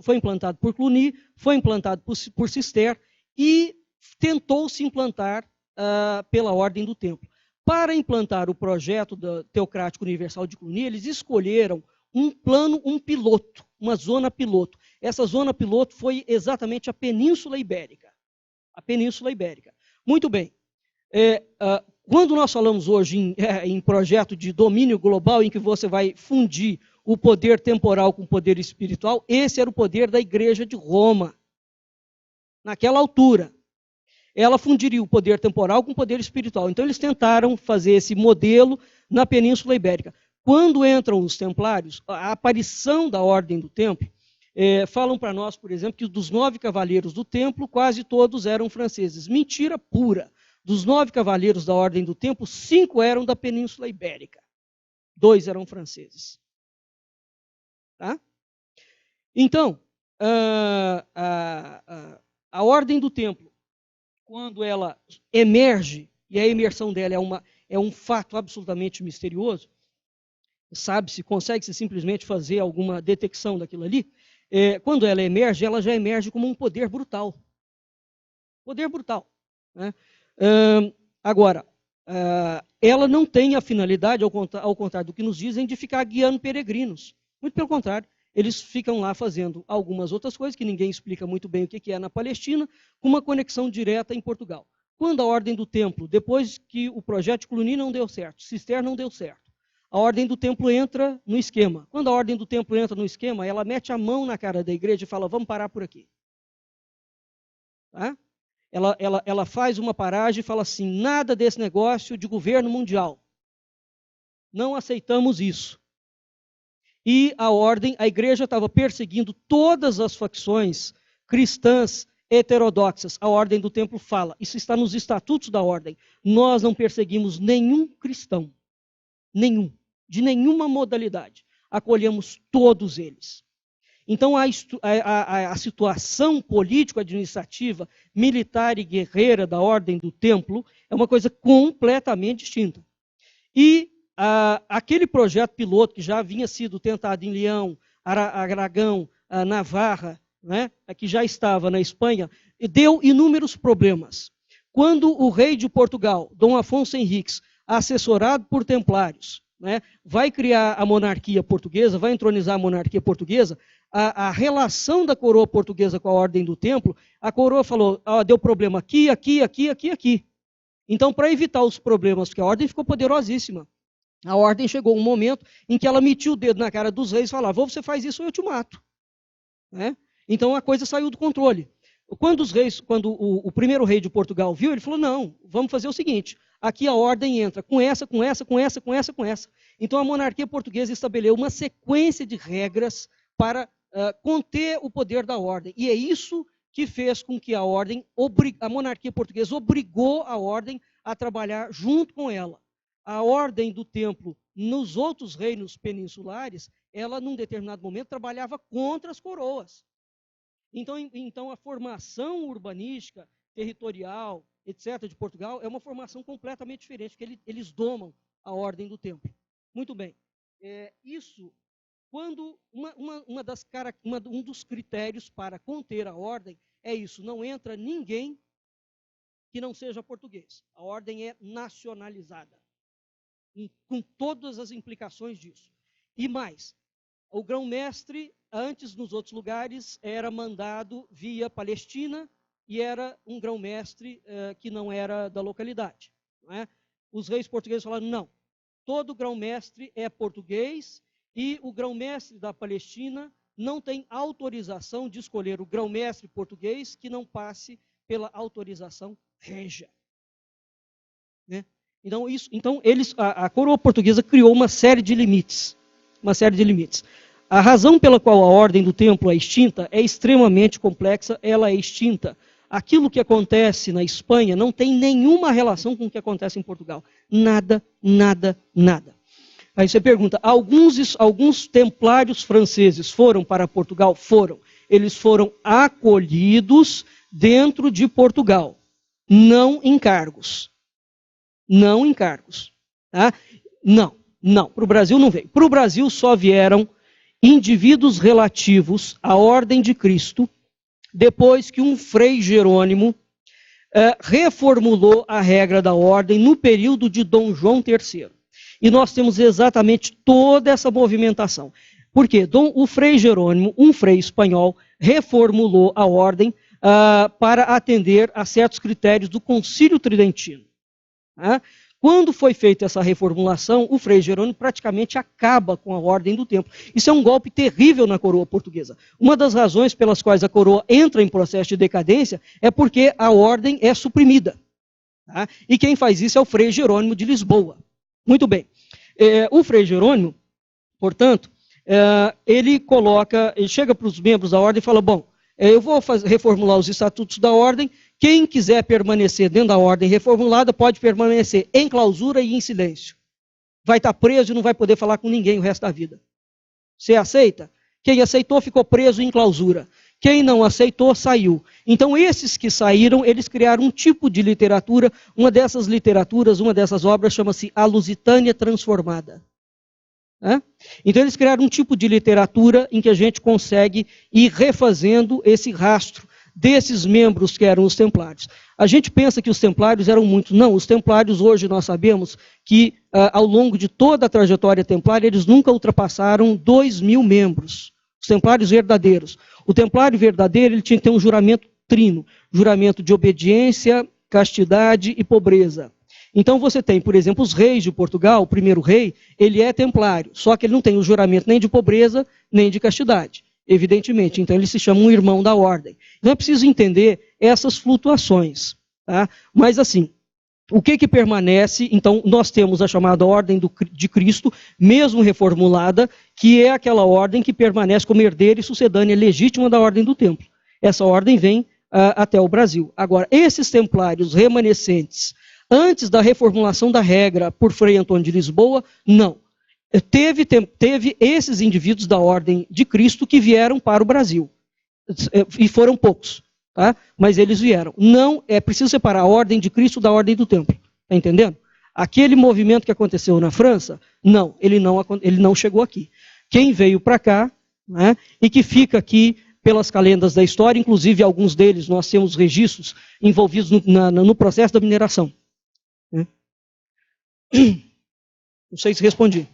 Foi implantado por Cluny, foi implantado por Cister e tentou-se implantar pela Ordem do Templo. Para implantar o projeto Teocrático Universal de Cluny, eles escolheram um piloto, uma zona piloto. Essa zona piloto foi exatamente a Península Ibérica. A Península Ibérica. Muito bem. Quando nós falamos hoje em projeto de domínio global, em que você vai fundir o poder temporal com o poder espiritual, esse era o poder da Igreja de Roma. Naquela altura, ela fundiria o poder temporal com o poder espiritual. Então, eles tentaram fazer esse modelo na Península Ibérica. Quando entram os templários, a aparição da Ordem do Templo, falam para nós, por exemplo, que dos 9 cavaleiros do Templo, quase todos eram franceses. Mentira pura. Dos 9 cavaleiros da Ordem do Templo, 5 eram da Península Ibérica. 2 eram franceses. Tá? Então, a Ordem do Templo, quando ela emerge, e a emersão dela é um fato absolutamente misterioso, sabe-se, consegue-se simplesmente fazer alguma detecção daquilo ali, quando ela já emerge como um poder brutal. Poder brutal. Né? Agora, ela não tem a finalidade, ao contrário do que nos dizem, de ficar guiando peregrinos. Muito pelo contrário, eles ficam lá fazendo algumas outras coisas que ninguém explica muito bem o que é na Palestina, com uma conexão direta em Portugal. Quando a Ordem do Templo, depois que o projeto de Cluny não deu certo, Cister não deu certo, a Ordem do Templo entra no esquema. Quando a Ordem do Templo entra no esquema, ela mete a mão na cara da igreja e fala, vamos parar por aqui. Tá? Ela faz uma paragem e fala assim, nada desse negócio de governo mundial. Não aceitamos isso. E a igreja estava perseguindo todas as facções cristãs heterodoxas. A Ordem do Templo fala, isso está nos estatutos da Ordem, nós não perseguimos nenhum cristão, nenhum, de nenhuma modalidade. Acolhemos todos eles. Então, a situação político-administrativa, militar e guerreira da Ordem do Templo é uma coisa completamente distinta. E aquele projeto piloto que já havia sido tentado em Leão, Aragão, Navarra, né, que já estava na Espanha, deu inúmeros problemas. Quando o rei de Portugal, Dom Afonso Henriques, assessorado por templários, né, vai criar a monarquia portuguesa, vai entronizar a monarquia portuguesa, a relação da coroa portuguesa com a Ordem do Templo, a coroa falou, deu problema aqui, aqui, aqui, aqui, aqui. Então, para evitar os problemas, porque a Ordem ficou poderosíssima, a Ordem chegou um momento em que ela metia o dedo na cara dos reis e falava, você faz isso ou eu te mato. Né? Então, a coisa saiu do controle. Quando o primeiro rei de Portugal viu, ele falou, não, vamos fazer o seguinte, aqui a Ordem entra com essa, com essa, com essa, com essa, com essa. Então, a monarquia portuguesa estabeleceu uma sequência de regras para conter o poder da Ordem. E é isso que fez com que a monarquia portuguesa obrigou a Ordem a trabalhar junto com ela. A Ordem do Templo, nos outros reinos peninsulares, ela, num determinado momento, trabalhava contra as coroas. Então a formação urbanística, territorial, etc., de Portugal, é uma formação completamente diferente, porque eles domam a Ordem do Templo. Muito bem. Isso, quando um dos critérios para conter a Ordem é isso, não entra ninguém que não seja português. A Ordem é nacionalizada, com todas as implicações disso. E mais, O grão-mestre, antes nos outros lugares, era mandado via Palestina e era um grão-mestre que não era da localidade. Não é? Os reis portugueses falaram, não, todo grão-mestre é português e o grão-mestre da Palestina não tem autorização de escolher o grão-mestre português que não passe pela autorização régia. Né? Então a coroa portuguesa criou uma série de limites. A razão pela qual a ordem do templo é extinta é extremamente complexa, ela é extinta. Aquilo que acontece na Espanha não tem nenhuma relação com o que acontece em Portugal. Nada, nada, nada. Aí você pergunta, alguns templários franceses foram para Portugal? Foram. Eles foram acolhidos dentro de Portugal, não em cargos. Não em cargos. Tá? Não. Para o Brasil não veio. Para o Brasil só vieram indivíduos relativos à ordem de Cristo, depois que um frei Jerônimo reformulou a regra da ordem no período de Dom João III. E nós temos exatamente toda essa movimentação. Por quê? O frei Jerônimo, um frei espanhol, reformulou a ordem para atender a certos critérios do Concílio Tridentino. Quando foi feita essa reformulação, o frei Jerônimo praticamente acaba com a ordem do templo. Isso é um golpe terrível na coroa portuguesa. Uma das razões pelas quais a coroa entra em processo de decadência é porque a ordem é suprimida. Tá? E quem faz isso é o frei Jerônimo de Lisboa. Muito bem. O frei Jerônimo, portanto, ele chega para os membros da ordem e fala, bom, eu vou reformular os estatutos da ordem, quem quiser permanecer dentro da ordem reformulada pode permanecer em clausura e em silêncio. Vai estar preso e não vai poder falar com ninguém o resto da vida. Você aceita? Quem aceitou ficou preso em clausura. Quem não aceitou, saiu. Então, esses que saíram, eles criaram um tipo de literatura. Uma dessas literaturas, uma dessas obras, chama-se A Lusitânia Transformada. Então, eles criaram um tipo de literatura em que a gente consegue ir refazendo esse rastro desses membros que eram os templários. A gente pensa que os templários eram muitos. Não, os templários, hoje nós sabemos que, ao longo de toda a trajetória templária, eles nunca ultrapassaram 2.000 membros. Os templários verdadeiros. O templário verdadeiro ele tinha que ter um juramento trino. Juramento de obediência, castidade e pobreza. Então você tem, por exemplo, os reis de Portugal, o primeiro rei, ele é templário, só que ele não tem o juramento nem de pobreza, nem de castidade, evidentemente. Então ele se chama um irmão da ordem. Então é preciso entender essas flutuações. Tá? Mas assim, o que permanece? Então nós temos a chamada ordem de Cristo, mesmo reformulada, que é aquela ordem que permanece como herdeira e sucedânea legítima da ordem do templo. Essa ordem vem até o Brasil. Agora, esses templários remanescentes, antes da reformulação da regra por Frei Antônio de Lisboa, não. Teve esses indivíduos da ordem de Cristo que vieram para o Brasil. E foram poucos, tá? Mas eles vieram. Não é preciso separar a ordem de Cristo da ordem do templo. Está entendendo? Aquele movimento que aconteceu na França, não, ele não chegou aqui. Quem veio para cá, né, e que fica aqui pelas calendas da história, inclusive alguns deles nós temos registros envolvidos no processo da mineração. Não sei se respondi.